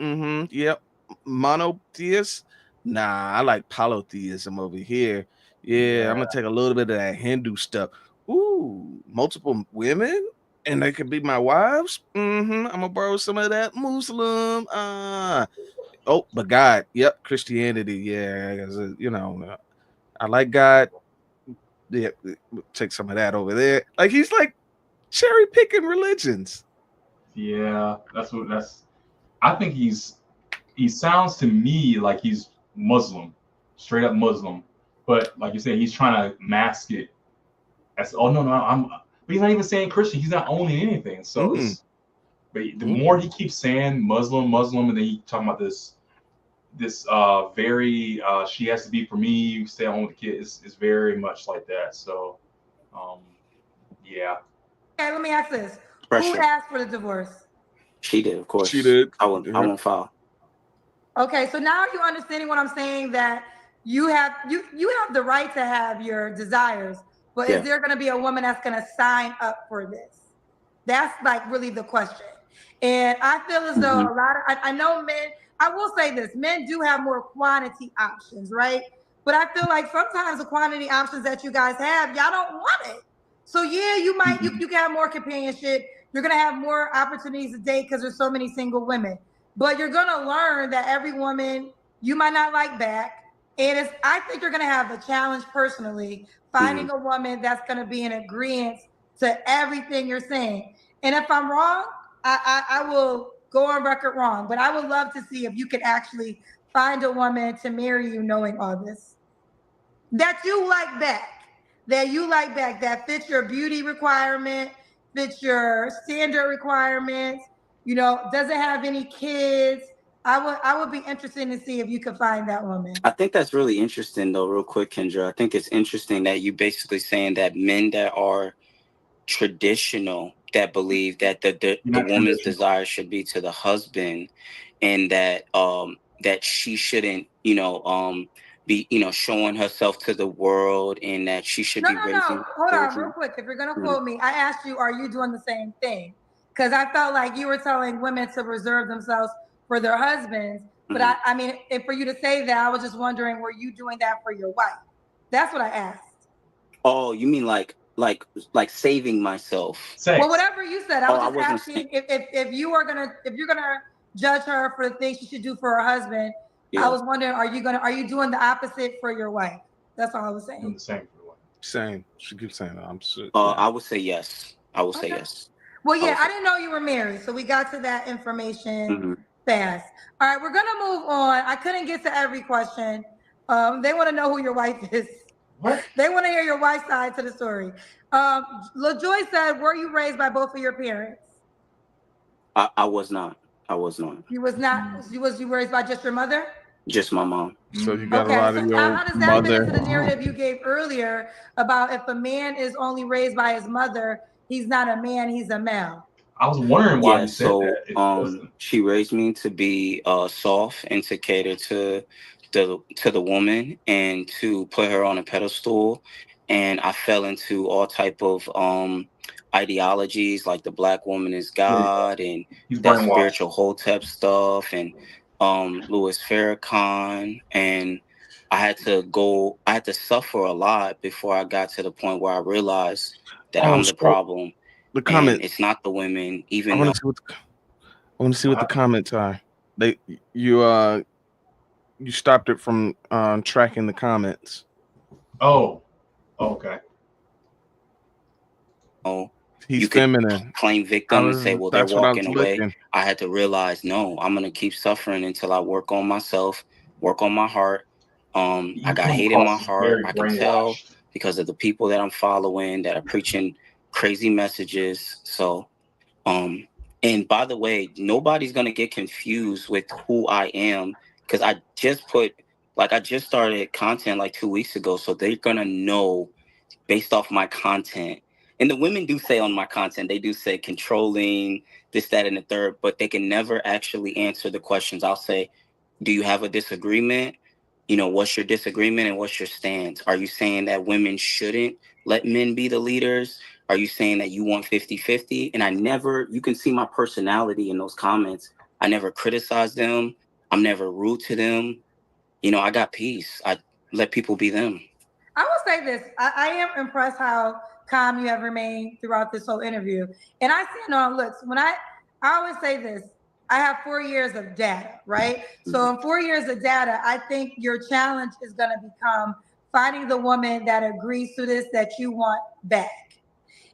S2: Yep, monotheist. Nah, I like polytheism over here. Yeah, I'm gonna take a little bit of that Hindu stuff. Ooh, multiple women, and they could be my wives. I'm gonna borrow some of that Muslim. Oh, but God, yep, Christianity. Yeah, you know, I like God. Yeah, take some of that over there. Like he's like cherry picking religions.
S1: Yeah, that's. I think he sounds to me like he's Muslim, straight up Muslim. But like you said, he's trying to mask it as but he's not even saying Christian. He's not owning anything. So but the more he keeps saying Muslim, and then he talking about this very she has to be for me, stay at home with the kids is very much like that. So yeah.
S4: Okay, let me ask this. Who asked for the divorce?
S6: She did, of course.
S2: She did.
S6: I won't file.
S4: Okay, so now you understanding what I'm saying, that you have the right to have your desires, but is there going to be a woman that's going to sign up for this? That's like really the question. And I feel as though a lot of, I know men, I will say this, men do have more quantity options, right? But I feel like sometimes the quantity options that you guys have, y'all don't want it. So yeah, you might, you can have more companionship. You're going to have more opportunities to date because there's so many single women. But you're going to learn that every woman you might not like back. And I think you're going to have the challenge personally, finding a woman that's going to be in agreement to everything you're saying. And if I'm wrong, I will go on record wrong. But I would love to see if you could actually find a woman to marry you knowing all this. That you like back. That fits your beauty requirement, fits your standard requirements, doesn't have any kids. I would be interested to see if you could find that woman.
S6: I think that's really interesting though, real quick, Kendra. I think it's interesting that you basically saying that men that are traditional, that believe that the woman's desire should be to the husband, and that that she shouldn't, be, showing herself to the world, and that she should be raising.
S4: No. Hold on, real quick. If you're gonna quote me, I asked you, are you doing the same thing? Because I felt like you were telling women to reserve themselves for their husbands. But I mean, if for you to say that, I was just wondering, were you doing that for your wife? That's what I asked.
S6: Oh, you mean like saving myself?
S4: Well, whatever you said, I was just asking if you're gonna judge her for the things she should do for her husband. Yeah. I was wondering, are you doing the opposite for your wife? That's all I was saying.
S1: Doing the same for the wife.
S2: Saying she keeps saying I'm sure.
S6: I would say yes. I would say yes.
S4: Well, yeah, I didn't know you were married, so we got to that information fast. All right, we're gonna move on. I couldn't get to every question. They want to know who your wife is.
S1: What?
S4: They want to hear your wife's side to the story. LaJoy said, "Were you raised by both of your parents?"
S6: I was not. I was not.
S4: You was not. You raised by just your mother?
S6: Just my mom.
S2: So you got a lot of your
S4: how does that fit
S2: mother.
S4: into the narrative you gave earlier about if a man is only raised by his mother, he's not a man, he's a male?
S1: I was wondering why you said that.
S6: She raised me to be soft and to cater to the woman and to put her on a pedestal. And I fell into all type of ideologies like the black woman is God and that spiritual Hotep stuff and Louis Farrakhan, and I had to suffer a lot before I got to the point where I realized that I'm the problem.
S2: The comment,
S6: it's not the women. Even
S2: I want to see what the comments are. You stopped it from tracking the comments.
S1: Oh, okay.
S6: Oh,
S2: he's feminine.
S6: Claim victim and say, well, they're walking away. I had to realize, no, I'm gonna keep suffering until I work on myself, work on my heart. I got hate in my heart. I can tell because of the people that I'm following that are preaching crazy messages. So, and by the way, nobody's gonna get confused with who I am because I just started content like 2 weeks ago, so they're gonna know based off my content. And the women do say on my content, they do say controlling this, that, and the third, but they can never actually answer the questions. I'll say, do you have a disagreement? You know, what's your disagreement and what's your stance? Are you saying that women shouldn't let men be the leaders? Are you saying that you want 50-50? And you can see my personality in those comments. I never criticize them. I'm never rude to them. You know, I got peace. I let people be them.
S4: I will say this. I am impressed how calm you have remained throughout this whole interview. And I stand on looks. When I always say this, I have 4 years of data, right? So in 4 years of data, I think your challenge is going to become finding the woman that agrees to this, that you want back.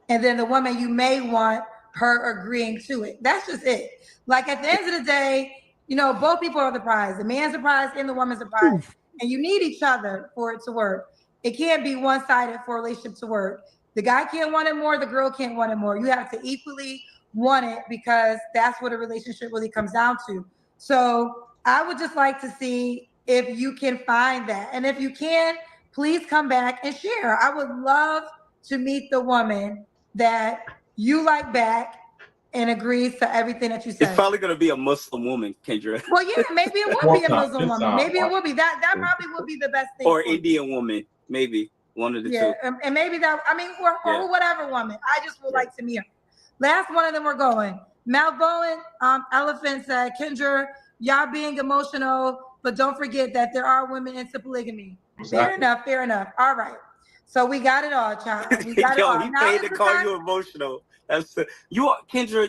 S4: And then the woman you may want her agreeing to it. That's just it. Like at the end of the day, you know, both people are the prize. The man's the prize and the woman's the prize. And you need each other for it to work. It can't be one-sided for a relationship to work. The guy can't want it more. The girl can't want it more. You have to equally want it because that's what a relationship really comes down to. So I would just like to see if you can find that. And if you can, please come back and share. I would love to meet the woman that you like back and agrees to everything that you said.
S6: It's probably going to be a Muslim woman, Kendra.
S4: Well, yeah, maybe it would be a Muslim woman. Maybe it would be. That probably would be the best thing.
S6: Or Indian woman, maybe. One of the two.
S4: And maybe that, I mean, or whatever woman. I just would like to meet her. Last one, and then we're going. Malvoin Elephant said, Kendra, y'all being emotional, but don't forget that there are women into polygamy. Exactly. Fair enough. All right. So we got it all, child. We got it all.
S6: He paid to call you emotional. Kendra,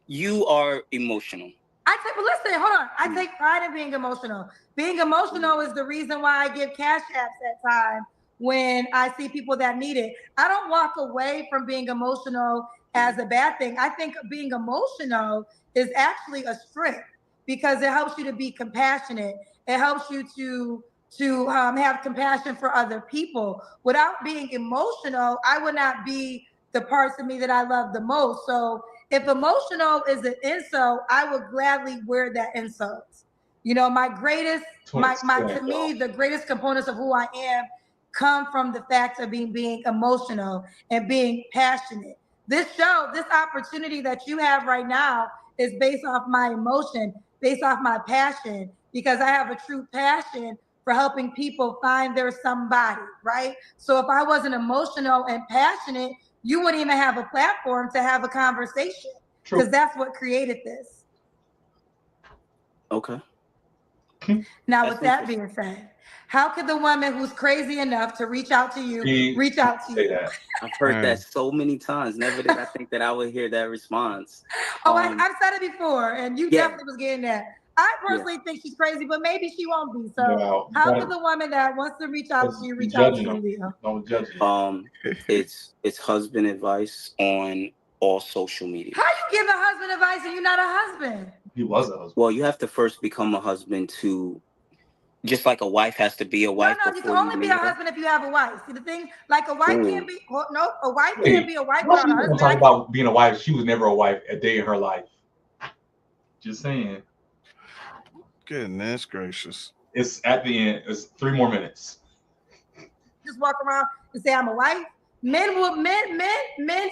S6: you are emotional.
S4: But listen, hold on. I take pride in being emotional. Being emotional is the reason why I give cash apps at time when I see people that need it. I don't walk away from being emotional as a bad thing. I think being emotional is actually a strength because it helps you to be compassionate. It helps you to have compassion for other people. Without being emotional, I would not be the parts of me that I love the most. So if emotional is an insult, I would gladly wear that insult. You know, to me, the greatest components of who I am come from the fact of being emotional and being passionate. This opportunity that you have right now is based off my emotion, based off my passion, because I have a true passion for helping people find their somebody, right? So if I wasn't emotional and passionate, you wouldn't even have a platform to have a conversation because that's what created this.
S6: Okay.
S4: Now, with that being said, how could the woman who's crazy enough to reach out to you reach out to you?
S6: I've heard that so many times. Never did I think that I would hear that response.
S4: I've said it before, and you definitely was getting that. I personally think she's crazy, but maybe she won't be. So
S1: No,
S4: how could the woman that wants to reach out to you reach out to you, Leo?
S1: Don't judge them.
S6: It's husband advice on all social media.
S4: How you give a husband advice and you're not a husband?
S1: He was a husband.
S6: Well, you have to first become a husband to, just like a wife has to be a wife.
S4: No, you can only be a husband if you have a wife. See, the thing, like a wife can't be. Well, no, a wife can't be a wife without a husband.
S1: Talk about being a wife. She was never a wife a day in her life. Just saying.
S2: Goodness gracious.
S1: It's at the end. It's 3 more minutes.
S4: Just walk around and say I'm a wife. Men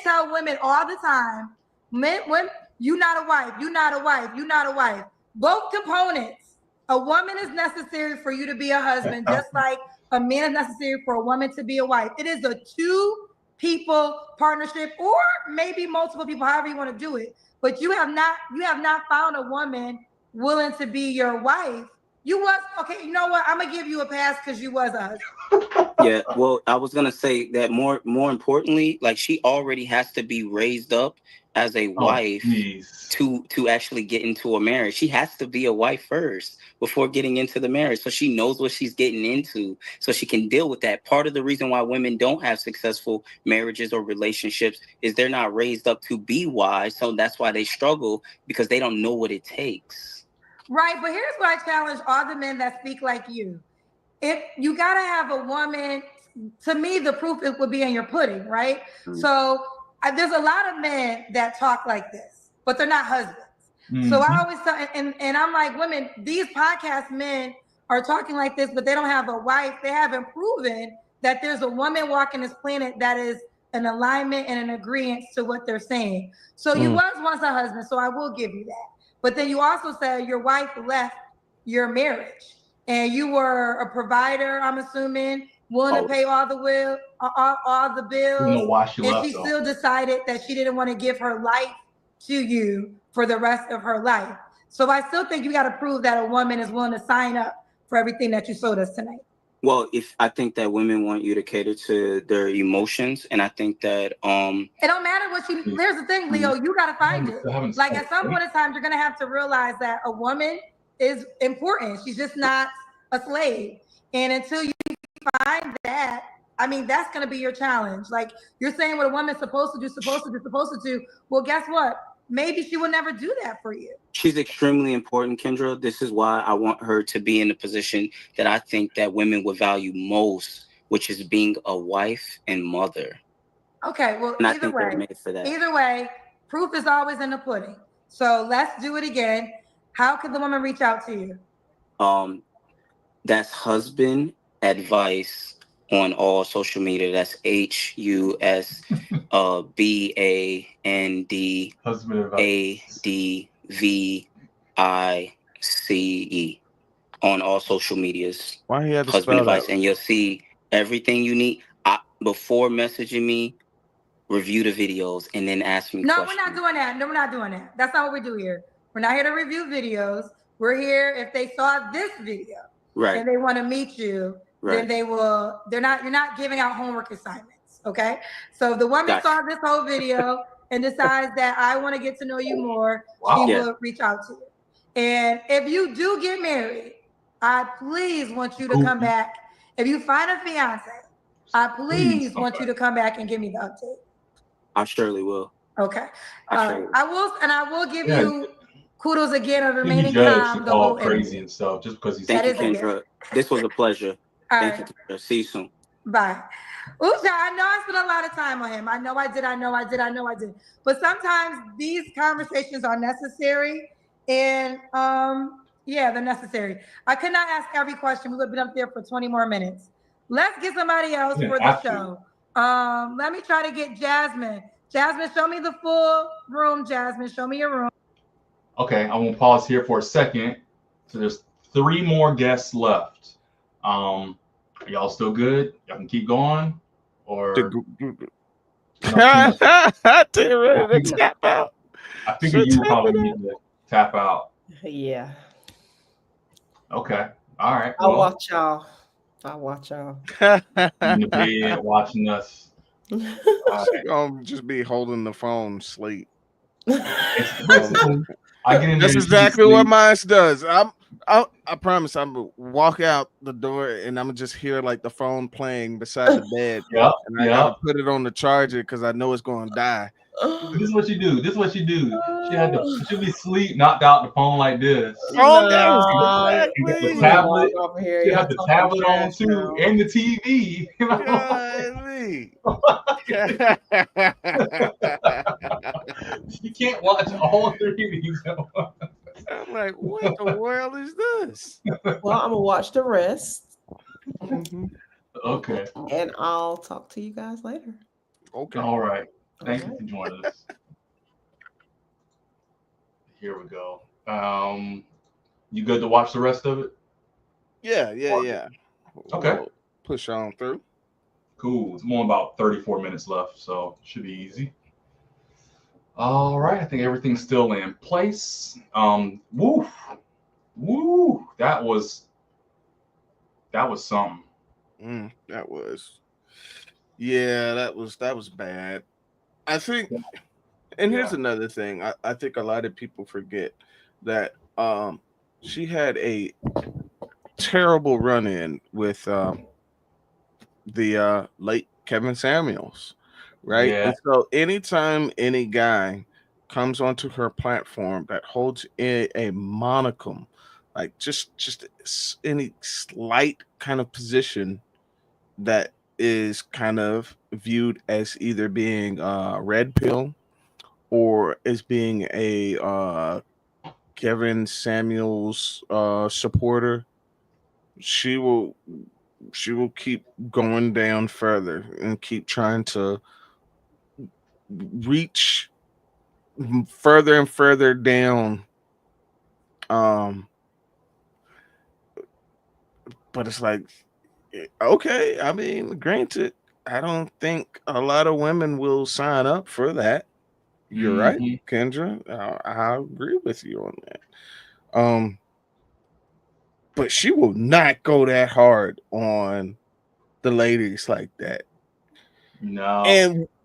S4: tell women all the time. Men, you not a wife. You not a wife. You not a wife. Both components. A woman is necessary for you to be a husband, just like a man is necessary for a woman to be a wife. It is a 2 people partnership, or maybe multiple people, however you want to do it. But you have not found a woman willing to be your wife. You was okay. You know what? I'm gonna give you a pass because you was a husband.
S6: Yeah. Well, I was gonna say that more importantly, like she already has to be raised up as a wife to actually get into a marriage. She has to be a wife first before getting into the marriage, so she knows what she's getting into, so she can deal with that. Part of the reason why women don't have successful marriages or relationships is they're not raised up to be wise, so that's why they struggle, because they don't know what it takes.
S4: Right, but here's what I challenge all the men that speak like you. If you gotta have a woman, to me, the proof it would be in your pudding, right? So there's a lot of men that talk like this, but they're not husbands. So I always tell, and I'm like, women, these podcast men are talking like this, but they don't have a wife. They haven't proven that there's a woman walking this planet that is an alignment and an agreement to what they're saying. So you was once a husband, so I will give you that. But then you also said your wife left your marriage and you were a provider, I'm assuming, willing to pay all the bills. And she still decided that she didn't want to give her life to you for the rest of her life. So I still think you got to prove that a woman is willing to sign up for everything that you showed us tonight.
S6: Well, I think that women want you to cater to their emotions, and I think that
S4: it don't matter what you. Here's the thing, Leo, you gotta find it. Like at some point in time, you're gonna have to realize that a woman is important. She's just not a slave. And until you find that, I mean, that's gonna be your challenge. Like you're saying, what a woman's supposed to do. Well, guess what? Maybe she will never do that for you.
S6: She's extremely important, Kendra. This is why I want her to be in the position that I think that women would value most, which is being a wife and mother.
S4: Okay, well, either way, proof is always in the pudding. So let's do it again. How can the woman reach out to you?
S6: That's husband advice on all social media. That's HUSBANDADVICE on all social medias.
S2: Why he had to
S6: husband
S2: spell
S6: advice,
S2: that?
S6: and you'll see everything you need. Before messaging me, review the videos and then ask me questions.
S4: We're not doing that. No, we're not doing that. That's not what we do here. We're not here to review videos. We're here if they saw this video and they want to meet you. Then they will. You're not giving out homework assignments, okay? So if the woman saw this whole video and decides that I want to get to know you more, she will reach out to you. And if you do get married, I please want you to come back. If you find a fiance, I please want you to come back and give me the update.
S6: I surely will.
S4: Okay. I will give you kudos again on the remaining time. The whole
S1: crazy and stuff just because he's.
S6: Thank you, Kendra. This was a pleasure. Thank you, Kendra. See you soon.
S4: Bye. Ooh, I know I spent a lot of time on him. I know I did. But sometimes these conversations are necessary, and they're necessary. I could not ask every question. We would have been up there for 20 more minutes. Let's get somebody else for the show. Let me try to get Jasmine. Jasmine, show me the full room. Jasmine, show me your room.
S1: Okay, I'm gonna pause here for a second. So there's 3 more guests left. Are y'all still good? Y'all can keep going, or
S2: ready to tap out.
S1: I figured you probably need to tap out.
S3: Yeah.
S1: Okay. All right.
S3: I'll watch y'all.
S1: In the bed watching us.
S2: She's gonna just be holding the phone sleep.
S1: I get in there
S2: That's
S1: and she be
S2: exactly what
S1: asleep.
S2: mine does. I promise I'm gonna walk out the door and I'm gonna just hear like the phone playing beside the bed,
S1: Yep,
S2: and I gotta
S1: yep.
S2: put it on the charger because I know it's gonna die.
S1: This is what you do. This is what you do. She'll be asleep, knocked out the phone like this.
S2: On this,
S3: No,
S1: You got the
S3: I'm
S2: exactly.
S3: gonna walk
S1: tablet.
S3: over here.
S1: She'll
S3: Y'all
S1: have the
S3: talking
S1: tablet on
S3: trash
S1: too,
S3: now.
S1: and the TV.
S2: Golly.
S1: You can't watch all three of these at once.
S2: I'm like, what the world is this?
S3: Well, I'm gonna watch the rest,
S1: Okay.
S3: and I'll talk to you guys later.
S2: Okay.
S1: All right. Thank you
S3: All
S1: for joining us. Here we go. You good to watch the rest of it?
S2: Yeah.
S1: Okay.
S2: We'll push on through.
S1: Cool. It's more about 34 minutes left, so should be easy. All right. I think everything's still in place. Woo. That was something.
S2: That was, yeah, that was bad. I think, and here's
S1: Yeah.
S2: another thing. I think a lot of people forget that she had a terrible run-in with the late Kevin Samuels, right?
S1: Yeah.
S2: And so anytime any guy comes onto her platform that holds a monicum, like just any slight kind of position that is kind of viewed as either being red pill or as being a Kevin Samuels supporter, she will keep going down further and keep trying to reach further and further down. But it's like, okay, I mean, granted, I don't think a lot of women will sign up for that. You're right,
S1: Mhm.
S2: Kendra. I agree with you on that. But she will not go that hard on the ladies like that.
S1: No.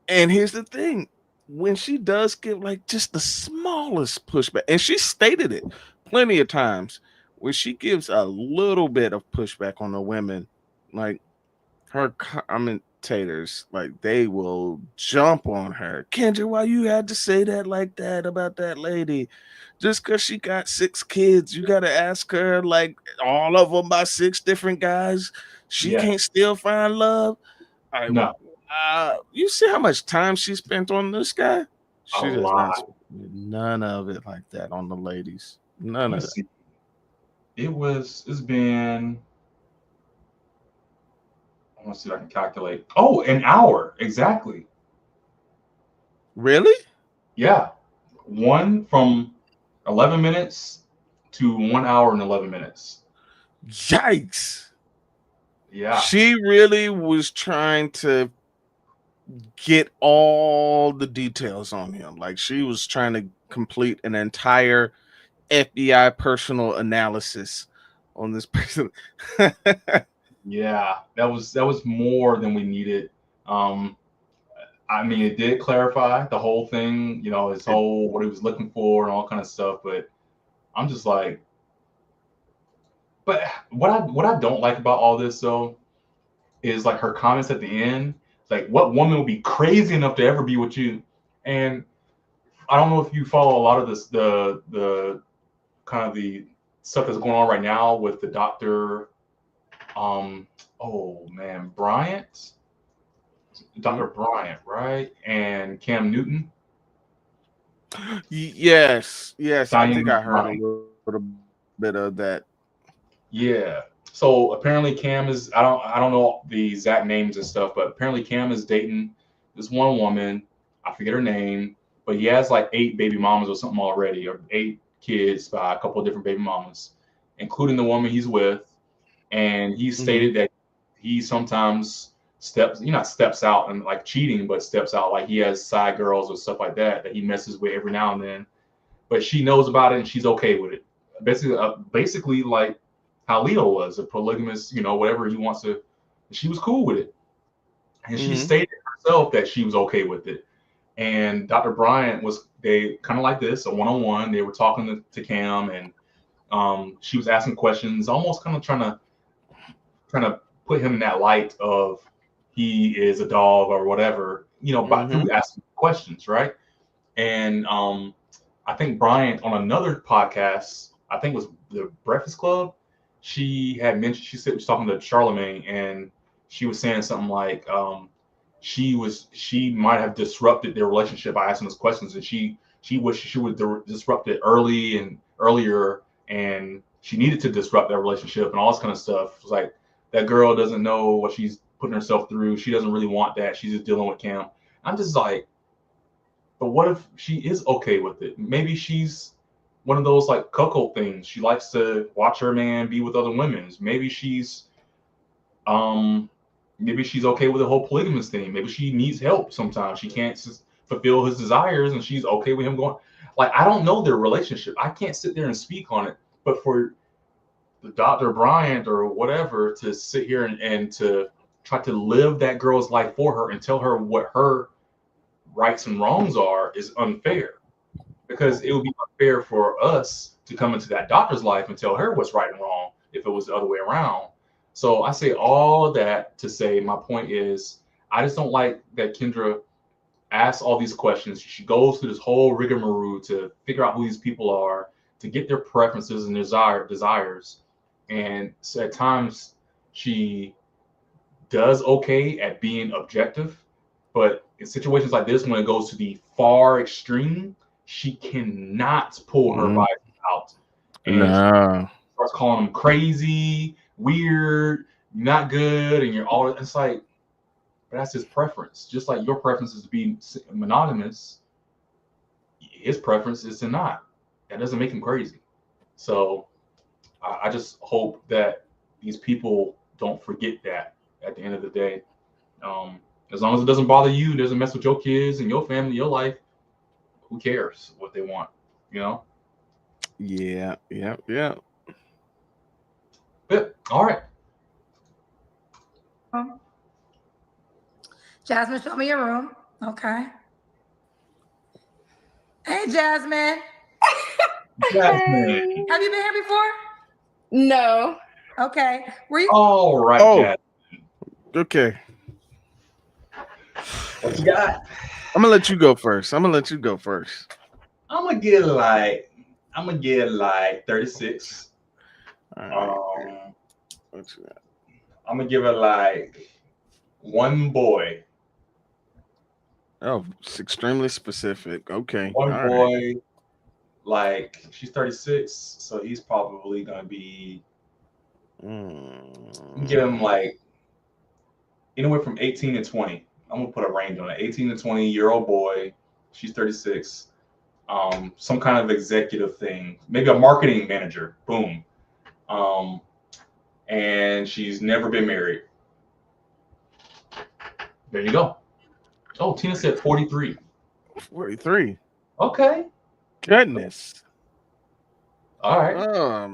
S2: And here's the thing, when she does give like just the smallest pushback, and she stated it plenty of times, when she gives a little bit of pushback on the women, like her commentators, like they will jump on her. Kendra, why you had to say that like that about that lady? Just because she got 6 kids, you got to ask her like all of them by 6 different guys. She can't
S1: Yes.
S2: still find love. I
S1: No.
S2: You see how much time she spent on this guy?
S1: A
S2: She does not
S1: lot.
S2: spend none of it like that on the ladies. None of it.
S1: Let's see. It's been, I want to see if I can calculate. Oh, an hour. Exactly.
S2: Really?
S1: Yeah. One from 11 minutes to 1 hour and 11 minutes.
S2: Yikes.
S1: Yeah.
S2: She really was trying to get all the details on him. Like she was trying to complete an entire FBI personal analysis on this person.
S1: Yeah. That was more than we needed. I mean, it did clarify the whole thing, his whole what he was looking for and all kind of stuff. But I'm just like, but what I don't like about all this though is like her comments at the end. Like, what woman would be crazy enough to ever be with you? And I don't know if you follow a lot of this, the kind of the stuff that's going on right now with the doctor. Oh man, Dr. Bryant, right? And Cam Newton.
S2: Yes. I think I heard
S1: Bryant.
S2: a little bit of that.
S1: Yeah. So apparently Cam is, I don't know the exact names and stuff, but apparently Cam is dating this one woman. I forget her name, but he has like 8 baby mamas or something already, or 8 kids by a couple of different baby mamas, including the woman he's with. And he stated that he sometimes not steps out and like cheating, but steps out like he has side girls or stuff like that he messes with every now and then. But she knows about it and she's okay with it. Basically like how Leo was a polygamous, whatever he wants to. She was cool with it, and she stated herself that she was okay with it. And Dr. Bryant they kind of like this, a one-on-one. They were talking to Cam, and she was asking questions, almost kind of trying to put him in that light of he is a dog or whatever, by through asking questions, right? And I think Bryant on another podcast, I think it was the Breakfast Club, she was talking to Charlemagne, and she was saying something like she might have disrupted their relationship by asking those questions, and she wished she would disrupt it earlier, and she needed to disrupt that relationship and all this kind of stuff. It was like, that girl doesn't know what she's putting herself through. She doesn't really want that. She's just dealing with Cam. I'm just like, but what if she is okay with it? Maybe she's one of those like cuckold things. She likes to watch her man be with other women. Maybe she's okay with the whole polygamous thing. Maybe she needs help sometimes. She can't fulfill his desires, and she's okay with him going. Like, I don't know their relationship. I can't sit there and speak on it. But for the Dr. Bryant or whatever to sit here and to try to live that girl's life for her and tell her what her rights and wrongs are is unfair, because it would be unfair for us to come into that doctor's life and tell her what's right and wrong if it was the other way around. So I say all of that to say, my point is, I just don't like that Kendra asks all these questions. She goes through this whole rigmarole to figure out who these people are, to get their preferences and desires. And so at times she does okay at being objective, but in situations like this, when it goes to the far extreme, she cannot pull her bias out. And she starts calling them crazy, weird, not good, and it's like, but that's his preference. Just like your preference is to be monogamous, his preference is to not. That doesn't make him crazy. So I just hope that these people don't forget that at the end of the day. As long as it doesn't bother you, doesn't mess with your kids and your family, your life, who cares what they want,
S2: Yeah.
S1: But, all right.
S4: Jasmine, show me your room. Okay. Hey, Jasmine.
S1: Jasmine.
S4: Have you been here before?
S7: No.
S4: Okay. Were you?
S1: All right, Jasmine.
S2: Okay.
S1: What you got?
S2: I'm gonna let you go first. I'm gonna
S1: get like 36.
S2: Right.
S1: I'm gonna give it like one boy.
S2: Oh, it's extremely specific. Okay.
S1: One boy, like, she's 36, so he's probably gonna be give him like anywhere from 18 to 20. I'm gonna put a range on it. 18 to 20-year-old boy. She's 36. Some kind of executive thing, maybe a marketing manager. Boom. And she's never been married. There you go. Oh, Tina said 43.
S2: 43.
S1: Okay.
S2: Goodness.
S1: All right.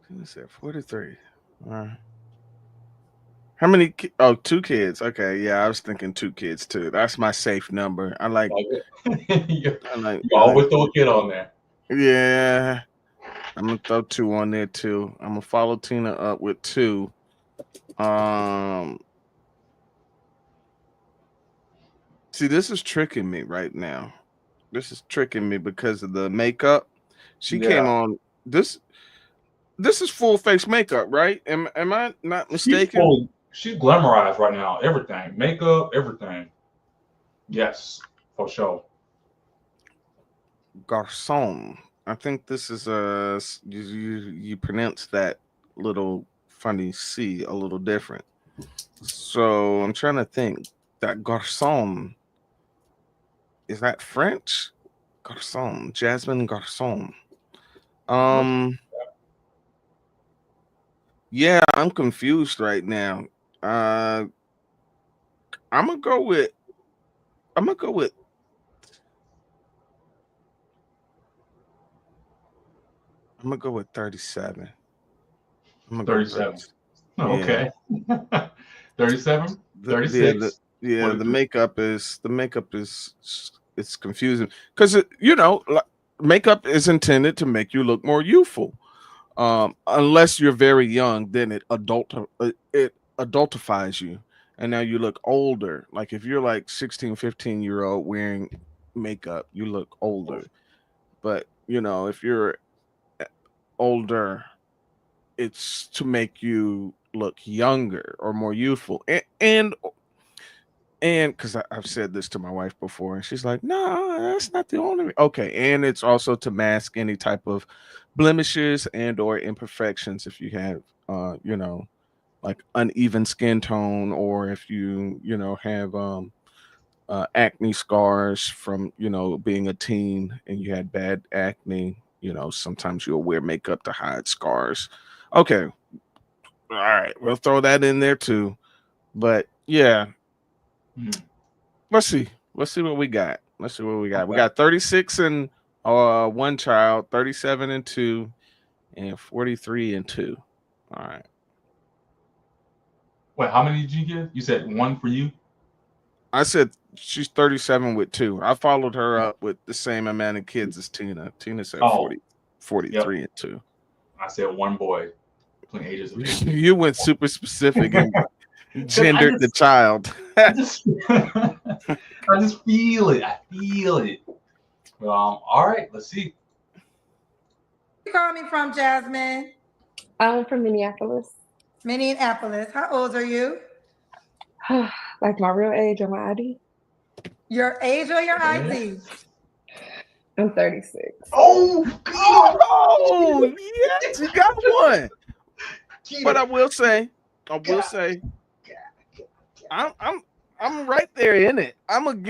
S2: Tina said 43. How many? Two kids. Okay, yeah, I was thinking 2 kids too. That's my safe number. I like.
S1: You always throw a kid on there.
S2: Yeah, I'm gonna throw 2 on there too. I'm gonna follow Tina up with 2. See, this is tricking me right now. This is tricking me because of the makeup. She came on this. This is full face makeup, right? Am I not mistaken?
S1: She's glamorized right now. Everything, makeup, everything. Yes, for sure.
S2: Garçon. I think this is you pronounce that little funny C a little different. So I'm trying to think. That garçon, is that French? Garçon, Jasmine Garçon. Yeah, I'm confused right now. I'm gonna go with 37.
S1: 37. Okay. 37. 36.
S2: The makeup is it's confusing because makeup is intended to make you look more youthful. Unless you're very young, then it adultifies you, and now you look older. Like if you're like 16, 15-year-old wearing makeup, you look older. But if you're older, it's to make you look younger or more youthful. And because I've said this to my wife before, and she's like, "No, that's not the only." Okay, and it's also to mask any type of blemishes and or imperfections if you have, like uneven skin tone, or if have acne scars from being a teen and you had bad acne. Sometimes you'll wear makeup to hide scars. Okay, all right, we'll throw that in there too. But yeah. Let's see what we got. We got 36 and one child, 37 and 2, and 43 and 2. All right.
S1: Wait, how many did you give? You said one for you?
S2: I said she's 37 with 2. I followed her up with the same amount of kids as Tina. Tina said 43 and 2.
S1: I said one boy between ages of 2.
S2: You went super specific and gendered the child.
S1: I just feel it. I feel it. All right, let's see.
S4: You call me from, Jasmine?
S7: I'm from Minneapolis.
S4: Minneapolis. How old are you?
S7: Like my real age or my ID?
S4: Your age or your ID?
S7: I'm 36.
S1: Oh,
S2: yes, you got one. But I will say, I'm right there in it. I'm gonna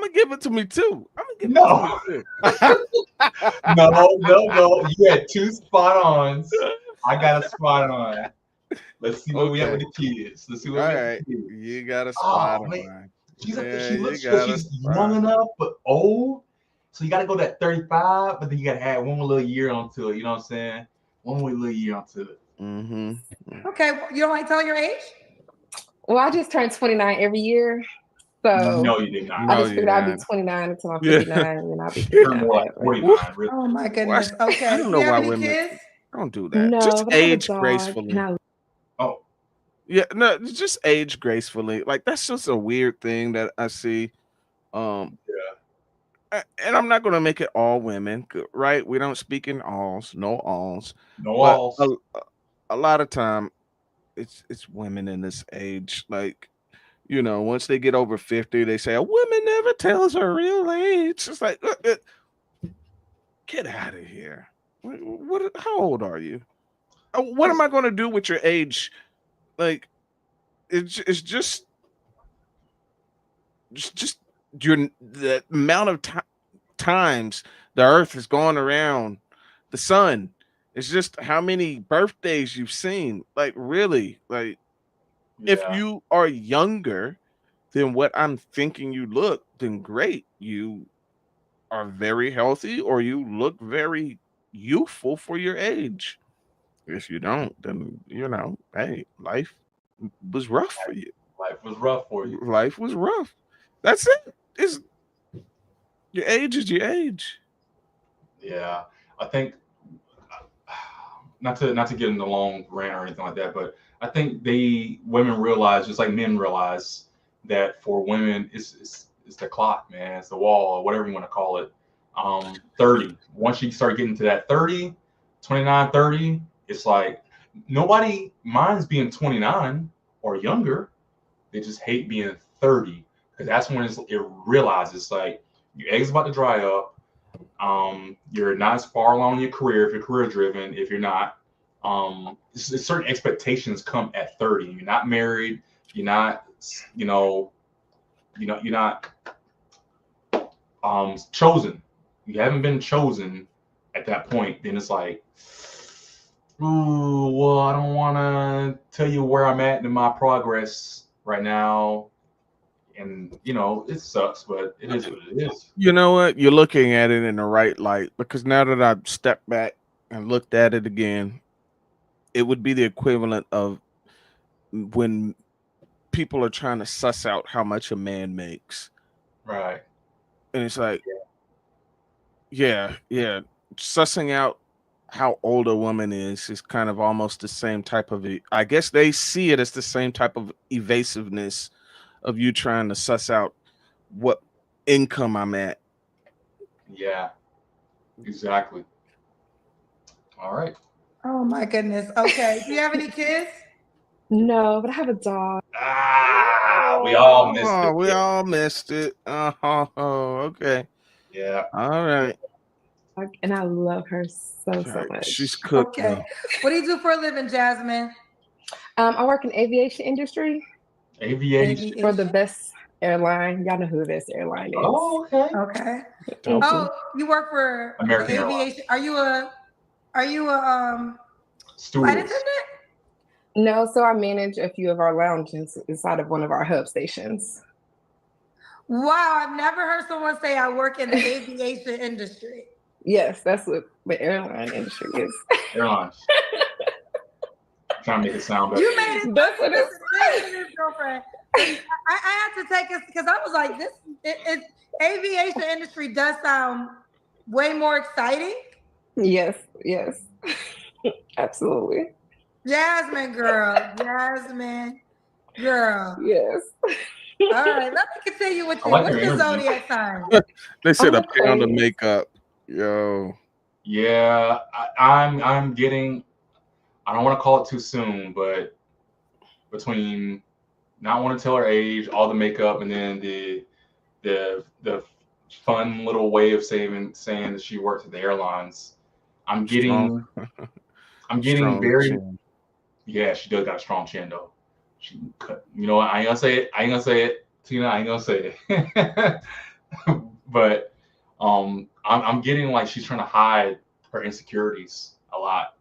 S2: give it to me too.
S1: No. You had 2 spot-ons. I got a spot-on. Let's see what we have with the kids. Let's see what we have with the kids.
S2: You got a spot-on.
S1: She looks like she's young enough, but old. So you got to go that 35, but then you got to add one more little year onto it. You know what I'm saying? One more little year onto it.
S2: Mm-hmm.
S4: Okay, you don't like telling your age?
S7: Well, I just turned 29 every year. So
S1: no, you did not.
S7: I just figured I'd be 29 until I'm 59, and then I'll be 59.
S1: More like 49, really.
S4: Oh my goodness. Okay.
S2: I don't know why women
S4: kids?
S2: don't do that.
S7: No,
S2: just age gracefully.
S1: Oh.
S2: Yeah, no, just age gracefully. Like that's just a weird thing that I see. And I'm not gonna make it all women, right? We don't speak in alls, no alls.
S1: No alls.
S2: A lot of time it's women in this age. Like, once they get over 50, they say a woman never tells her real age. It's like get out of here. What how old are you? What am I gonna do with your age? Like it's just the amount of times the earth has gone around the sun. It's just how many birthdays you've seen. Like really, like if you are younger than what I'm thinking you look, then great. You are very healthy or you look very youthful for your age. If you don't, then hey, life was rough for you.
S1: Life was rough for you.
S2: Life was rough. That's it. It's your age is your age.
S1: Yeah, I think not to get in the long rant or anything like that, but I think women realize, just like men realize, that for women it's the clock, man. It's the wall, or whatever you want to call it. 30. Once you start getting to that 30, 29, 30, it's like nobody minds being 29 or younger. They just hate being 30, because that's when it realizes like your egg's about to dry up. You're not as far along in your career if you're career driven. If you're not, certain expectations come at 30. You're not married. You're not, you're not chosen. You haven't been chosen at that point. Then it's like, ooh, well, I don't want to tell you where I'm at in my progress right now. And it sucks, but it is what it is.
S2: You know what? You're looking at it in the right light, because now that I've stepped back and looked at it again, it would be the equivalent of when people are trying to suss out how much a man makes.
S1: Right.
S2: And it's like, yeah, sussing out how old a woman is kind of almost the same type of, I guess they see it as the same type of evasiveness of you trying to suss out what income I'm at.
S1: Yeah, exactly. All right.
S4: Oh my goodness. Okay. Do you have any kids?
S7: No, but I have a dog.
S1: We all missed
S2: Oh,
S1: it.
S2: we all missed it. Oh, okay.
S1: Yeah.
S2: All right.
S7: And I love her so much.
S2: She's cooked.
S4: Okay. What do you do for a living, Jasmine?
S7: I work in aviation industry
S1: Aviation.
S7: for the best airline. Y'all know who the best airline is.
S1: Oh, okay.
S4: Okay.
S7: Thank
S4: Oh, you work for
S1: American
S4: aviation. Are you a flight
S1: Stewardess.
S4: attendant?
S7: No, so I manage a few of our lounges inside of one of our hub stations.
S4: Wow, I've never heard someone say I work in the aviation industry.
S7: Yes, that's what the airline industry is.
S1: Airlines. Trying to make it sound better.
S4: You made it.
S7: That's what it's
S4: Listen, girlfriend. I had to take it because I was like, aviation industry does sound way more exciting.
S7: Yes, absolutely.
S4: Jasmine, girl.
S7: Yes.
S4: All right, let me continue with you.
S1: like
S4: What's
S1: your
S4: your
S1: energy.
S4: zodiac sign?
S2: They said a
S7: Okay.
S2: pound of makeup. Yo.
S1: Yeah, I'm getting. I don't want to call it too soon, but between not want to tell her age, all the makeup, and then the fun little way of saying that she works at the airlines, I'm getting
S2: Strong
S1: very.
S2: chin.
S1: Yeah, she does got a strong chin though. She cut. You know what? I ain't gonna say it. Tina, I ain't gonna say it. But I'm getting like she's trying to hide her insecurities a lot.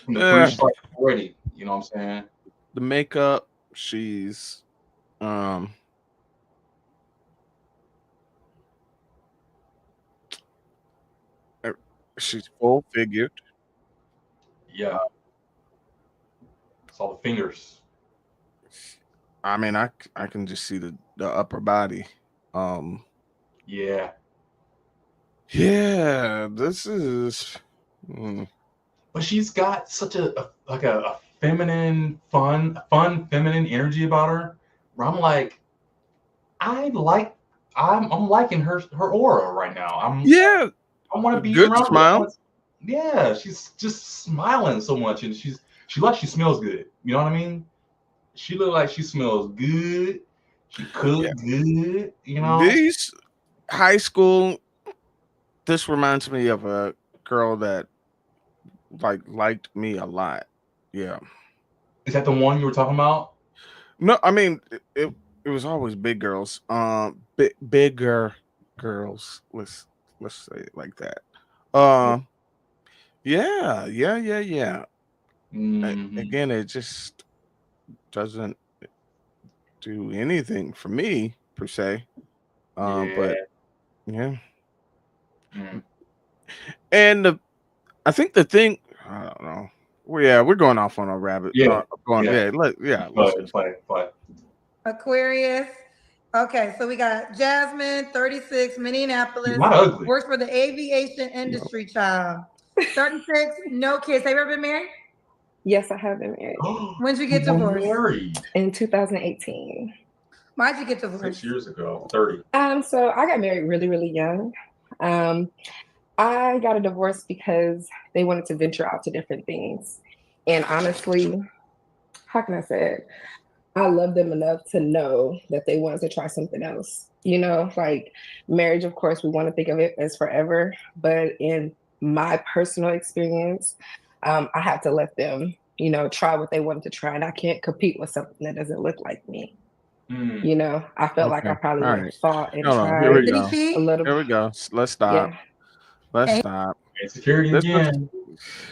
S1: From the three strikes already, you know what I'm saying?
S2: The makeup, she's she's full figured.
S1: Yeah. It's all the fingers.
S2: I mean, I can just see the upper body.
S1: Yeah.
S2: Yeah, this is.
S1: But she's got such a feminine, fun, feminine energy about her. Where I'm like, I'm liking her aura right now. I want to be
S2: good
S1: around
S2: smile.
S1: her. Yeah, she's just smiling so much, and she smells good. You know what I mean? She look like she smells good. She cook good. You know.
S2: These high school. This reminds me of a girl that liked me a lot. Yeah.
S1: Is that the one you were talking about?
S2: No, I mean it was always big girls. Bigger girls. Let's say it like that. Yeah.
S1: Mm-hmm.
S2: Again, it just doesn't do anything for me per se. But yeah.
S1: Mm.
S2: And I think the thing, I don't know. Well, we're going off on a rabbit. Let's
S1: play.
S4: Aquarius. Okay, so we got Jasmine, 36, Minneapolis.
S1: Not ugly.
S4: Works for the aviation industry, child. 36, no kids. Have you ever been married?
S7: Yes, I have been married.
S4: When did you get divorced?
S1: Married
S7: in 2018.
S4: Why'd you get divorced?
S1: 6 years ago. 30.
S7: So I got married really, really young. I got a divorce because they wanted to venture out to different things. And honestly, how can I say it? I love them enough to know that they wanted to try something else. You know, like marriage, of course, we want to think of it as forever. But in my personal experience, I had to let them, try what they wanted to try. And I can't compete with something that doesn't look like me. You know, I felt like I probably would have fought and tried
S2: here we
S4: Did
S2: go.
S4: he cheat?
S2: A little. Here we go. Let's stop.
S7: Yeah.
S2: Let's stop.
S1: Insecurity again.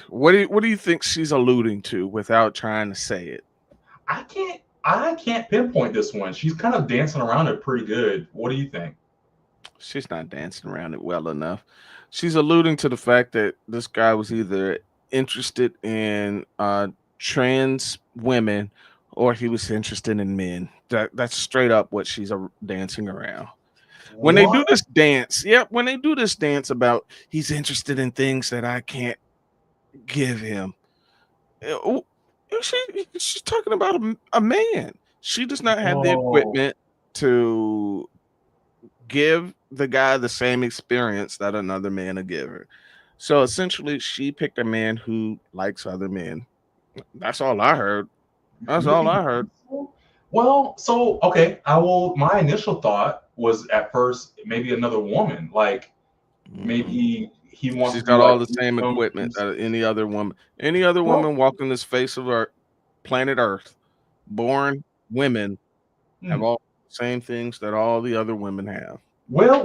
S2: What do you think she's alluding to without trying to say it?
S1: I can't pinpoint this one. She's kind of dancing around it pretty good. What do you think?
S2: She's not dancing around it well enough. She's alluding to the fact that this guy was either interested in trans women or he was interested in men. That's straight up what she's dancing around. When they do this dance, when they do this dance about he's interested in things that I can't give him. She's talking about a man. She does not have the equipment to give the guy the same experience that another man will give her. So essentially, she picked a man who likes other men. That's all I heard. That's all I heard.
S1: Well, so okay, my initial thought was at first maybe another woman, like maybe he wants
S2: She's
S1: to
S2: got
S1: do
S2: all
S1: like
S2: the same equipment that any other woman. Any other woman walking this face of our planet Earth, born women, have all the same things that all the other women have.
S1: Well,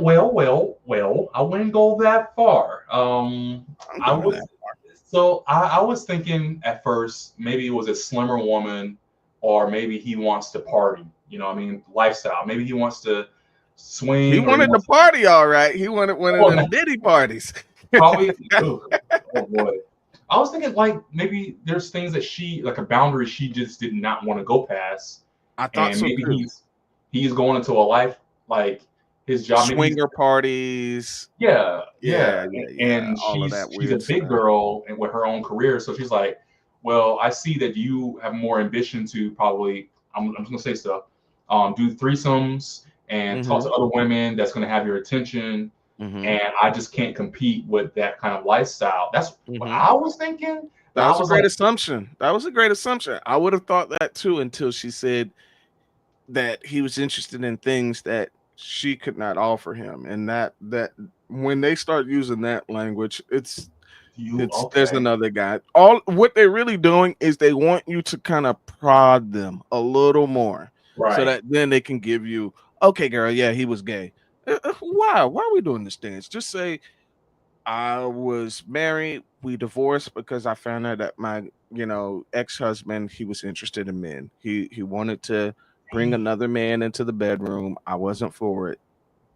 S1: I wouldn't go that far. I was thinking at first maybe it was a slimmer woman, or maybe he wants to party. You know, what I mean, lifestyle. Maybe he wants to swing.
S2: He wanted to party, all right. He wanted one of them Diddy parties.
S1: Probably. Oh boy. I was thinking like maybe there's things that like a boundary she just did not want to go past.
S2: I thought so
S1: maybe
S2: too.
S1: he's going into a life like his job.
S2: Swinger parties.
S1: Yeah.
S2: And
S1: she's a big girl and with her own career, so she's like, well, I see that you have more ambition to probably. I'm just gonna say stuff. Do threesomes and talk to other women. That's gonna have your attention. And I just can't compete with that kind of lifestyle. That's what I was thinking.
S2: That was a great assumption. That was a great assumption. I would have thought that too until she said that he was interested in things that she could not offer him. And that when they start using that language, there's another guy. All what they're really doing is they want you to kind of prod them a little more. Right. So that then they can give you, okay, girl, yeah, he was gay. Why are we doing this dance? Just say I was married, we divorced because I found out that my ex-husband, he was interested in men. He wanted to bring another man into the bedroom. I wasn't for it.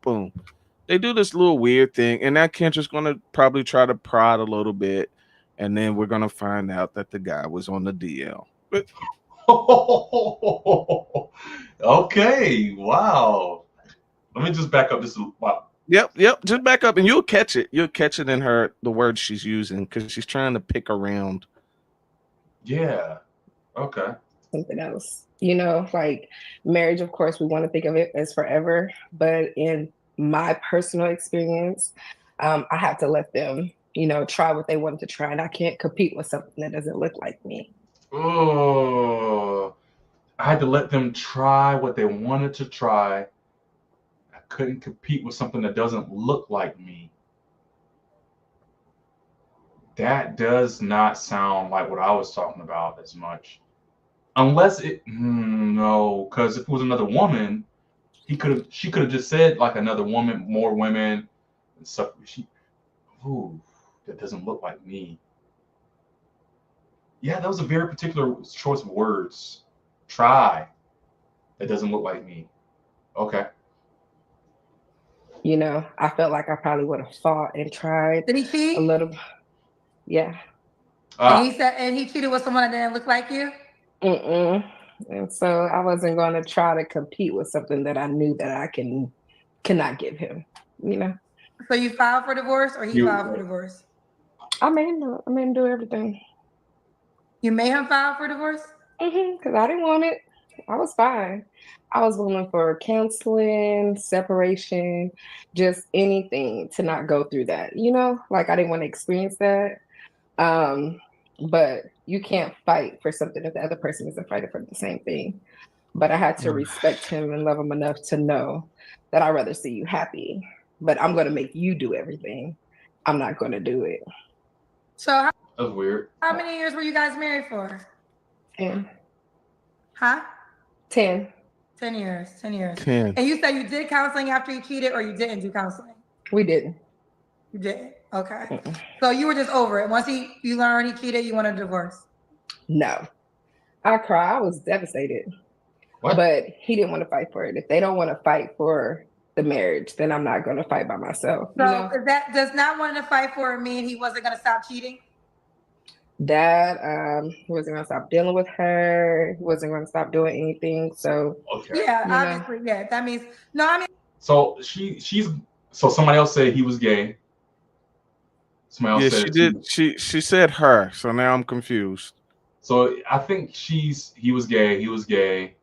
S2: Boom. They do this little weird thing, and now Kendra's gonna probably try to prod a little bit, and then we're gonna find out that the guy was on the DL. But
S1: okay, wow. Let me just back up this. Wow.
S2: Yep. Just back up, and you'll catch it. You'll catch it in the words she's using because she's trying to pick around.
S1: Yeah. Okay.
S7: Something else, like marriage. Of course, we want to think of it as forever, but in my personal experience, I have to let them, try what they want to try, and I can't compete with something that doesn't look like me.
S1: Oh, I had to let them try what they wanted to try. Couldn't compete with something that doesn't look like me. That does not sound like what I was talking about as much. Unless no, because if it was another woman, she could have just said like another woman, more women and stuff. That doesn't look like me. Yeah, that was a very particular choice of words. Try. That doesn't look like me. Okay.
S7: I felt like I probably would have fought and tried.
S4: Did he cheat?
S7: A little. Yeah.
S4: And he cheated with someone that didn't look like you?
S7: And so I wasn't going to try to compete with something that I knew that I cannot give him,
S4: So you filed for divorce or he filed for divorce?
S7: I made him do everything.
S4: You made him file for divorce?
S7: Because I didn't want it. I was fine. I was willing for counseling, separation, just anything to not go through that, like I didn't want to experience that. But you can't fight for something if the other person isn't fighting for the same thing. But I had to respect him and love him enough to know that I'd rather see you happy, but I'm going to make you do everything. I'm not going to do it.
S4: So
S1: that was weird.
S4: How many years were you guys married for?
S7: 10.
S4: Huh?
S7: 10.
S4: 10 years. 10 years.
S2: 10.
S4: And you said you did counseling after you cheated, or you didn't do counseling?
S7: We didn't.
S4: You didn't. Okay. So you were just over it. Once you learned he cheated, you wanted a divorce?
S7: No. I cried. I was devastated.
S1: What?
S7: But he didn't want to fight for it. If they don't want to fight for the marriage, then I'm not going to fight by myself.
S4: So that does not want to fight for it mean he wasn't going to stop cheating?
S7: that he wasn't gonna stop dealing with her. He wasn't gonna stop doing anything. So
S1: Okay.
S4: Yeah, obviously, yeah. That means no. I mean,
S1: So so somebody else said he was gay. Somebody else
S2: Yeah,
S1: said
S2: she
S1: it
S2: did.
S1: too.
S2: She said her. So now I'm confused.
S1: So I think he was gay. He was gay.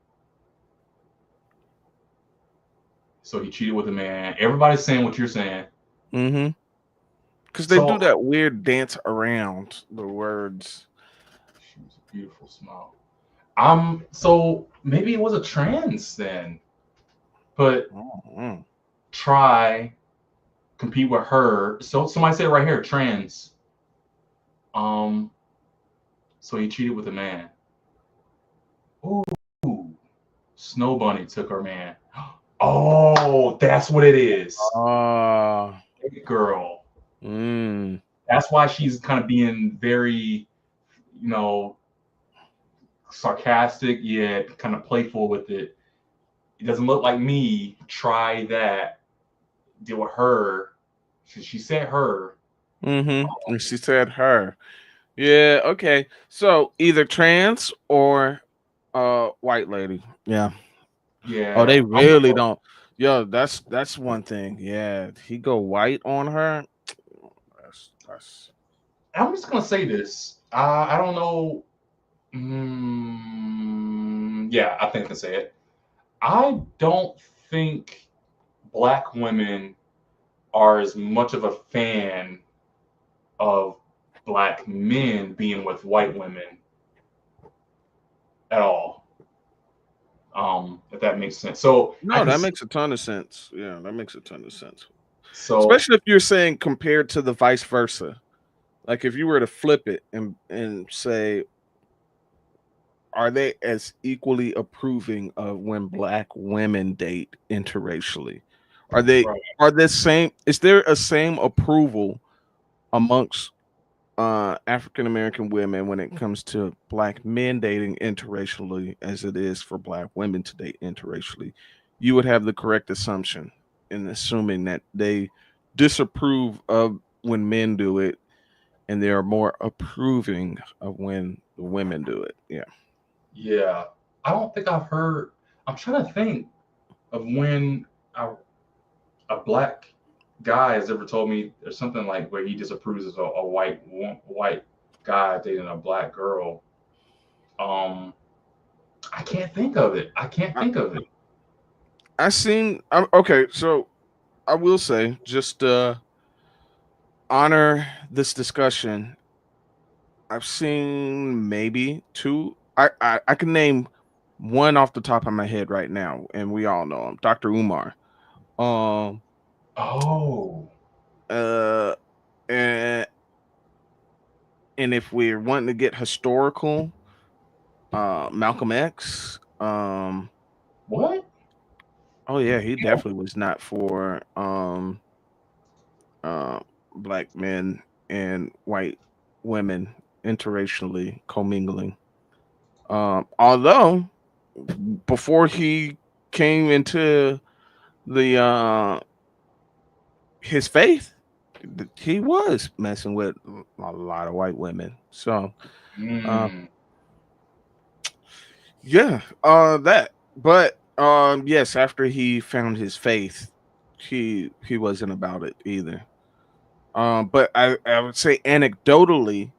S1: So he cheated with a man. Everybody's saying what you're saying.
S2: Mm-hmm. Because they do
S1: So
S2: that weird dance around the words.
S1: she was a beautiful smile. So maybe it was a trans then, but
S2: Mm-hmm.
S1: try compete with her. So somebody said right here, trans. Um, so he cheated with a man. Ooh, Snow Bunny took her man. Oh, that's what it is.
S2: Ah.
S1: Hey, girl.
S2: Mm.
S1: That's why she's kind of being very, you know, sarcastic yet kind of playful with it. It doesn't look like me. Try that. Deal with her. She said her.
S2: Mm-hmm. And she said her. Yeah, okay. So either trans or white lady. Yeah. Oh,
S1: Yeah.
S2: they really don't. Yo, that's one thing. Yeah. He go white on her. That's
S1: I'm just gonna say this. I don't know. Yeah, I think I can say it. I don't think black women are as much of a fan of black men being with white women at all. If that makes sense. So I
S2: no,
S1: can.
S2: that makes a ton of sense. Yeah, that makes a ton of sense.
S1: So
S2: Especially if you're saying compared to the vice versa. Like if you were to flip it and say, are they as equally approving of when black women date interracially? Are they
S1: right.
S2: are the same? Is there a same approval amongst African American women when it comes to black men dating interracially as it is for black women to date interracially? You would have the correct assumption in assuming that they disapprove of when men do it and they are more approving of when the women do it. Yeah.
S1: Yeah. I don't think I've heard. I'm trying to think of when a, a black guy has ever told me there's something like where he disapproves of a white guy dating a black girl. Um, I can't think of it. I can't
S2: I,
S1: think of it.
S2: I seen okay, so I will say just honor this discussion. I've seen maybe two. I can name one off the top of my head right now, and we all know him, Dr. Umar. Um,
S1: Oh,
S2: uh, and, and if we're wanting to get historical, Malcolm X.
S1: what?
S2: Oh yeah, he definitely was not for uh, black men and white women interracially commingling. Although before he came into the his faith, he was messing with a lot of white women. So uh,
S1: Mm,
S2: yeah, that. But yes, after he found his faith, he wasn't about it either. But I would say anecdotally,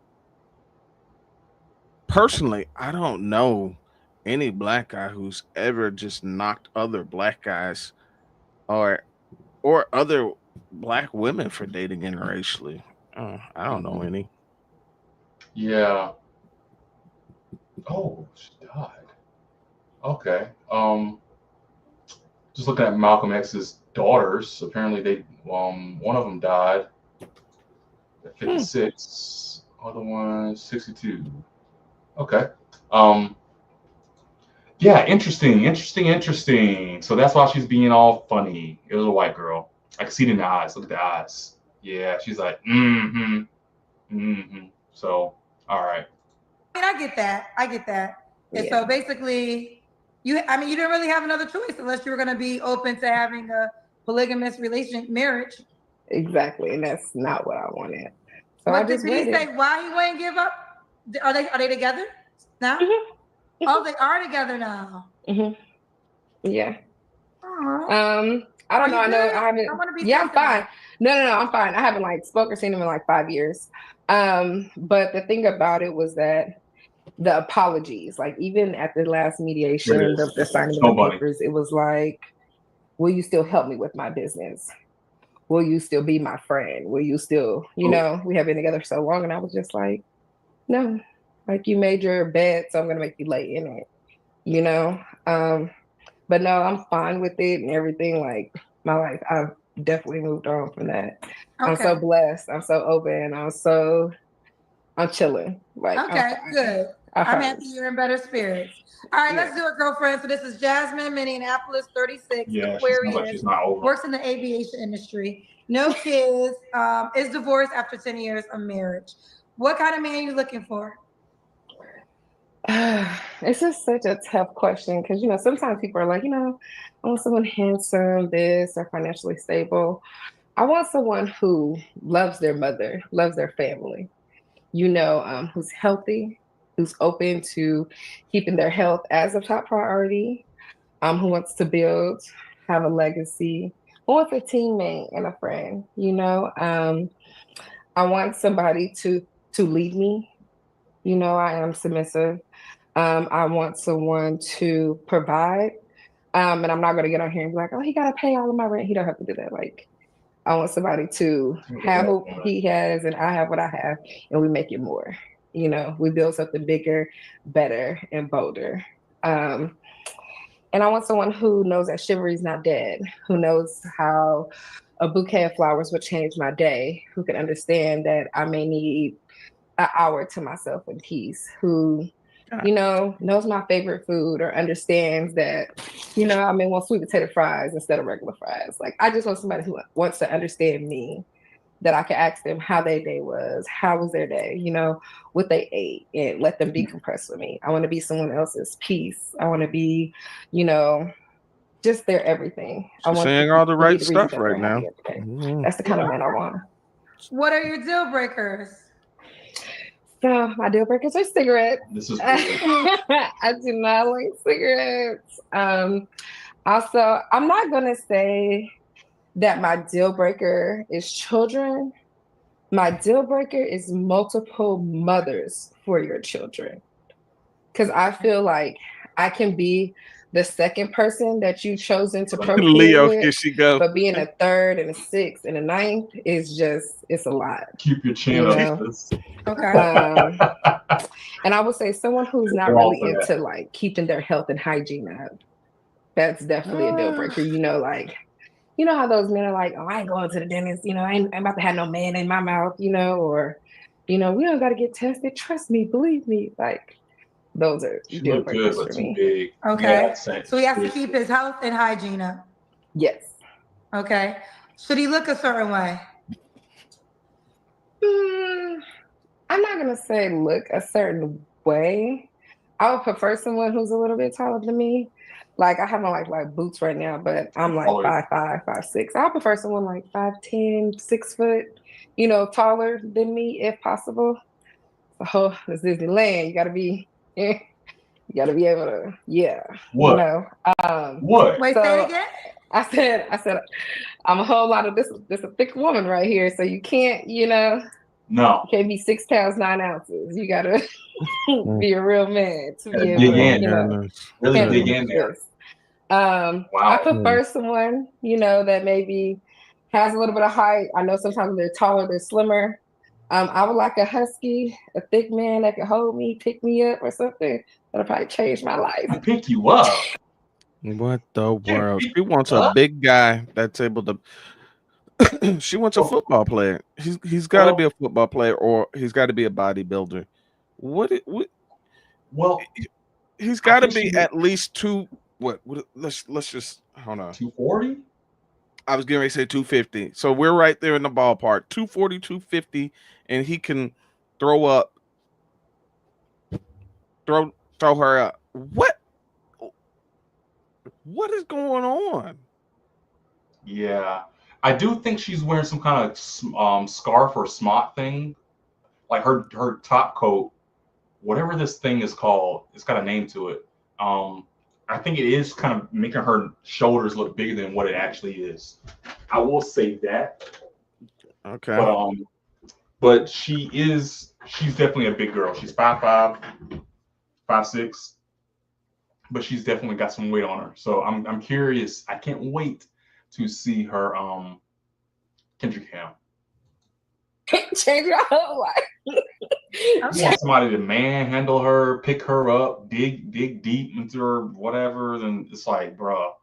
S2: personally, I don't know any black guy who's ever just knocked other black guys or other black women for dating interracially. I don't know any.
S1: yeah. Oh, she died. Okay. Just looking at Malcolm X's daughters. Apparently, one of them died at
S2: Hmm.
S1: 56. Other one 62. Okay. Um, yeah, interesting. So that's why she's being all funny. It was a white girl. I can see it in the eyes. Look at the eyes. Yeah, she's like, mm-hmm. So, all right.
S4: I mean, I get that. I get that. And
S7: yeah,
S4: so basically, I mean, you didn't really have another choice unless you were going to be open to having a polygamous marriage.
S7: exactly. And that's not what I wanted. So I
S4: What
S7: just
S4: did he
S7: waited.
S4: say? Why he wouldn't give up? Are they together now?
S7: Mm-hmm.
S4: Oh, they are together now.
S7: Mm-hmm. Yeah.
S4: Aww.
S7: I don't
S4: Are
S7: know.
S4: you
S7: I know
S4: good?
S7: I haven't.
S4: I want to be
S7: Yeah, I'm fine.
S4: sensitive.
S7: No, I'm fine. I haven't like spoke or seen him in like 5 years. But the thing about it was that the apologies, like even at the last
S1: There it
S7: mediation,
S1: is.
S7: the signing of
S1: Snow
S7: the
S1: Bunny.
S7: papers, it was like, will you still help me with my business? Will you still be my friend? Will you still, you know, we have been together so long. And I was just like, no, like you made your bed, so I'm gonna make you lay in it, you know? But no, I'm fine with it and everything. Like my life, I've definitely moved on from that.
S4: Okay.
S7: I'm so blessed. I'm so open. I'm chilling. Like
S4: okay, good. I'm happy you're in better spirits. All right, let's do it, girlfriend. So this is Jasmine, Minneapolis, 36,
S1: Yeah, she sounds like
S4: Aquarius,
S1: she's not over.
S4: works in the aviation industry, no kids, is divorced after 10 years of marriage. What kind of man are you looking for?
S7: It's just such a tough question because, you know, sometimes people are like, you know, I want someone handsome, this, or financially stable. I want someone who loves their mother, loves their family, you know, who's healthy, who's open to keeping their health as a top priority, who wants to build, have a legacy, who wants a teammate and a friend, you know. I want somebody to lead me. You know, I am submissive. I want someone to provide. And I'm not going to get on here and be like, oh, he got to pay all of my rent. He don't have to do that. Like, I want somebody to have what he has and I have what I have, and we make it more. You know, we build something bigger, better, and bolder. And I want someone who knows that chivalry is not dead, who knows how a bouquet of flowers would change my day, who can understand that I may need an hour to myself in peace, who, you know, knows my favorite food or understands that, you know, I may want sweet potato fries instead of regular fries. Like, I just want somebody who wants to understand me, that I can ask them how their day was, how was their day, you know, what they ate, and let them decompress with me. I want to be someone else's peace. I want to be, you know, just their everything. I want
S2: saying all the right
S7: be the reason
S2: stuff
S7: that
S2: right
S7: they're
S2: now.
S7: happy every day. That's the kind of man I want.
S4: What are your deal breakers?
S7: So my deal breakers are cigarettes.
S1: This is
S7: I do not like cigarettes. Also, I'm not gonna say that my deal breaker is children. My deal breaker is multiple mothers for your children. Because I feel like I can be the second person that you've chosen to procreate
S2: Leo,
S7: with,
S2: here she go.
S7: but being a third and a sixth and a ninth is just, it's a lot.
S1: Keep your chin
S7: up.
S4: Okay.
S7: And I would say someone who's not really into like keeping their health and hygiene up. That's definitely a deal breaker. You know, like, you know how those men are like, oh, I ain't going to the dentist, you know, I ain't about to have no man in my mouth, you know, or, you know, we don't got to get tested. Trust me, believe me. Like, those are deal breakers for me.
S1: Big.
S4: Okay.
S1: Yeah,
S4: so he has to keep his health and hygiene up.
S7: Yes.
S4: Okay. Should he look a certain way?
S7: I'm not going to say look a certain way. I would prefer someone who's a little bit taller than me. Like, I have on like boots right now, but I'm like 5'5", 5'6". I prefer someone like 5'10", 6 foot, you know, taller than me if possible. So it's Disneyland. You gotta be able to,
S1: What?
S7: You know.
S1: What?
S4: Wait, say it again.
S7: I said, I'm a whole lot of this a thick woman right here, so you can't, you know.
S1: No.
S7: You can't be 6 pounds 9 ounces. You gotta be a real man to be able
S1: to,
S7: you know,
S1: really dig in there.
S7: Wow. I prefer someone, you know, that maybe has a little bit of height. I know sometimes they're taller, they're slimmer. I would like a husky, a thick man that can hold me, pick me up or something. That'll probably change my life.
S1: Pick you up.
S2: What the world? She wants a big guy that's able to. She wants a football player. He's got to be a football player, or he's got to be a bodybuilder. What?
S1: Well,
S2: he's got to be at least two. What? Let's just hold on.
S1: 240.
S2: I was getting ready to say 250. So we're right there in the ballpark. 240, 250, and he can throw her up. What is going on?
S1: Yeah, I do think she's wearing some kind of scarf or smock thing. Like her top coat whatever this thing is called. It's got a name to it. I think it is kind of making her shoulders look bigger than what it actually is. I will say that.
S2: Okay.
S1: But she's definitely a big girl. She's 5'5", 5'6", but she's definitely got some weight on her. So I'm curious. I can't wait to see her Kendra cam.
S7: Change your whole life.
S1: You want somebody to manhandle her, pick her up, dig deep into her, whatever. Then it's like, bro.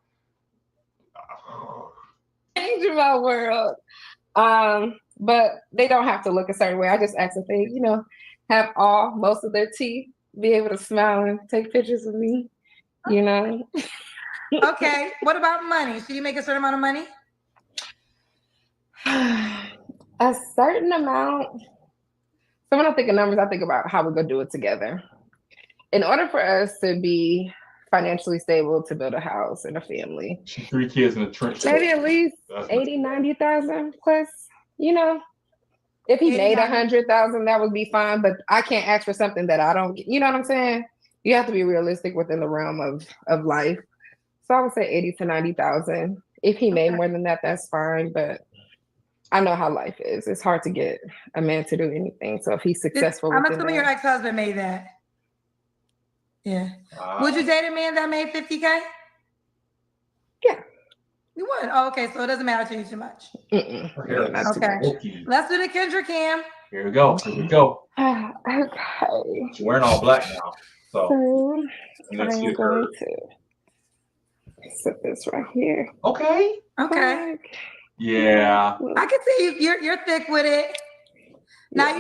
S7: Change my world. But they don't have to look a certain way. I just ask if they, have most of their teeth, be able to smile and take pictures of me,
S4: Okay. What about money? Should you make a certain amount of money?
S7: A certain amount. So when I think of numbers, I think about how we're going to do it together. In order for us to be financially stable, to build a house and a family.
S1: 3 kids in a trench.
S7: Maybe at least 80, 90,000 plus, If he made 100,000, that would be fine. But I can't ask for something that I don't get. You know what I'm saying? You have to be realistic within the realm of life. So I would say 80 to 90,000. If he made more than that, that's fine. But I know how life is. It's hard to get a man to do anything. So if he's successful,
S4: I'm assuming your ex-husband made that. Yeah. Would you date a man that made 50K?
S7: Yeah.
S4: You would? Oh, okay. So it doesn't matter to you too much.
S7: Okay.
S4: Let's do the Kendra cam.
S1: Here we go.
S7: Okay.
S1: She's wearing all black now. So
S7: I'm going to set this right here.
S1: Okay. Yeah.
S4: I can see you're thick with it. Now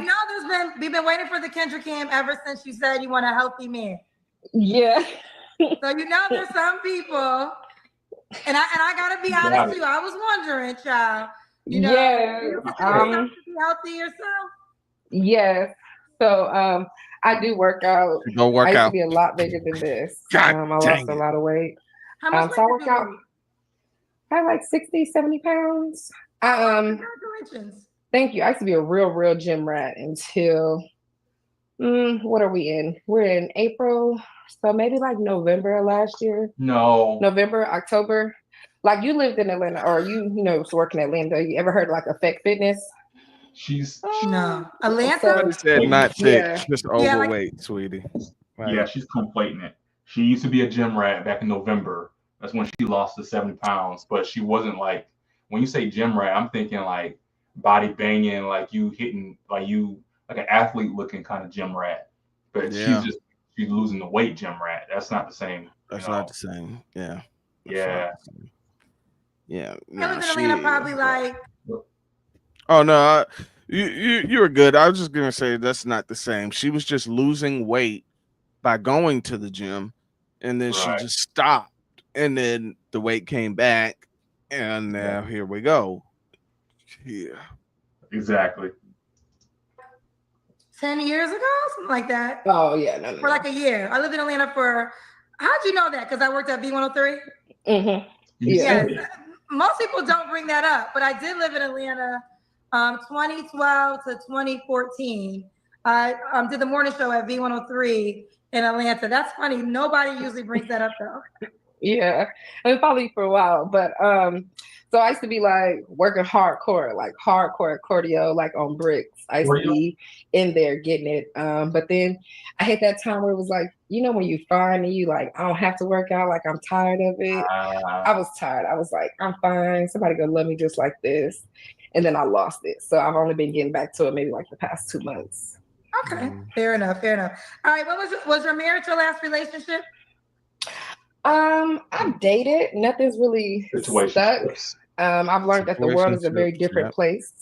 S4: we've been waiting for the Kendra cam ever since you said you want a healthy man.
S7: Yeah.
S4: So there's some people, and I gotta be honest too. I was wondering, child. You to be healthy yourself.
S7: Yes. So I do work out.
S2: Go work
S7: I used
S2: out.
S7: to be a lot bigger than this.
S2: God
S7: I lost a lot of weight.
S4: How much
S7: so I work out. I have like 60, 70 pounds.
S4: Congratulations.
S7: Thank you. I used to be a real gym rat until what are we in? We're in April. So maybe like November of last year.
S1: No.
S7: November, October. Like you lived in Atlanta or you work in Atlanta. You ever heard of like Effect Fitness?
S1: She's
S4: no. Atlanta?
S2: Somebody said not thick, just overweight, sweetie.
S1: Right. Yeah, she's conflating it. She used to be a gym rat back in November. That's when she lost the 70 pounds. But she wasn't like, when you say gym rat, I'm thinking like body banging, like you hitting, like an athlete looking kind of gym rat. But she's losing the weight gym rat. That's not the same.
S2: That's not the same. Yeah.
S1: Yeah.
S2: Yeah.
S4: I was in Atlanta probably like.
S2: Oh no, you were good. I was just gonna say that's not the same. She was just losing weight by going to the gym, and then she just stopped, and then the weight came back, and now here we go. Yeah.
S1: Exactly.
S4: 10 years ago, something like that.
S7: Oh yeah, no.
S4: For like a year. I lived in Atlanta for. How'd you know that? Because I worked at V103.
S7: Mm-hmm.
S4: Yeah. Most people don't bring that up, but I did live in Atlanta, 2012 to 2014. I did the morning show at V103 in Atlanta. That's funny. Nobody usually brings that up though.
S7: Yeah, I've been following you for a while, but so I used to be like working hardcore cardio, like on bricks. I used to be in there getting it. But then I hit that time where it was like, when you find and you like, I don't have to work out, like I'm tired of it. I was tired. I was like, I'm fine. Somebody gonna love me just like this. And then I lost it. So I've only been getting back to it maybe like the past 2 months.
S4: Okay, fair enough. All right, what was your marriage your last relationship?
S7: I've dated. Nothing's really stuck. I've learned that the world is a very different place.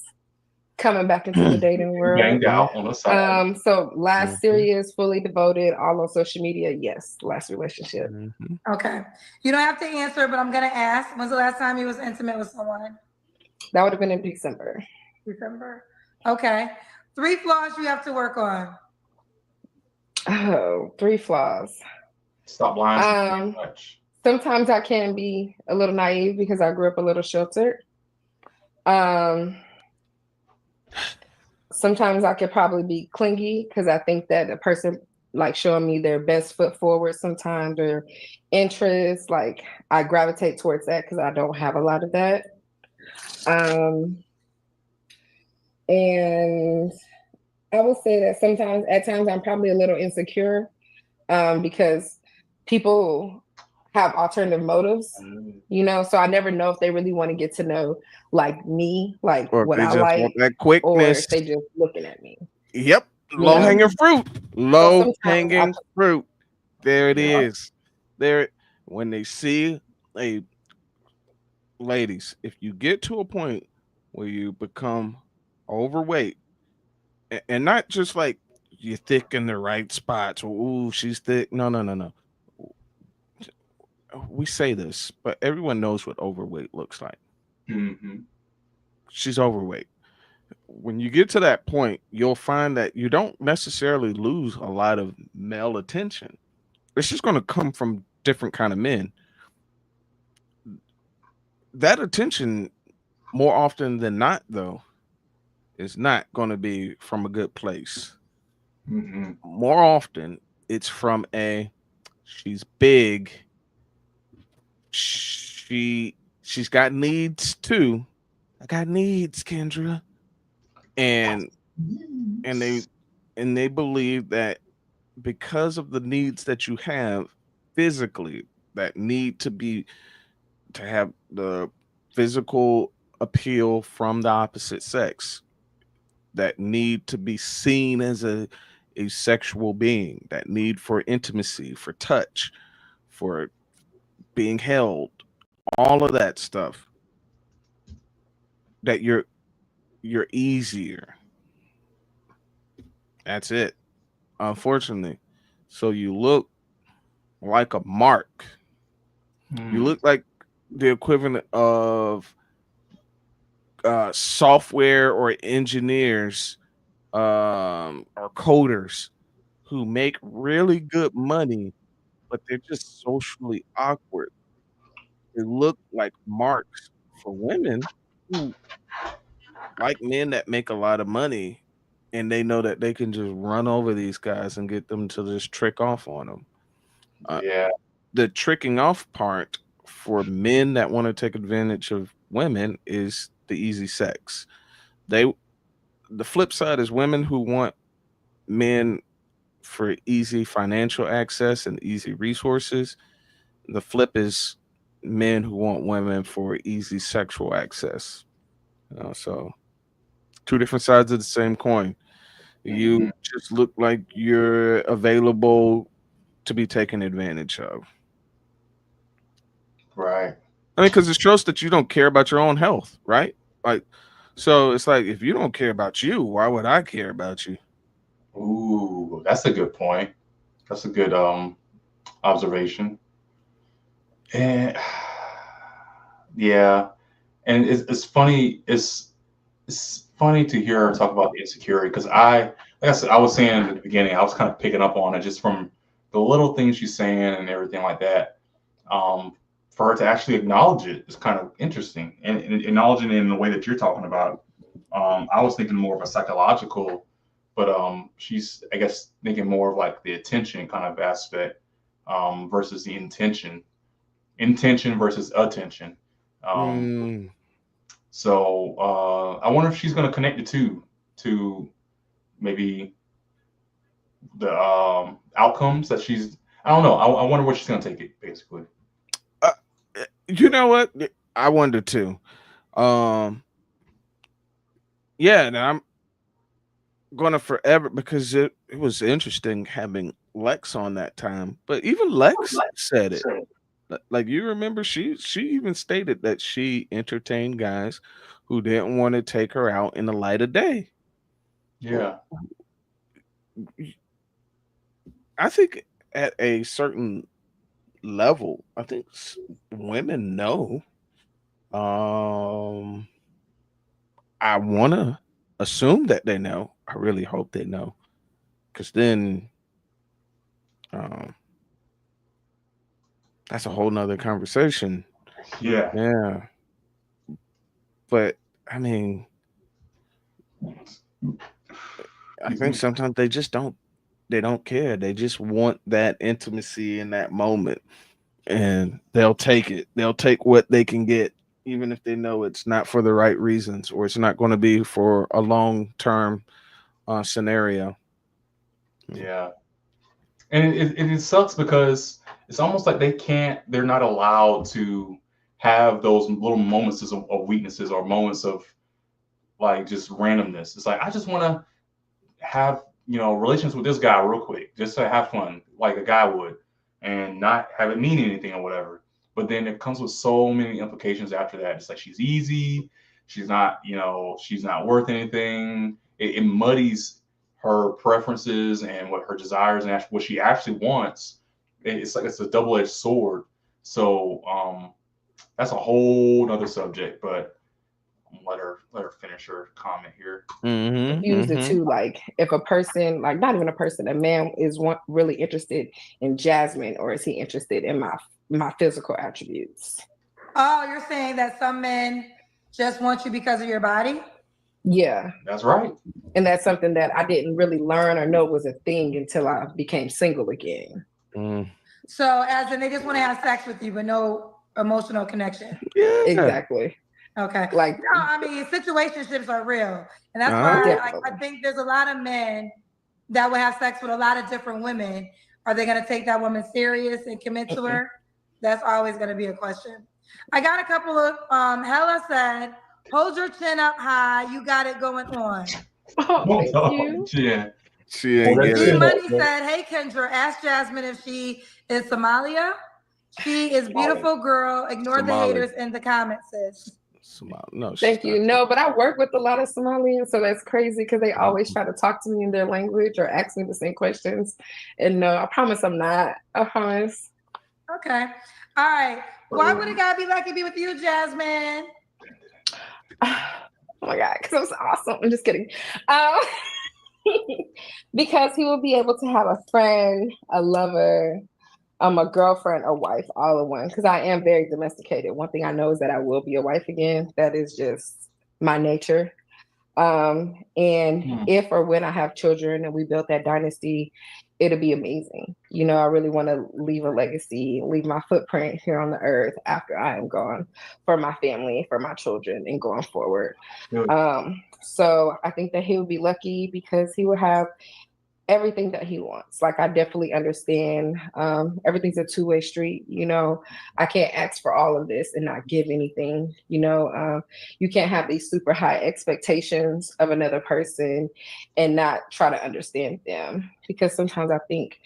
S7: Coming back into the dating world.
S1: Banged out on the side.
S7: So last serious, fully devoted, all on social media. Yes, last relationship.
S4: Okay, you don't have to answer, but I'm gonna ask. When's the last time you was intimate with someone?
S7: That would have been in December.
S4: Okay. 3 flaws you have to work on.
S7: Oh, 3 flaws.
S1: Stop lying so much.
S7: Sometimes I can be a little naive because I grew up a little sheltered. Sometimes I could probably be clingy because I think that a person like showing me their best foot forward sometimes, their interests. Like I gravitate towards that because I don't have a lot of that. And I would say that sometimes, at times, I'm probably a little insecure because people have alternative motives, you know, so I never know if they really want to get to know like me, like
S2: Or if
S7: what
S2: they
S7: I
S2: just
S7: like,
S2: want that
S7: or
S2: quickness.
S7: if they just looking at me.
S2: Yep.
S7: You
S2: Low
S7: know?
S2: hanging fruit. Low
S7: sometimes
S2: hanging fruit. There it
S1: Yeah.
S2: is. There, when they see, hey, ladies, if you get to a point where you become overweight, and not just like you're thick in the right spots, or ooh, she's thick. No, no, no, no. We say this, but everyone knows what overweight looks like.
S1: Mm-hmm.
S2: She's overweight. When you get to that point, you'll find that you don't necessarily lose a lot of male attention. It's just going to come from different kind of men. That attention, more often than not, though, is not going to be from a good place.
S1: Mm-hmm.
S2: More often, it's from a she's big. She's got needs too. I got needs, Kendra, and and they and they believe that because of the needs that you have physically, that need to have the physical appeal from the opposite sex, that need to be seen as a sexual being, that need for intimacy, for touch, for being held, all of that stuff, that you're easier. That's it. Unfortunately. So you look like a mark. You look like the equivalent of software or engineers or coders who make really good money, but they're just socially awkward. They look like marks for women who like men that make a lot of money, and they know that they can just run over these guys and get them to just trick off on them. Uh,
S1: Yeah.
S2: the tricking off part for men that want to take advantage of women is the easy sex. They The flip side is women who want men for easy financial access and easy resources. The flip is men who want women for easy sexual access. So two different sides of the same coin.
S1: Mm-hmm.
S2: You just look like you're available to be taken advantage of.
S1: Right.
S2: I mean, because it shows that you don't care about your own health, right? Like, so it's like if you don't care about you, why would I care about you?
S1: Ooh, that's a good point. That's a good observation. And yeah, and it's funny. It's funny to hear her talk about the insecurity because like I said, I was saying at the beginning, I was kind of picking up on it just from the little things she's saying and everything like that. For her to actually acknowledge it is kind of interesting, and acknowledging it in the way that you're talking about. I was thinking more of a psychological, but she's I guess thinking more of like the attention kind of aspect versus the intention versus attention. Um,
S2: Mm,
S1: so I wonder if she's going to connect the two to maybe the outcomes that she's. I don't know. I wonder where she's going to take it basically.
S2: uh, you know what? I wonder too. Um, yeah, and I'm gonna forever because it was interesting having Lex on that time. But even Lex said it. Like you remember, she even stated that she entertained guys who didn't want to take her out in the light of day. Well,
S1: Yeah.
S2: I think at a certain level, I think women know. Um, I want to assume that they know. I really hope they know, because then um, that's a whole nother conversation.
S1: Yeah.
S2: Yeah, but I mean, I
S1: Excuse
S2: think
S1: me.
S2: sometimes they just don't. they don't care. They just want that intimacy in that moment, and they'll take it. They'll take what they can get, even if they know it's not for the right reasons or it's not going to be for a long term scenario.
S1: Yeah. And it sucks because it's almost like they're not allowed to have those little moments of weaknesses or moments of like just randomness. It's like, I just want to have, relations with this guy real quick, just to have fun, like a guy would, and not have it mean anything or whatever. But then it comes with so many implications after that. It's like she's easy, she's not, she's not worth anything. It muddies her preferences and what her desires and what she actually wants. It's like it's a double-edged sword. So that's a whole nother subject, but let her finish her comment here.
S7: Use it too, like if a person, like not even a person, a man is really interested in Jasmine, or is he interested in my physical attributes?
S4: Oh, you're saying that some men just want you because of your body?
S7: Yeah,
S1: that's right.
S7: And that's something that I didn't really learn or know was a thing until I became single again.
S4: So as in they just want to have sex with you, but no emotional connection.
S7: Yeah, exactly.
S4: Okay.
S7: Like,
S4: no, I mean, situationships are real. And that's why I think there's a lot of men that will have sex with a lot of different women. Are they going to take that woman serious and commit to her? That's always going to be a question. I got a couple of, Hella said, hold your chin up high. You got it going on.
S7: Oh, thank you.
S1: Yeah.
S4: Money said, hey, Kendra, ask Jasmine if she is Somalia. She is beautiful girl. Ignore the haters in the comments, sis.
S2: No,
S7: thank you. No, but I work with a lot of Somalians, so that's crazy because they always try to talk to me in their language or ask me the same questions. And no, I promise I'm not. I promise.
S4: Okay. All right. Why would a guy be lucky to be with you, Jasmine?
S7: Oh my God, because I'm so awesome. I'm just kidding. Because he will be able to have a friend, a lover, a girlfriend, a wife, all in one. Because I am very domesticated. One thing I know is that I will be a wife again. That is just my nature. And if or when I have children and we build that dynasty, it'll be amazing. I really want to leave a legacy, leave my footprint here on the earth after I am gone, for my family, for my children, and going forward. So I think that he would be lucky because he would have everything that he wants. Like, I definitely understand everything's a two-way street. I can't ask for all of this and not give anything. You can't have these super high expectations of another person and not try to understand them, because sometimes I think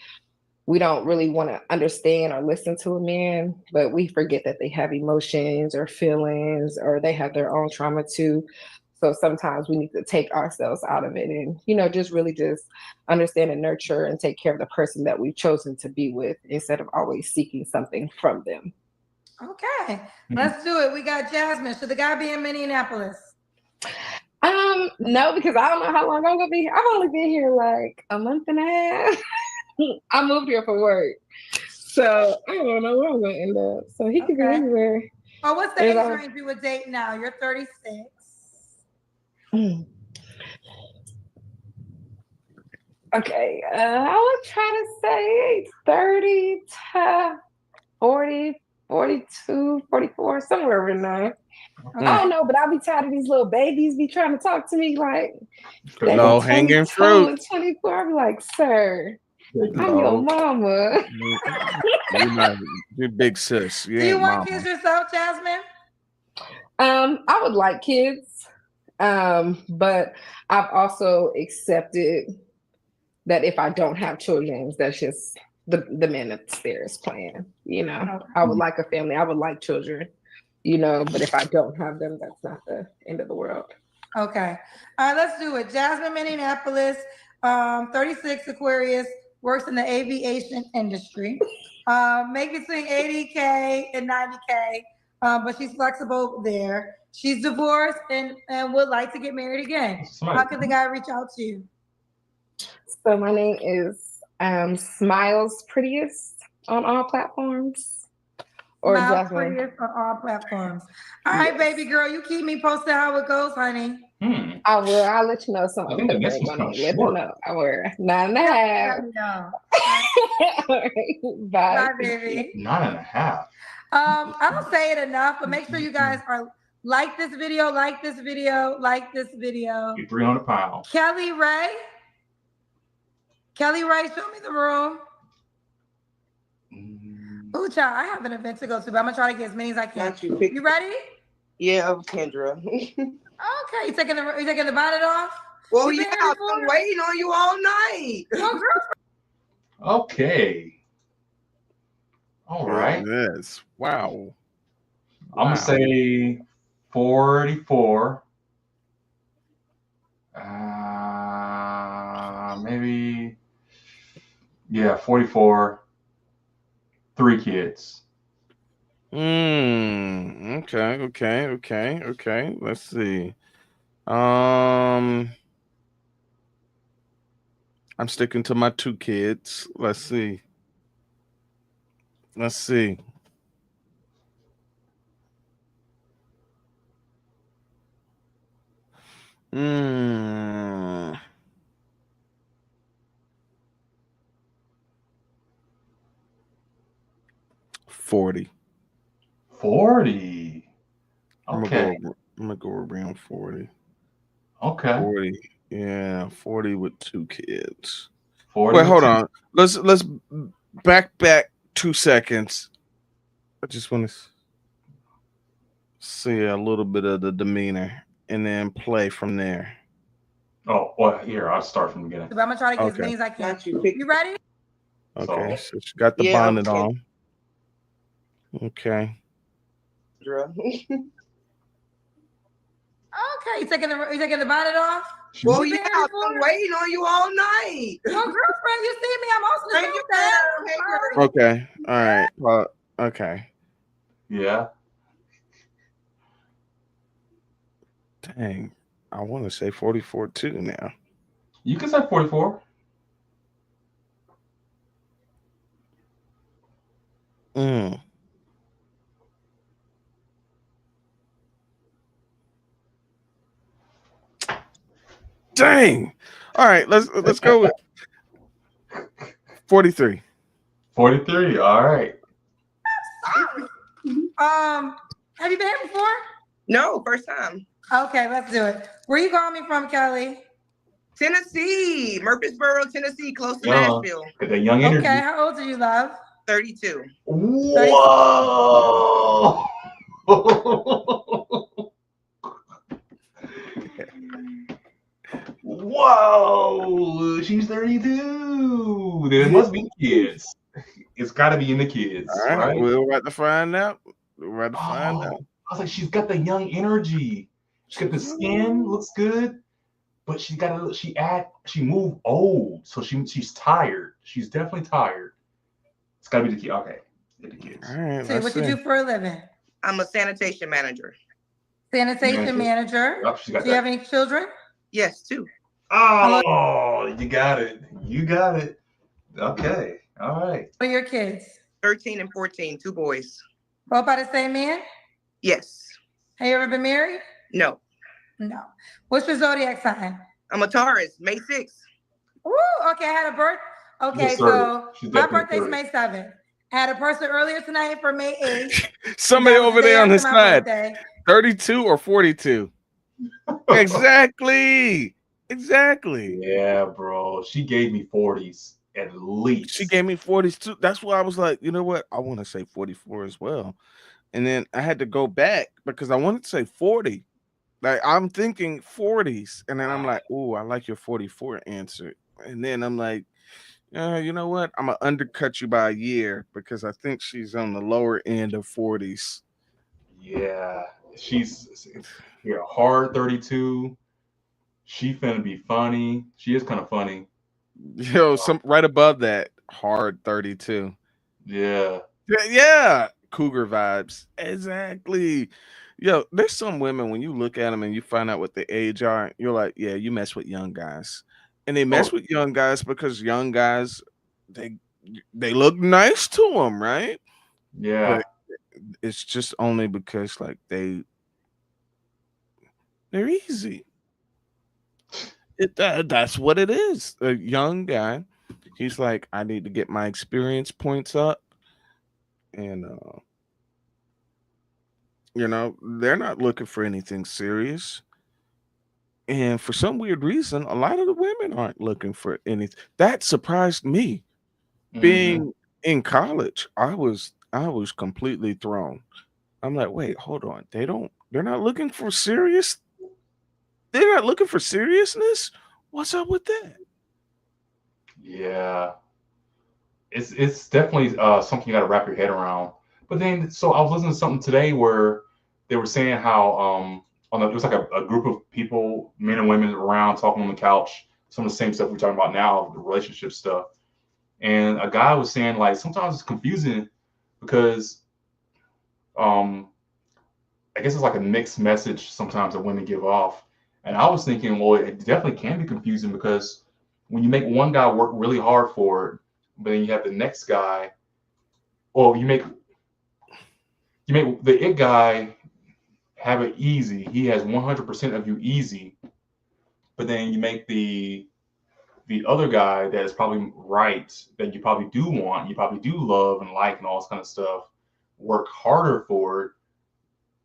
S7: we don't really want to understand or listen to a man, but we forget that they have emotions or feelings, or they have their own trauma too. So sometimes we need to take ourselves out of it and, just really just understand and nurture and take care of the person that we've chosen to be with, instead of always seeking something from them.
S4: Okay, let's do it. We got Jasmine. Should the guy be in Minneapolis?
S7: No, because I don't know how long I'm going to be here. I've only been here like a month and a half. I moved here for work. So I don't know where I'm going to end up. So he could be anywhere.
S4: Oh, what's the age range you would date now? You're 36.
S7: Okay, I would try to say 30 to 40, 42, 44, somewhere in there. I don't know, but I'll be tired of these little babies be trying to talk to me like
S2: no hanging fruit.
S7: 24. I'll be like, sir, I'm your mama.
S2: You're big sis.
S4: Do you want kids yourself, Jasmine?
S7: I would like kids. But I've also accepted that if I don't have children, that's just the man upstairs plan. I would like a family. I would like children, but if I don't have them, that's not the end of the world.
S4: Okay. All right, let's do it. Jasmine, Minneapolis, 36, Aquarius, works in the aviation industry. Make between 80K and 90K, but she's flexible there. She's divorced and would like to get married again. How can the guy reach out to you?
S7: So my name is Smiles Prettiest on all platforms. Or
S4: Miles
S7: Jasmine.
S4: Prettiest on all platforms. All right, baby girl, you keep me posted how it goes, honey.
S7: I will. I'll let you know. Some
S1: I think the next
S7: ain't
S1: one's
S7: gonna
S1: kind of
S7: let
S1: short.
S7: them know. I will. 9.5. Bye.
S4: Bye, baby.
S1: 9.5.
S4: I don't say it enough, but make sure you guys are like this video, like this video, like this video.
S1: You're 300 pounds.
S4: Kelly Ray, show me the room. Ooh, child, I have an event to go to, but I'm gonna try to get as many as I can. You ready?
S3: Yeah, Kendra.
S4: Okay, you taking the bonnet off?
S3: Well, yeah, I've been waiting on you all night.
S4: Well, girl.
S1: Okay. All right.
S2: Yes. Wow.
S1: I'm gonna say 44. Maybe. Yeah, 44. 3 kids.
S2: Okay. Let's see. I'm sticking to my 2 kids. Let's see. Mm. 40.
S1: 40. Okay.
S2: I'm gonna go around 40.
S1: Okay.
S2: 40. Yeah, 40 with 2 kids.
S1: 40
S2: Wait, hold on. Let's back 2 seconds. I just want to see a little bit of the demeanor and then play from there.
S1: Oh, well, here, I'll start from the beginning.
S4: I'm gonna try to get as many as I can. You ready?
S2: Okay, so she got the bonnet on. Okay.
S4: Okay, you taking the bonnet off?
S3: Well, yeah, I've been waiting on you all night.
S4: Well, girlfriend, you see me? I'm hosting the
S2: Okay. Okay. All right. Well, okay.
S1: Yeah.
S2: Dang. I want to say 44 too now.
S1: You can say 44.
S2: Dang. All right, let's go with 43.
S1: 43. All right.
S4: Sorry. Have you been here before?
S3: No, first time.
S4: Okay, let's do it. Where you calling me from, Kelly?
S3: Tennessee, Murfreesboro, Tennessee, close to Nashville.
S1: The young energy.
S4: Okay, how old are you, love?
S3: 32.
S1: Whoa! Whoa! She's 32. Then it must be kids. It's got to be in the kids,
S2: All right? We'll have to find out.
S1: I was like, she's got the young energy. She's got the skin, looks good, but she moved old, so she's tired. She's definitely tired. It's got to be the kid. Okay, the kids.
S4: All right. So what you do for a living?
S3: I'm a sanitation manager.
S4: Sanitation manager.
S1: Yep,
S4: do you have any children?
S3: Yes, 2.
S1: Oh, you got it. Okay. All right.
S4: What are your kids?
S3: 13 and 14, 2 boys.
S4: Both by the same man?
S3: Yes.
S4: Have you ever been married?
S3: No.
S4: What's your zodiac sign?
S3: I'm a Taurus, May 6th.
S4: Ooh, okay. I had a birth. Okay,
S1: yes,
S4: so my birthday's May 7th. I had a person earlier tonight for May 8th.
S2: Somebody over there on his side. 32 or 42? Exactly.
S1: Yeah, bro. She gave me 40s at least.
S2: She gave me 40s too. That's why I was like, you know what? I want to say 44 as well. And then I had to go back because I wanted to say 40. Like I'm thinking 40s. And then I'm like, oh, I like your 44 answer. And then I'm like, you know what? I'm going to undercut you by a year because I think she's on the lower end of 40s.
S1: Yeah. She's hard 32. She finna be funny. She is kind of funny.
S2: Yo, right above that, hard 32.
S1: Yeah.
S2: Cougar vibes. Exactly. Yo, there's some women when you look at them and you find out what their age are, you're like, yeah, you mess with young guys. And they mess with young guys because young guys, they look nice to them, right?
S1: Yeah.
S2: it's just only because like they're easy. That's what it is. A young guy, he's like, I need to get my experience points up, and they're not looking for anything serious. And for some weird reason, a lot of the women aren't looking for anything. That surprised me.
S1: Mm-hmm.
S2: Being in college, I was completely thrown. I'm like, wait, hold on. They're not looking for serious. They're not looking for seriousness. What's up with that?
S1: Yeah, it's definitely something you got to wrap your head around. But then, so I was listening to something today where they were saying how it was like a group of people, men and women around talking on the couch, some of the same stuff we're talking about now, the relationship stuff. And a guy was saying like sometimes it's confusing because um I guess it's like a mixed message sometimes that women give off. And I was thinking, well, it definitely can be confusing because when you make one guy work really hard for it, but then you have the next guy, or you make the it guy have it easy. He has 100% of you easy, but then you make the other guy that is probably right, that you probably do want, you probably do love and like and all this kind of stuff, work harder for it.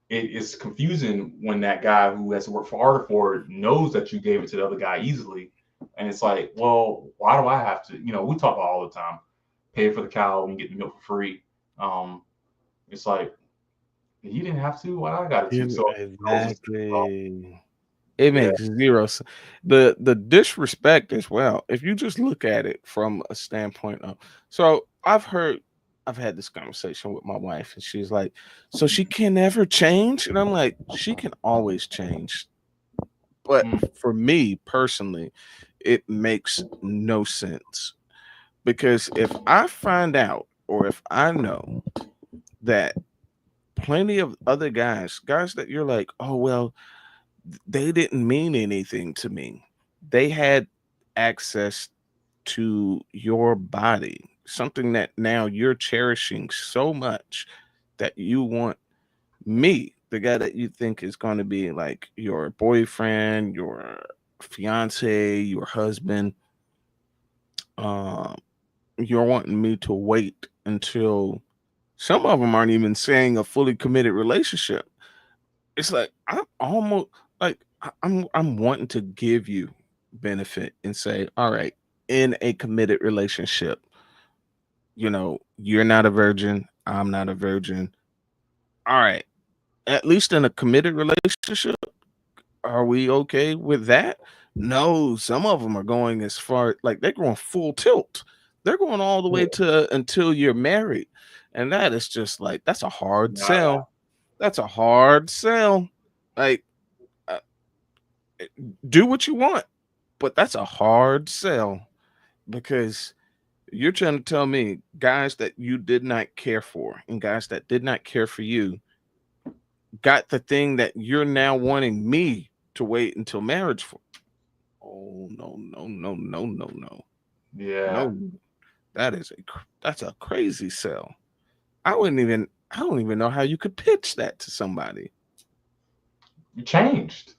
S1: It is confusing when that guy who has to work harder for it knows that you gave it to the other guy easily. And it's like, well, why do I have to? We talk about all the time, pay for the cow and get the milk for free. Um, it's like, you didn't have to, why I got it to? So girls just,
S2: Exactly. It
S1: yeah,
S2: makes zero sense. The disrespect as well. If you just look at it from a standpoint of, so I've had this conversation with my wife, and she's like, so she can never change, and I'm like, she can always change. But
S1: mm,
S2: for me personally, it makes no sense because if I find out or if I know that plenty of other guys that you're like, oh well, they didn't mean anything to me. They had access to your body, something that now you're cherishing so much that you want me, the guy that you think is going to be like your boyfriend, your fiance, your husband, um, you're wanting me to wait until some of them aren't even saying a fully committed relationship. It's like I'm almost like I'm wanting to give you benefit and say, all right, in a committed relationship, you're not a virgin, I'm not a virgin. All right, at least in a committed relationship, are we okay with that? No, some of them are going as far like they're going full tilt. They're going all the way
S1: yeah,
S2: to until you're married. And that is just like that's a hard
S1: nah,
S2: sell. That's a hard sell. Like uh, do what you want, but that's a hard sell because you're trying to tell me guys that you did not care for and guys that did not care for you got the thing that you're now wanting me to wait until marriage for. Oh no, no, no, no, no, no.
S1: yeah,
S2: No. That's a crazy sell. I don't even know how you could pitch that to somebody.
S1: you changed.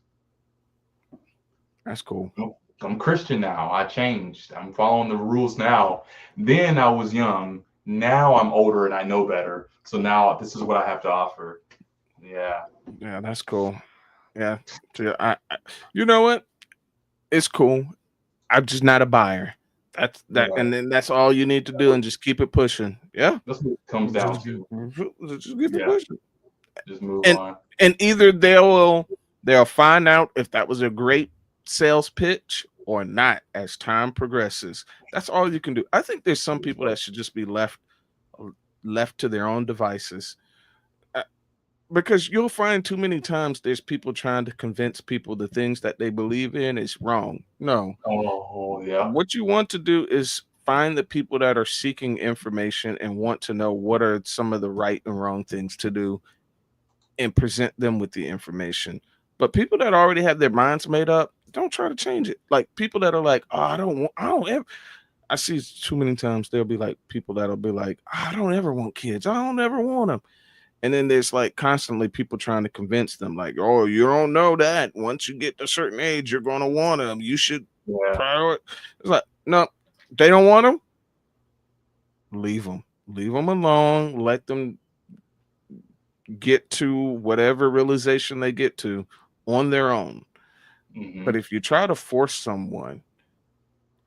S2: That's cool.
S1: I'm Christian now. I changed. I'm following the rules now. Then I was young. Now I'm older and I know better. So now this is what I have to offer. Yeah.
S2: Yeah, that's cool. Yeah. So, you know what? It's cool. I'm just not a buyer. That's that,
S1: Yeah.
S2: and then that's all you need to do, and just keep it pushing. Yeah,
S1: That's what it comes down
S2: just,
S1: to.
S2: just keep it
S1: Yeah.
S2: pushing,
S1: Just move
S2: and
S1: on.
S2: either they'll find out if that was a great sales pitch or not as time progresses. That's all you can do. I think there's some people that should just be left to their own devices. Uh, Because you'll find too many times there's people trying to convince people the things that they believe in is wrong. No,
S1: Oh, yeah.
S2: what you want to do is find the people that are seeking information and want to know what are some of the right and wrong things to do and present them with the information. But people that already have their minds made up, don't try to change it. Like people that are like, oh, I don't ever. I see too many times there'll be like people that'll be like, I don't ever want kids. I don't ever want them. And then there's like constantly people trying to convince them, like, oh, you don't know that. Once you get to a certain age, you're going to want them. You should prioritize. It's like, no, they don't want them. Leave them. Leave them alone. Let them get to whatever realization they get to on their own. But if you try to force someone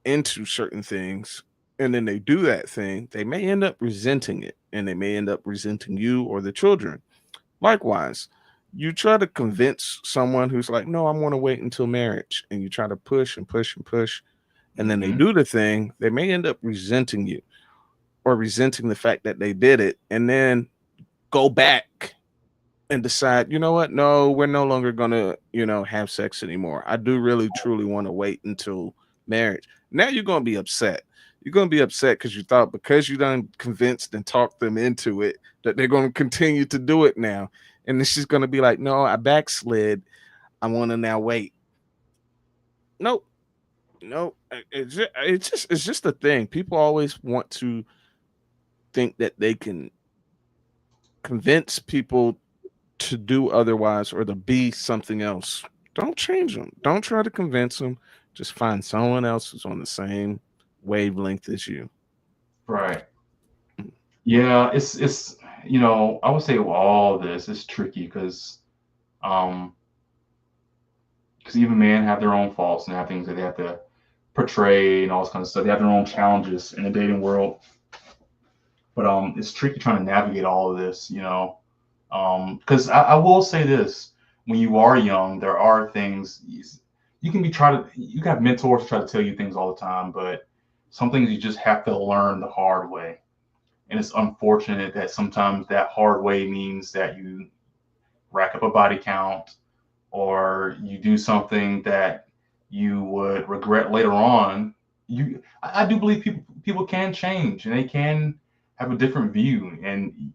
S2: into certain things and then they do that thing, they may end up resenting it, and they may end up resenting you or the children. Likewise, you try to convince someone who's like, no, I want to wait until marriage, and you try to push and push and push, and then they do the thing, they may end up resenting you or resenting the fact that they did it, and then go back and decide, you know what? No, we're no longer going to, have sex anymore. I do really, truly want to wait until marriage. Now you're going to be upset. You're going to be upset because you thought because you done convinced and talked them into it that they're going to continue to do it now. And it's just going to be like, no, I backslid. I want to now wait. Nope. It's just a thing. People always want to think that they can convince people to do otherwise or to be something else. Don't change them. Don't try to convince them. Just find someone else who's on the same wavelength as you.
S1: Right. Yeah, it's I would say with all this, it's tricky because even men have their own faults and have things that they have to portray and all this kind of stuff. They have their own challenges in the dating world. But it's tricky trying to navigate all of this, because I will say this: when you are young, there are things you can you have mentors try to tell you things all the time, but some things you just have to learn the hard way. And it's unfortunate that sometimes that hard way means that you rack up a body count or you do something that you would regret later on. I do believe people can change and they can have a different view, and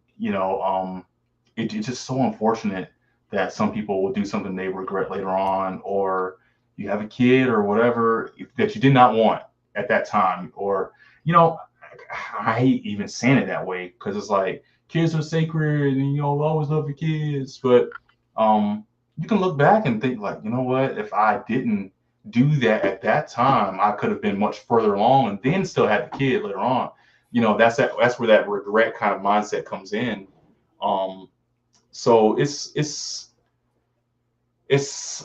S1: it's just so unfortunate that some people will do something they regret later on, or you have a kid or whatever that you did not want at that time, or I hate even saying it that way because it's like kids are sacred and always love your kids, but you can look back and think like, you know what, if I didn't do that at that time, I could have been much further along and then still had the kid later on. That's where that regret kind of mindset comes in. So it's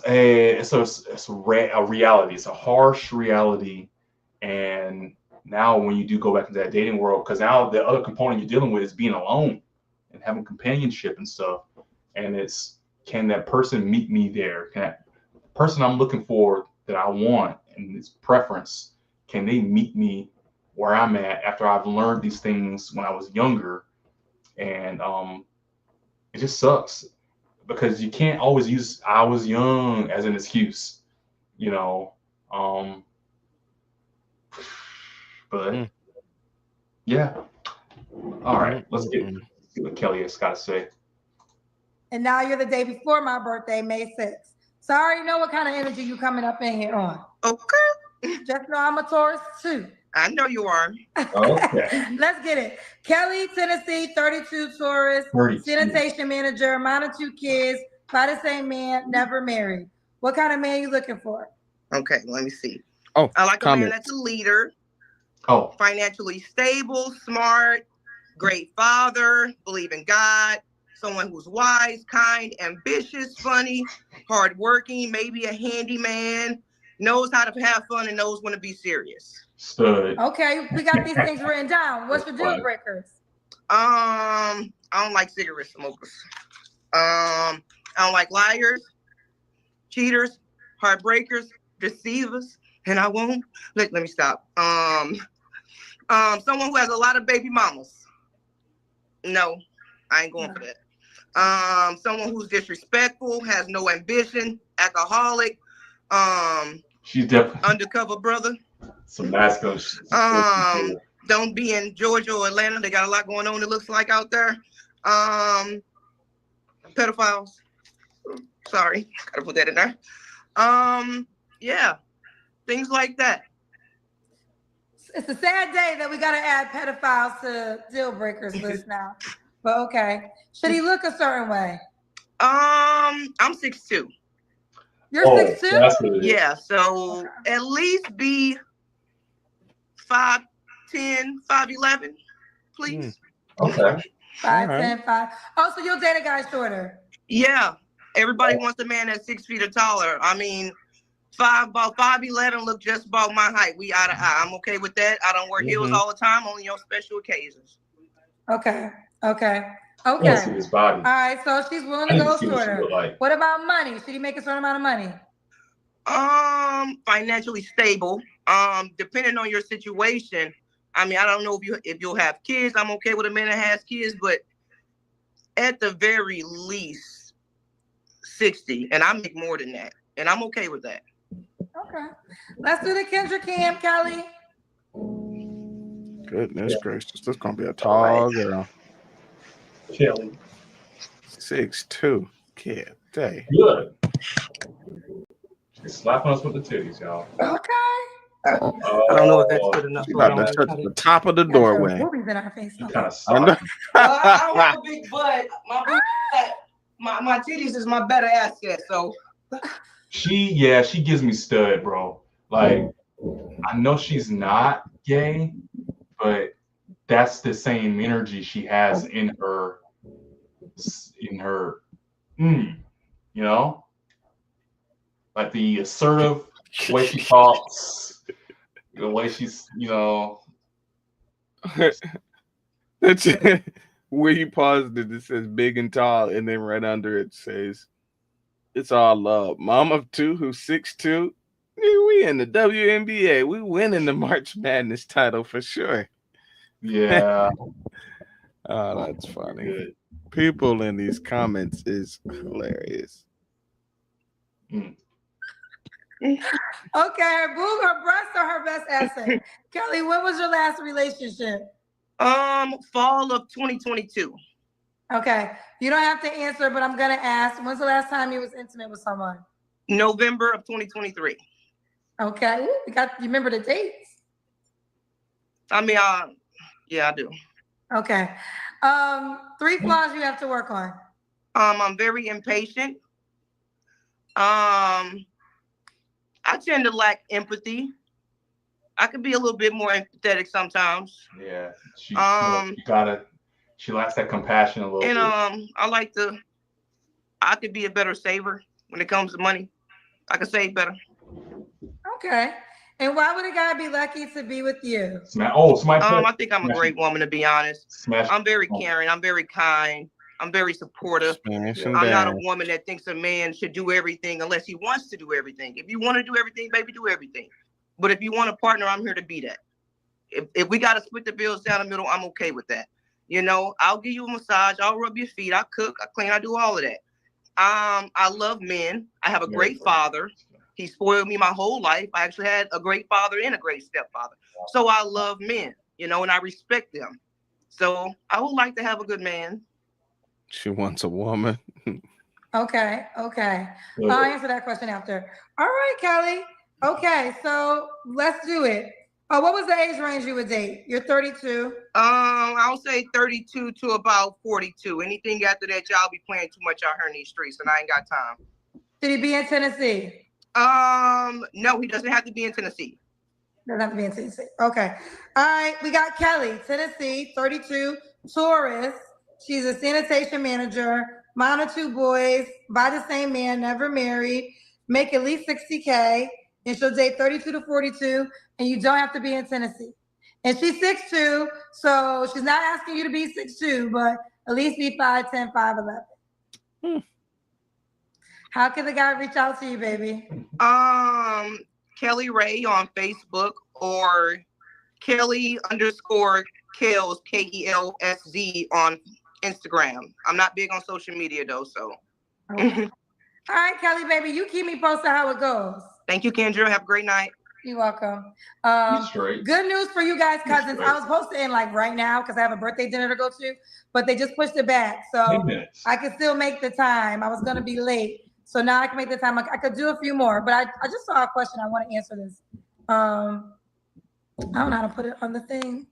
S1: a reality. It's a harsh reality. And now when you do go back into that dating world, because now the other component you're dealing with is being alone and having companionship and stuff. And it's, can that person meet me there? Can that person I'm looking for that I want and this preference, can they meet me where I'm at after I've learned these things when I was younger? And it just sucks because you can't always use I was young as an excuse, but yeah. All right, let's see what Kelly has got to say.
S4: And now you're the day before my birthday, May 6th. So I already know what kind of energy you coming up in here on.
S8: Okay.
S4: Just know I'm a Taurus too.
S8: I know you are.
S1: Okay.
S4: Let's get it. Kelly, Tennessee, 32 Taurus, sanitation manager, mom of 2 kids, by the same man, never married. What kind of man you looking for?
S8: Okay, let me see.
S2: Oh,
S8: I like a man that's a leader.
S1: Oh.
S8: Financially stable, smart, great father, believe in God, someone who's wise, kind, ambitious, funny, hardworking, maybe a handyman, knows how to have fun and knows when to be serious.
S1: Stud.
S4: Okay, we got these things written down. What's your deal breakers?
S8: I don't like cigarette smokers. I don't like liars, cheaters, heartbreakers, deceivers, and I won't. Let me stop. Someone who has a lot of baby mamas. No, I ain't going for that. Someone who's disrespectful, has no ambition, alcoholic,
S1: she's definitely
S8: undercover brother.
S1: Some masculine.
S8: Don't be in Georgia or Atlanta. They got a lot going on, it looks like, out there. Pedophiles. Sorry, gotta put that in there. Yeah, things like that.
S4: It's a sad day that we gotta add pedophiles to deal breakers list now. But okay. Should he look a certain way?
S8: I'm 6'2".
S4: You're 6'2"?
S1: That's what it is.
S8: Yeah, so at least be 5'10", 5'11", please.
S1: Okay.
S4: 5'10", 5. Oh, so you'll date a guy shorter?
S8: Yeah, everybody wants a man that's 6 feet or taller. I mean, about 5'11" look just about my height. We eye to eye. I'm okay with that. I don't wear heels all the time, only on special occasions.
S4: Okay.
S1: I want to see his body.
S4: All right, so she's willing to go shorter. What about money? Should he make a certain amount of money?
S8: Financially stable. Depending on your situation. I mean, I don't know if you'll have kids. I'm okay with a man that has kids, but at the very least 60, and I make more than that, and I'm okay with that.
S4: Okay, let's do the Kendra Cam, Kelly.
S2: Goodness gracious, this gonna be a tall girl.
S1: Kelly.
S2: 6'2". Kid, day.
S1: Good. She's slapping us with the titties, y'all.
S4: Okay.
S8: I don't know if that's good enough.
S2: She's about to touch the top of the doorway.
S4: In our face.
S1: You kind of
S8: I don't have a big butt. My titties is my better asset. So
S1: she gives me stud, bro. Like, I know she's not gay, but that's the same energy she has in her, you know, like the assertive way she talks, the way she's, you know.
S2: That's where you paused it. It says big and tall, and then right under it says, "It's all love." Mom of two, who's 6'2". We in the WNBA. We winning the March Madness title for sure.
S1: Yeah.
S2: Oh, that's funny. Good. People in these comments is hilarious.
S4: Okay, her boob, her breasts are her best asset. Kelly, when was your last relationship?
S8: Fall of 2022.
S4: Okay, you don't have to answer, but I'm gonna ask. When's the last time you was intimate with someone?
S8: November of 2023.
S4: Okay, you remember the dates?
S8: I mean, yeah, I do.
S4: Okay, 3 flaws you have to work on.
S8: I'm very impatient. I tend to lack empathy. I could be a little bit more empathetic sometimes.
S1: Yeah, she lacks that compassion a little bit.
S8: And I could be a better saver when it comes to money. I can save better.
S4: Okay. And why would a guy be lucky to be with you?
S8: I think I'm a great woman, to be honest. I'm very caring. I'm very kind. I'm very supportive. I'm not a woman that thinks a man should do everything unless he wants to do everything. If you want to do everything, baby, do everything. But if you want a partner, I'm here to be that. If we got to split the bills down the middle, I'm okay with that. You know, I'll give you a massage. I'll rub your feet. I cook. I clean. I do all of that. I love men. I have a great father. He spoiled me my whole life. I actually had a great father and a great stepfather. So I love men, you know, and I respect them. So I would like to have a good man.
S2: She wants a woman.
S4: Okay. I'll answer that question after. All right, Kelly. Okay, so let's do it. What was the age range you would date? You're 32.
S8: I'll say 32 to about 42. Anything after that, y'all be playing too much out here in these streets, and I ain't got time.
S4: Did he be in Tennessee?
S8: No, he doesn't have to be in Tennessee.
S4: Doesn't have to be in Tennessee. Okay. All right, we got Kelly, Tennessee, 32, tourist. She's a sanitation manager, mom of 2 boys, by the same man, never married, make at least $60K, and she'll date 32 to 42, and you don't have to be in Tennessee. And she's 6'2", so she's not asking you to be 6'2", but at least be 5'10", 5'11". How can the guy reach out to you, baby?
S8: Kelly Ray on Facebook or Kelly_Kells, KELSZ on Instagram. I'm not big on social media though, so.
S4: Okay. All right, Kelly, baby, you keep me posted how it goes.
S8: Thank you, Kendra. Have a great night.
S4: You're welcome. Good news for you guys, cousins. I was supposed to end like right now because I have a birthday dinner to go to, but they just pushed it back. So I can still make the time. I was going to be late. So now I can make the time. I could do a few more, but I just saw a question. I want to answer this. I don't know how to put it on the thing.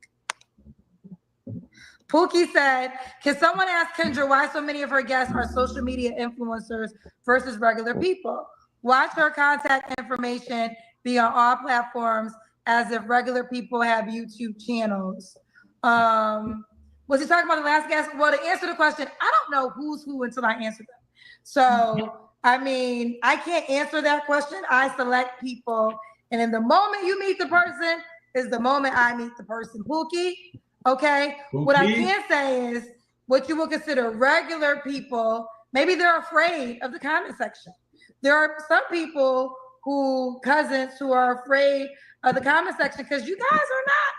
S4: Pookie said, can someone ask Kendra why so many of her guests are social media influencers versus regular people? Watch her contact information be on all platforms as if regular people have YouTube channels. Was he talking about the last guest? Well, to answer the question, I don't know who's who until I answer them. So, I mean, I can't answer that question. I select people. And in the moment you meet the person is the moment I meet the person. Pookie, okay? What I can say is what you will consider regular people, maybe they're afraid of the comment section. There are some people cousins who are afraid of the comment section because you guys are not,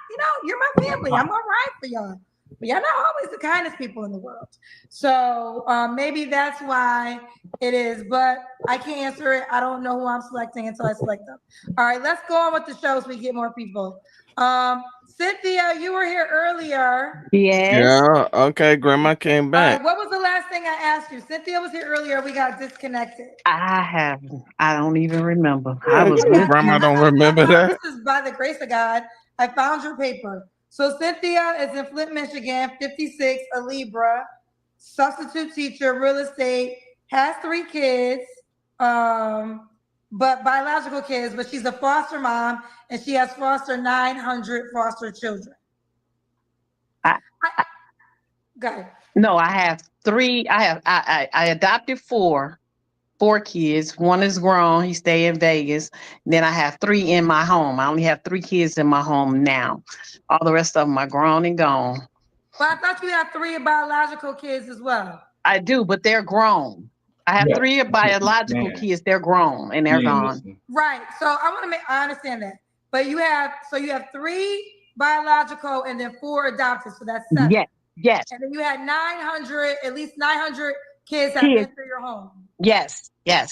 S4: you're my family. I'm all right for y'all. But y'all not always the kindest people in the world. So maybe that's why it is, but I can't answer it. I don't know who I'm selecting until I select them. All right, let's go on with the show so we get more people. Cynthia, you were here earlier.
S5: Yes.
S2: Yeah, okay, Grandma came back.
S4: What was the last thing I asked you? Cynthia was here earlier. We got disconnected.
S5: I don't even remember.
S2: Yeah, Grandma don't remember that.
S4: This is by the grace of God. I found your paper. So Cynthia is in Flint, Michigan, 56, a Libra, substitute teacher, real estate, has 3 kids, but biological kids, but she's a foster mom and she has fostered 900 foster children. Go ahead.
S5: No, I have 3. I adopted 4 kids. 1 is grown. He stay in Vegas. Then I have 3 in my home. I only have 3 kids in my home now. All the rest of them are grown and gone.
S4: But I thought you had 3 biological kids as well.
S5: I do, but they're grown. I have 3 biological kids. They're grown and they're gone.
S4: Right. So I understand that. But you have 3 biological and then 4 adopted. So that's 7.
S5: Yes.
S4: And then you had at least 900 kids have been through your home.
S5: Yes.
S1: Yeah.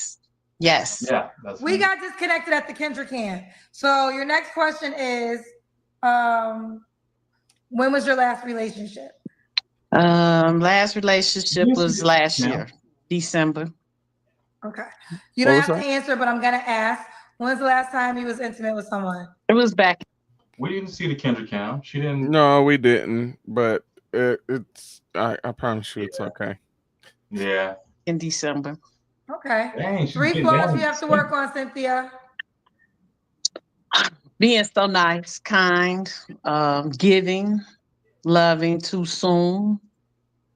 S4: We got disconnected at the Kendra camp. So your next question is, when was your last relationship?
S5: Last relationship was last year, December.
S4: Okay. You don't have to answer, but I'm gonna ask. When was the last time you was intimate with someone?
S5: It was back.
S1: We didn't see the Kendra cam. She didn't.
S2: No, we didn't. But it's. I promise you, it's okay.
S1: Yeah.
S5: In December.
S4: Okay.
S1: Dang,
S4: 3 flaws you have to work on, Cynthia.
S5: Being so nice, kind, giving, loving too soon,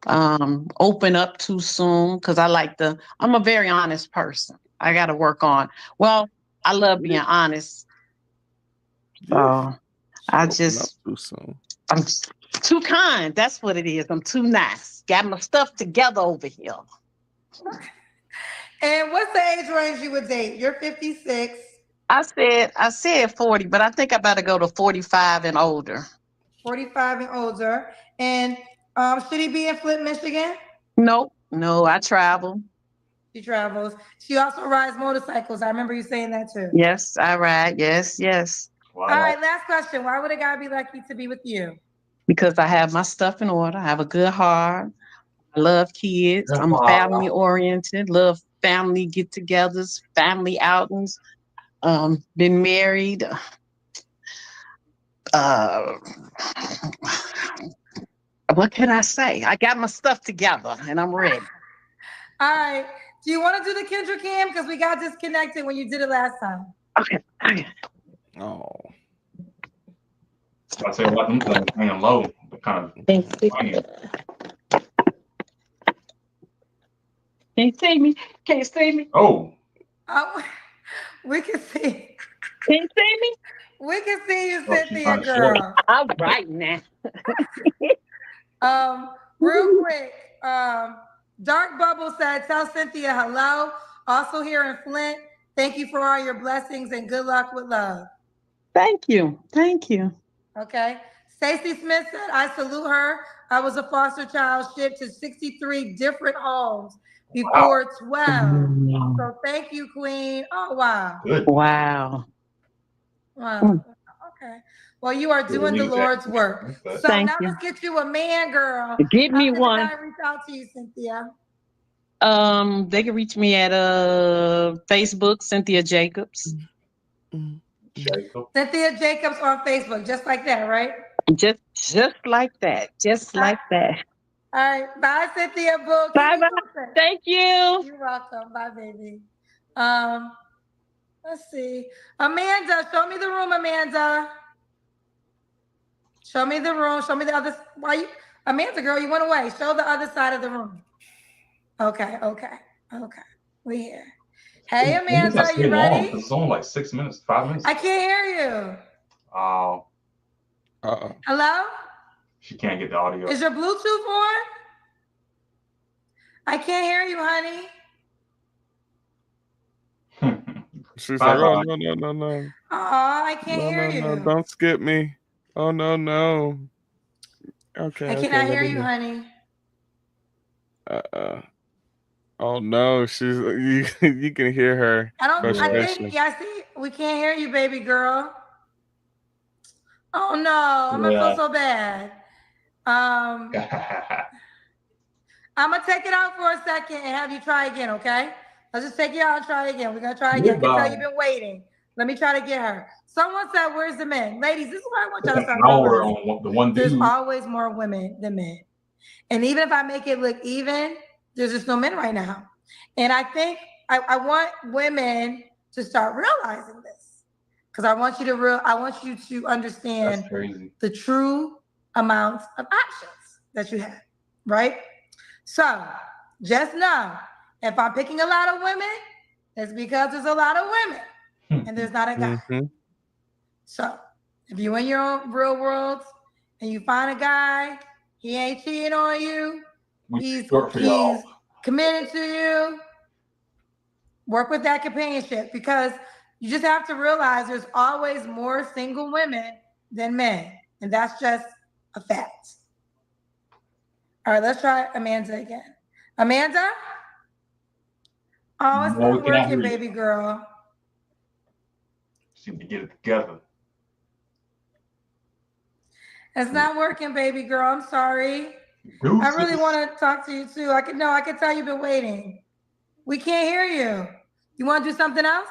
S5: open up too soon. Because I'm a very honest person. I got to work on. Well, I love being honest. So I'm too kind. That's what it is. I'm too nice. Got my stuff together over here.
S4: And what's the age range you would date? You're 56.
S5: I said 40, but I think I better go to 45 and older.
S4: 45 and older. And should he be in Flint, Michigan?
S5: No, I travel.
S4: She travels. She also rides motorcycles. I remember you saying that too.
S5: Yes, I ride. Yes.
S1: Wow.
S4: All right, last question. Why would a guy be lucky to be with you?
S5: Because I have my stuff in order. I have a good heart. I love kids. I'm family oriented. Love family get-togethers, family outings. Been married. What can I say? I got my stuff together and I'm ready.
S4: All right. Do you want to do the Kendra cam? Because we got disconnected when you did it last time.
S5: Okay.
S2: Oh.
S1: I'll tell you what, them things hanging low. Kind of.
S5: Can you see me? Can you see me?
S1: Oh.
S4: We can see.
S5: Can you see me?
S4: We can see you, Cynthia, girl.
S5: All right now.
S4: Real quick, Dark Bubble said, tell Cynthia hello. Also here in Flint, thank you for all your blessings and good luck with love.
S5: Thank you.
S4: Okay. Stacey Smith said, I salute her. I was a foster child shipped to 63 different homes before 12. So thank you, Queen. Oh, wow.
S1: Good.
S5: Wow.
S4: Okay. Well, you are doing the Lord's work. So now let's get you a man, girl.
S5: Get me one.
S4: How can I reach out to you, Cynthia?
S5: They can reach me at Facebook, Cynthia Jacobs.
S1: Jacob.
S4: Cynthia Jacobs on Facebook, just like that, right?
S5: Just like that. Just like that.
S4: All right. Bye, Cynthia Boo.
S5: Bye bye. Thank you.
S4: You're welcome. Bye, baby. Let's see. Amanda, show me the room, Amanda. Show me the room. Show me the other. Why you, Amanda, girl, you went away. Show the other side of the room. Okay. We here. Hey, Amanda, you ready?
S1: It's only like 6 minutes, 5 minutes.
S4: I can't hear you.
S1: Oh.
S4: Hello?
S1: She can't get the audio.
S4: Is your Bluetooth on? I can't hear you, honey.
S2: She's like, oh, no.
S4: Oh, I can't hear you.
S2: No, don't skip me. Oh, no. Okay.
S4: I cannot hear you, honey.
S2: Oh no, you can hear her.
S4: I think, yeah, see, we can't hear you, baby girl. Oh no, I'm gonna feel so bad. I'm gonna take it out for a second and have you try again, okay? Let's just take it out and try again. We're gonna try again. I can tell you've been waiting. Let me try to get her. Someone said, "Where's the men?" Ladies, this is what I want y'all to start realizing. There's always more women than men, and even if I make it look even, there's just no men right now. And I think I want women to start realizing this, because I want you to understand the true amount of options that you have, right? So just know, if I'm picking a lot of women, it's because there's a lot of women and there's not a guy. Mm-hmm. So if you're in your own real world and you find a guy, he ain't cheating on you, he's committed to you, work with that companionship, because you just have to realize there's always more single women than men. And that's just a fact. All right, let's try Amanda again. Amanda? Oh, it's not working, baby girl.
S1: She need to get it together.
S4: It's not working, baby girl. I'm sorry. I really want to talk to you too. I can tell you've been waiting. We can't hear you. You want to do something else?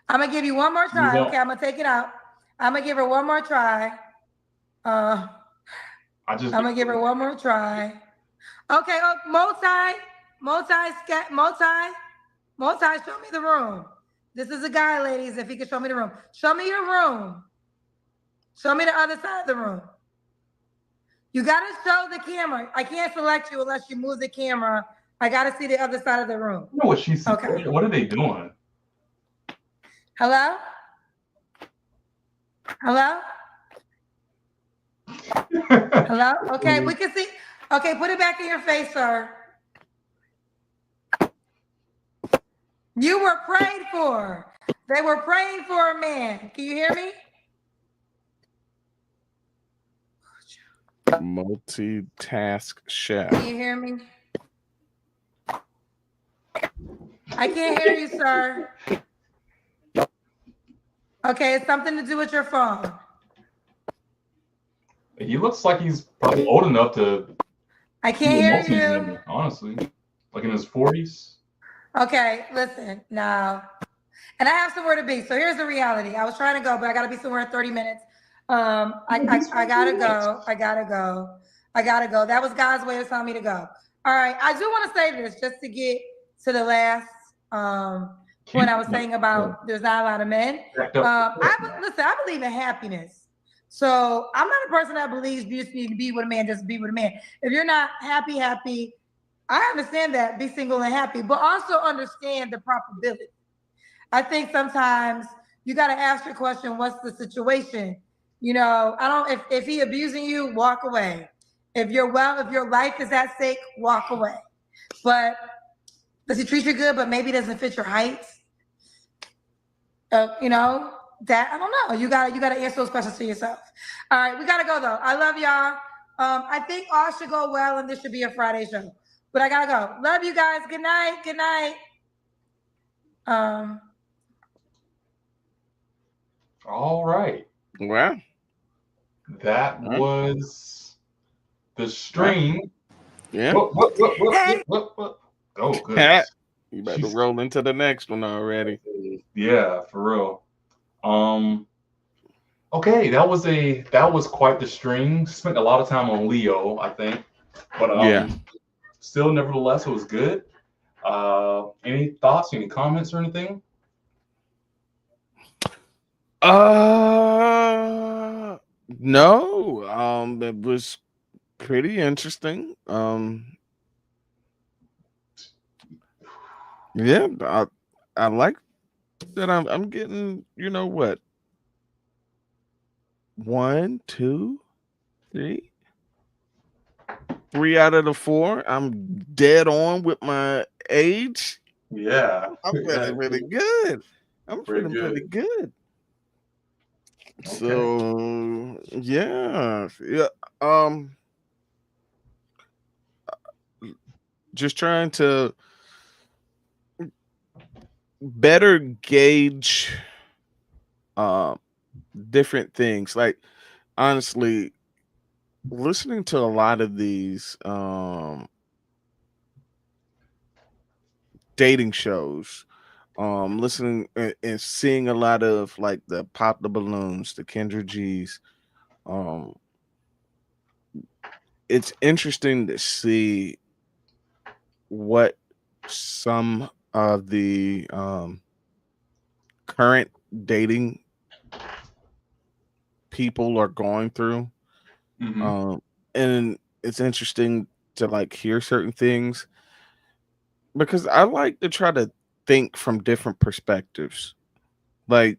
S4: I'm gonna give you one more try. Okay, I'm gonna take it out. I'm gonna give her one more try. I'm gonna give her one more try. Okay, multi. Show me the room. This is a guy, ladies. If he could show me the room, show me your room. Show me the other side of the room. You gotta show the camera. I can't select you unless you move the camera. I gotta see the other side of the room.
S1: You know what she's saying? Okay. What are they doing?
S4: Hello? Hello? Hello? Okay, we can see. Okay, put it back in your face, sir. You were prayed for. They were praying for a man. Can you hear me?
S2: Multitask chef.
S4: Can you hear me? I can't hear you, sir. Okay, it's something to do with your phone.
S1: He looks like he's probably old enough to.
S4: I can't hear you.
S1: Honestly, like in his 40s.
S4: Okay, listen now. And I have somewhere to be. So here's the reality. I was trying to go, but I got to be somewhere in 30 minutes. I gotta go. I gotta go. That was God's way of telling me to go. All right. I do want to say this just to get to the last point I was saying about there's not a lot of men. I believe in happiness. So I'm not a person that believes you just need to be with a man, just be with a man. If you're not happy, I understand that. Be single and happy, but also understand the probability. I think sometimes you got to ask your question, what's the situation? You know, if he abusing you, walk away. If your life is at stake, walk away. But does he treat you good, but maybe doesn't fit your height? You know, that I don't know. You gotta answer those questions to yourself. All right, we gotta go though. I love y'all. I think all should go well, and this should be a Friday show. But I gotta go. Love you guys. Good night. Good night.
S1: All right.
S2: Well,
S1: that was the stream.
S2: Yeah.
S1: What? Oh, good.
S2: You better roll into the next one already.
S1: Yeah, for real. Okay, that was quite the string. Spent a lot of time on Leo, I think, but
S2: Yeah.
S1: still, nevertheless, it was good. Any thoughts, any comments, or anything?
S2: No. It was pretty interesting. Yeah, I like that. I'm getting, you know what, one, two, three out of the four. I'm dead on with my age.
S1: Yeah,
S2: I'm
S1: yeah,
S2: feeling really good. I'm
S1: pretty
S2: feeling pretty
S1: good.
S2: good.
S1: Okay.
S2: So yeah, yeah. Um, just trying to better gauge uh different things. Like honestly, listening to a lot of these dating shows, listening and seeing a lot of like the Pop the Balloons, the Kendra G's. Um, it's interesting to see what some of the current dating people are going through.
S1: Mm-hmm.
S2: Um, and it's interesting to like hear certain things because I like to try to think from different perspectives. Like,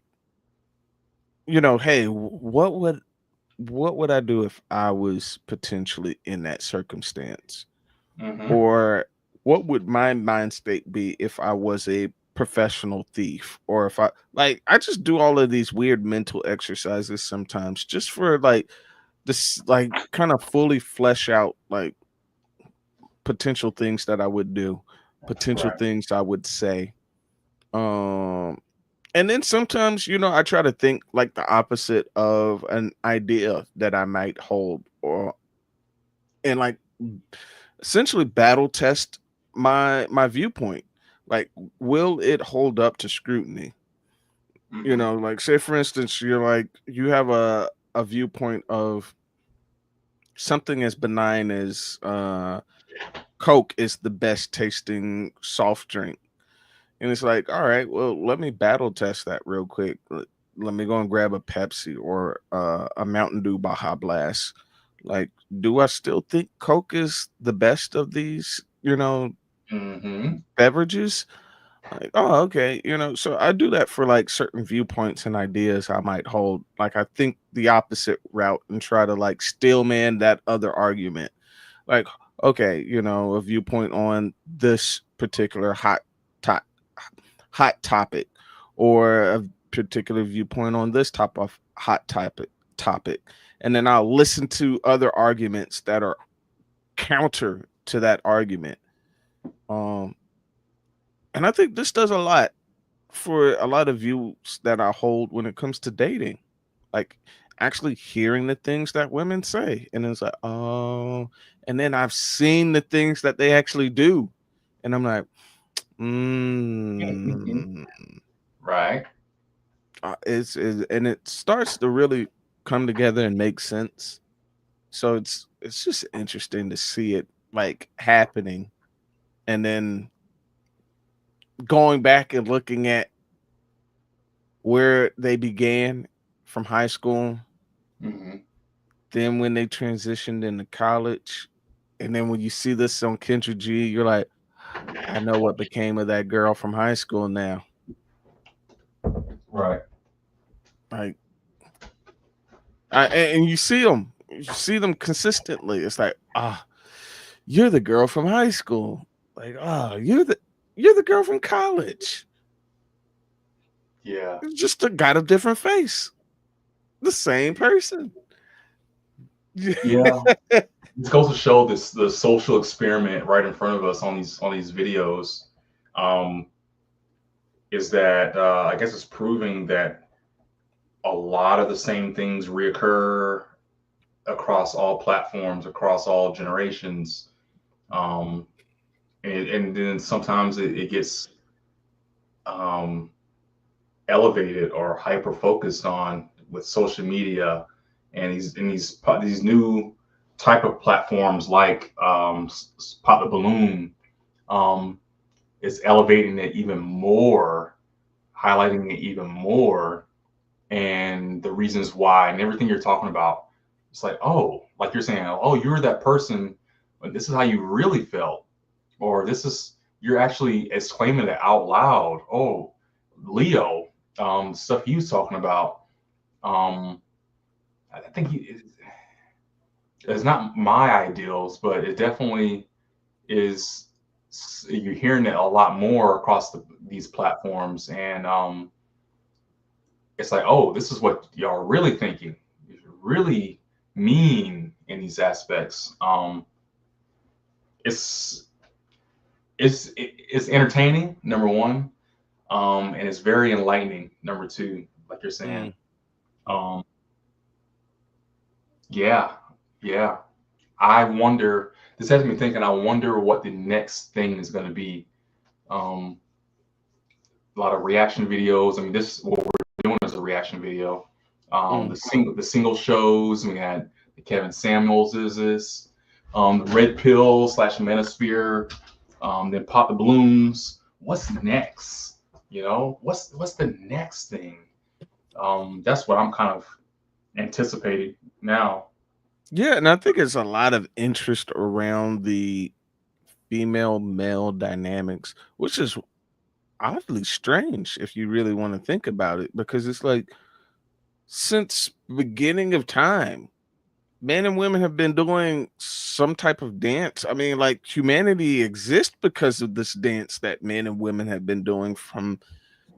S2: hey, what would I do if I was potentially in that circumstance?
S1: Mm-hmm.
S2: Or what would my mind state be if I was a professional thief? Or if I just do all of these weird mental exercises sometimes just for like this, like kind of fully flesh out like potential things that I would do, potential
S1: Right.
S2: things I would say. Um, and then sometimes, I try to think like the opposite of an idea that I might hold, or and like essentially battle test my viewpoint. Like, will it hold up to scrutiny?
S1: Mm-hmm.
S2: Like say for instance, you have a viewpoint of something as benign as Coke is the best tasting soft drink. And it's like, all right, well, let me battle test that real quick. Let me go and grab a Pepsi or a Mountain Dew Baja Blast. Like, do I still think Coke is the best of these,
S1: Mm-hmm.
S2: beverages? Like, oh, okay. So I do that for like certain viewpoints and ideas I might hold. Like, I think the opposite route and try to like steel man that other argument. Like, okay, a viewpoint on this particular to- hot topic, or a particular viewpoint on this type of hot topic, and then I'll listen to other arguments that are counter to that argument. Um, and I think this does a lot for a lot of views that I hold when it comes to dating. Like actually hearing the things that women say. And it's like, oh, and then I've seen the things that they actually do. And I'm like, mm,
S1: Right.
S2: and it starts to really come together and make sense. So it's just interesting to see it like happening, and then going back and looking at where they began from high school,
S1: Mm-hmm.
S2: then when they transitioned into college, and then when you see this on Kendra G, you're like, I know what became of that girl from high school now.
S1: Right.
S2: Like, and you see them consistently. It's like, you're the girl from high school. Like, you're the girl from college.
S1: Yeah.
S2: It's just got a different face, the same person.
S1: Yeah. This goes to show the social experiment right in front of us on these videos. Um, is that I guess it's proving that a lot of the same things reoccur across all platforms, across all generations. Um, and then sometimes it gets um, elevated or hyper focused on with social media and these new type of platforms like Pop the Balloon, is elevating it even more, highlighting it even more, and the reasons why and everything you're talking about. It's like, oh, like you're saying, oh, you're that person, but this is how you really felt, or this is you're actually exclaiming it out loud. Oh, Leo, stuff he was talking about. I think it's not my ideals, but it definitely is. You're hearing it a lot more across these platforms, and it's like, oh, this is what y'all are really thinking. You're really mean in these aspects. It's it's entertaining, number one, and it's very enlightening, number two, like you're saying. Um, yeah, yeah. I wonder. This has me thinking. I wonder what the next thing is going to be. Um, a lot of reaction videos. I mean, this what we're doing is a reaction video. The single shows. We had the Kevin Samuels is this. The Red Pill / Manosphere. Then Pop the Balloons. What's next? You know, what's the next thing? That's what I'm kind of anticipating now.
S2: Yeah, and I think it's a lot of interest around the female male dynamics, which is oddly strange if you really want to think about it, because it's like since beginning of time, men and women have been doing some type of dance. I mean, like humanity exists because of this dance that men and women have been doing from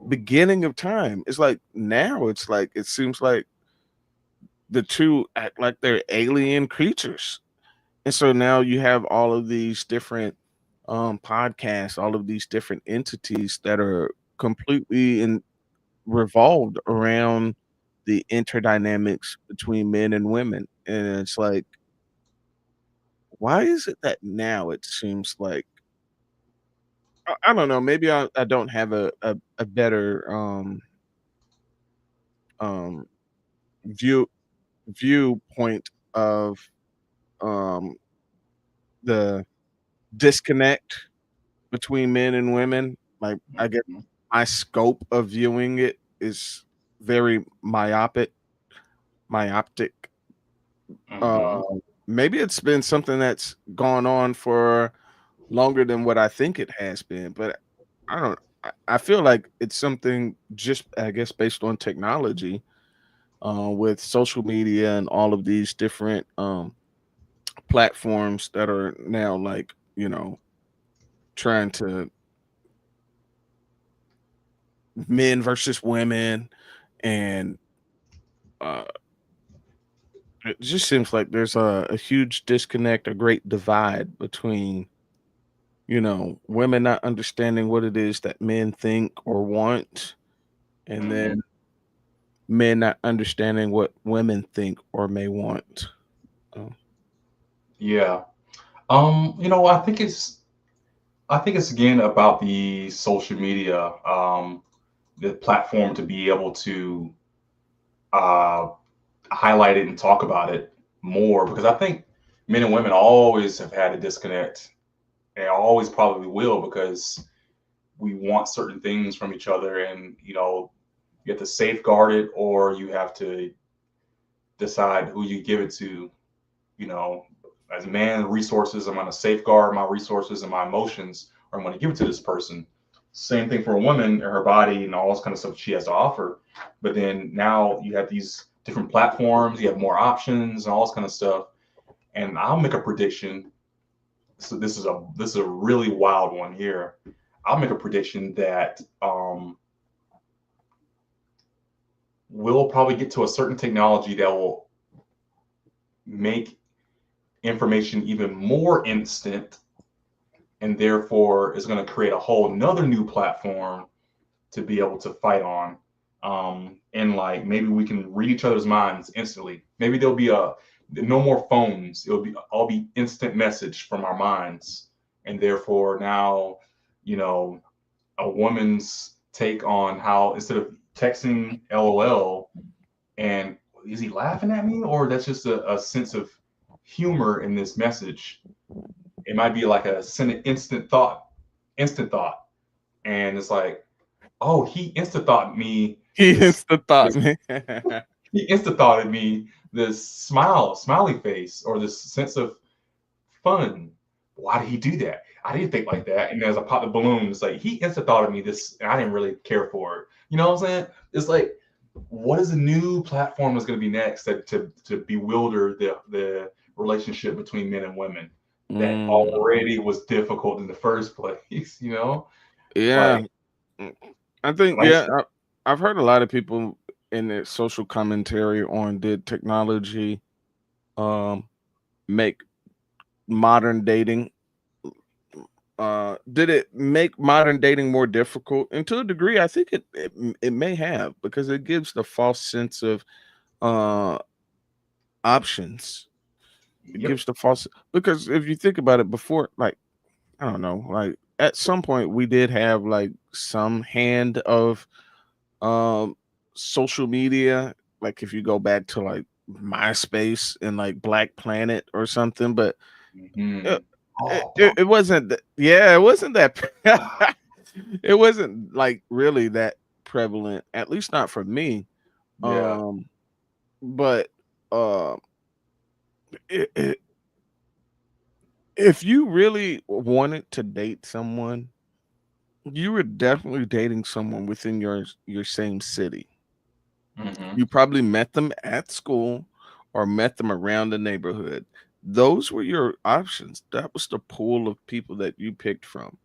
S2: beginning of time. It's like now it's like it seems like the two act like they're alien creatures. And so now you have all of these different podcasts, all of these different entities that are completely in revolved around the interdynamics between men and women. And it's like, why is it that now it seems like I don't know, maybe I don't have a better um view viewpoint of um the disconnect between men and women. Like I guess
S1: Mhm.
S2: my scope of viewing it is very myopic.
S1: Mhm.
S2: Um, maybe it's been something that's gone on for longer than what I think it has been, but I don't. I feel like it's something just, I guess, based on technology, with social media and all of these different platforms that are now like trying to men versus women, and uh, it just seems like there's a huge disconnect, a great divide between women not understanding what it is that men think or want, and
S1: Mhm.
S2: then men not understanding what women think or may want. Um,
S1: Yeah. I think it's again about the social media, the platform to be able to uh, highlight it and talk about it more, because I think men and women always have had a disconnect and always probably will, because we want certain things from each other, and you have to safeguard it, or you have to decide who you give it to. you know, as a man, resources, I'm going to safeguard my resources and my emotions, or I'm going to give it to this person. Same thing for a woman, her body and all this kind of stuff she has to offer. But then now you have these different platforms, you have more options and all this kind of stuff. And I'll make a prediction. So this is a really wild one here. I'll make a prediction that we'll probably get to a certain technology that will make information even more instant, and therefore is going to create a whole another new platform to be able to fight on. And like maybe we can read each other's minds instantly. Maybe there'll be no more phones. It'll be all be instant message from our minds, and therefore now, you know, a woman's take on how, instead of texting LOL, And is he laughing at me, or that's just a sense of humor in this message? It might be like a instant thought, and it's like, oh, he instant thought me
S2: He
S1: this,
S2: is the thought,
S1: this
S2: man.
S1: he instant thought at me this smiley face, or this sense of fun. Why did he do that? I didn't think like that. And as I pop the balloon, it's like he instant thought of me this, and I didn't really care for it. You know what I'm saying? It's like, what is the new platform that's going to be next to bewilder the relationship between men and women that already was difficult in the first place? You know,
S2: Yeah, I think
S1: like
S2: I've heard a lot of people in their social commentary on did technology make modern dating did it make modern dating more difficult? And to a degree, I think it may have, because it gives the false sense of uh options. It
S1: Yep.
S2: gives the false, because if you think about it, before, like, I don't know, like at some point we did have like some hand of um social media, like if you go back to like MySpace and like Black Planet or something, but it,
S1: Oh,
S2: it wasn't yeah, it wasn't that it wasn't like really that prevalent, at least not for me.
S1: yeah.
S2: But it, it, if you really wanted to date someone, you were definitely dating someone within your same city.
S1: Hmm.
S2: You probably met them at school or met them around the neighborhood. Those were your options. That was the pool of people that you picked from.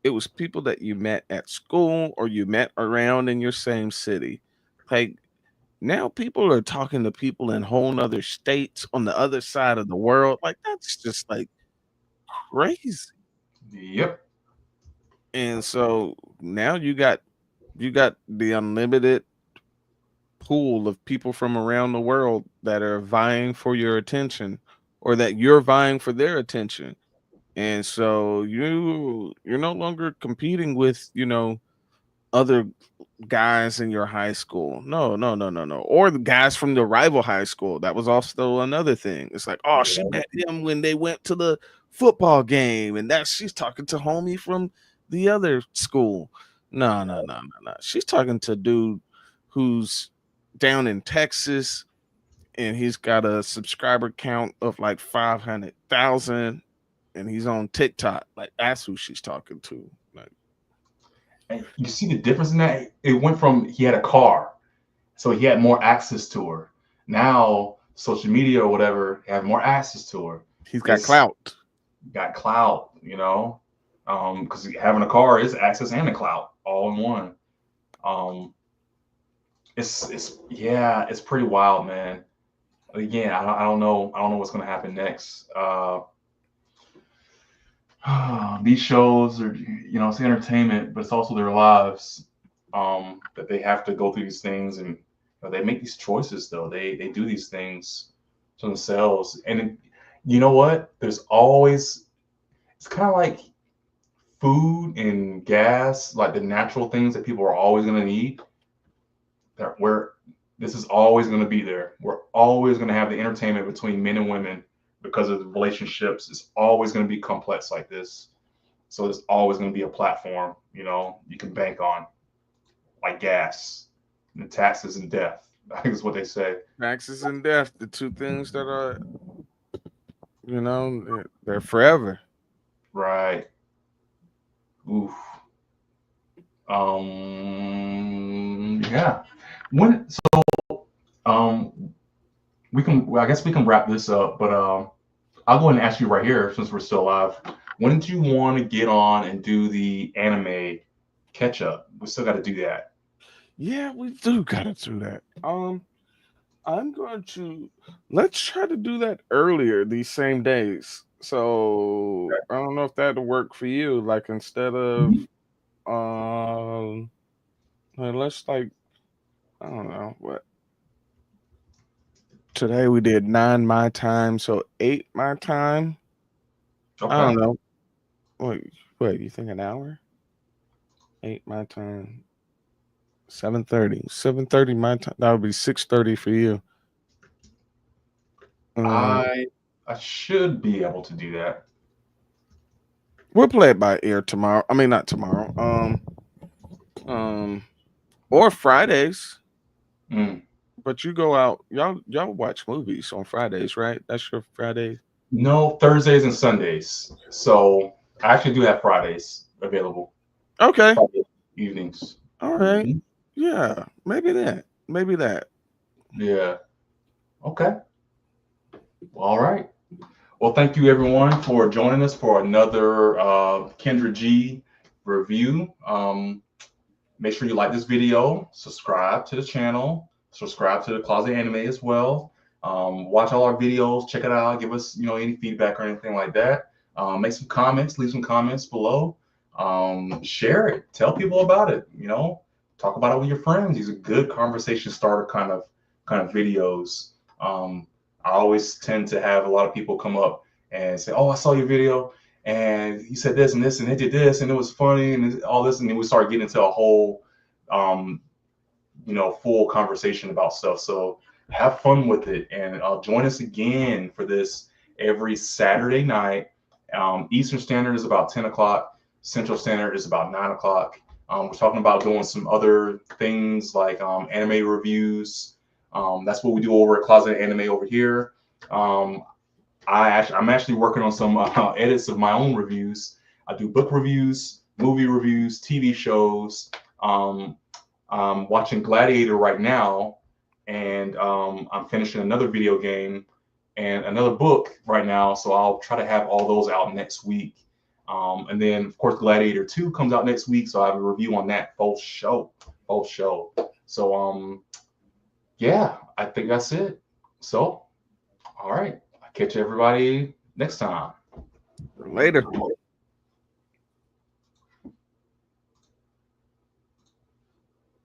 S2: It was people that you met at school or you met around in your same city. Like, now people are talking to people in whole nother states on the other side of the world. Like, that's just like crazy.
S1: Yep.
S2: And so now you got the unlimited pool of people from around the world that are vying for your attention, or that you're vying for their attention. And so you're no longer competing with, other guys in your high school. No, no, no, no, no. Or the guys from the rival high school. That was also another thing. It's like, oh, she met him when they went to the football game, and that she's talking to homie from the other school. No, no, no, no, no. She's talking to dude who's down in Texas, and he's got a subscriber count of like 500,000, and he's on TikTok. Like, that's who she's talking to. Like,
S1: And you see the difference in that? It went from he had a car, so he had more access to her. Now social media or whatever have more access to her.
S2: he's got
S1: It's
S2: clout.
S1: got clout, because having a car is access and a clout all in one. Um, it's pretty wild, man. Again, I don't know what's gonna happen next. These shows are, it's entertainment, but it's also their lives. That they have to go through these things, and they make these choices. Though they do these things to themselves, and you know what? There's always it's kind of like food and gas, like the natural things that people are always going to need. That where this is always going to be there. We're always going to have the entertainment between men and women because of the relationships. It's always going to be complex like this. So there's always going to be a platform, you can bank on, like gas, and taxes and death. I think is what they say.
S2: Taxes and death, the two things that are, they're forever.
S1: Right. Oof. Yeah. When um I guess we can wrap this up, but I'll go ahead and ask you right here since we're still live. When did you want to get on and do the anime catch up? We still got to do that.
S2: Yeah, we do gotta do that. I'm going to let's try to do that earlier these same days. So I don't know if that'll work for you. Like, instead of
S1: Mhm.
S2: let's, like, I don't know what, today we did 9 my time, so 8 my time. I
S1: Okay.
S2: don't know. Wait, you think an hour? 8 my time. 7:30. 7:30 my time. That would be 6:30 for you.
S1: I should be able to do that.
S2: We'll play it by ear tomorrow. I mean, not tomorrow. Or Fridays. But you go out. Y'all watch movies on Fridays, right? That's your Friday.
S1: No, Thursdays and Sundays. So I actually do have Fridays available.
S2: Okay.
S1: Friday evenings.
S2: All right. Yeah. Maybe that. Maybe that.
S1: Yeah. Okay. All right. Well, thank you everyone for joining us for another Kendra G review. Make sure you like this video, subscribe to the channel, subscribe to the Closet Anime as well. Watch all our videos, check it out, give us any feedback or anything like that. Make some comments, leave some comments below. Share it, tell people about it. Talk about it with your friends. These are good conversation starter kind of videos. I always tend to have a lot of people come up and say, "Oh, I saw your video, and he said this and this, and they did this, and it was funny, and all this," and then we start getting into a whole, full conversation about stuff. So have fun with it, and join us again for this every Saturday night. Eastern Standard is about 10 o'clock. Central Standard is about 9 o'clock. We're talking about doing some other things like anime reviews. That's what we do over at Closet Anime over here. I'm actually working on some edits of my own reviews. I do book reviews, movie reviews, TV shows. I'm watching Gladiator right now, and I'm finishing another video game and another book right now. So I'll try to have all those out next week. And then, of course, Gladiator 2 comes out next week. So I have a review on that full show. So, yeah, I think that's it. So, all right. I'll catch everybody next time.
S2: Later.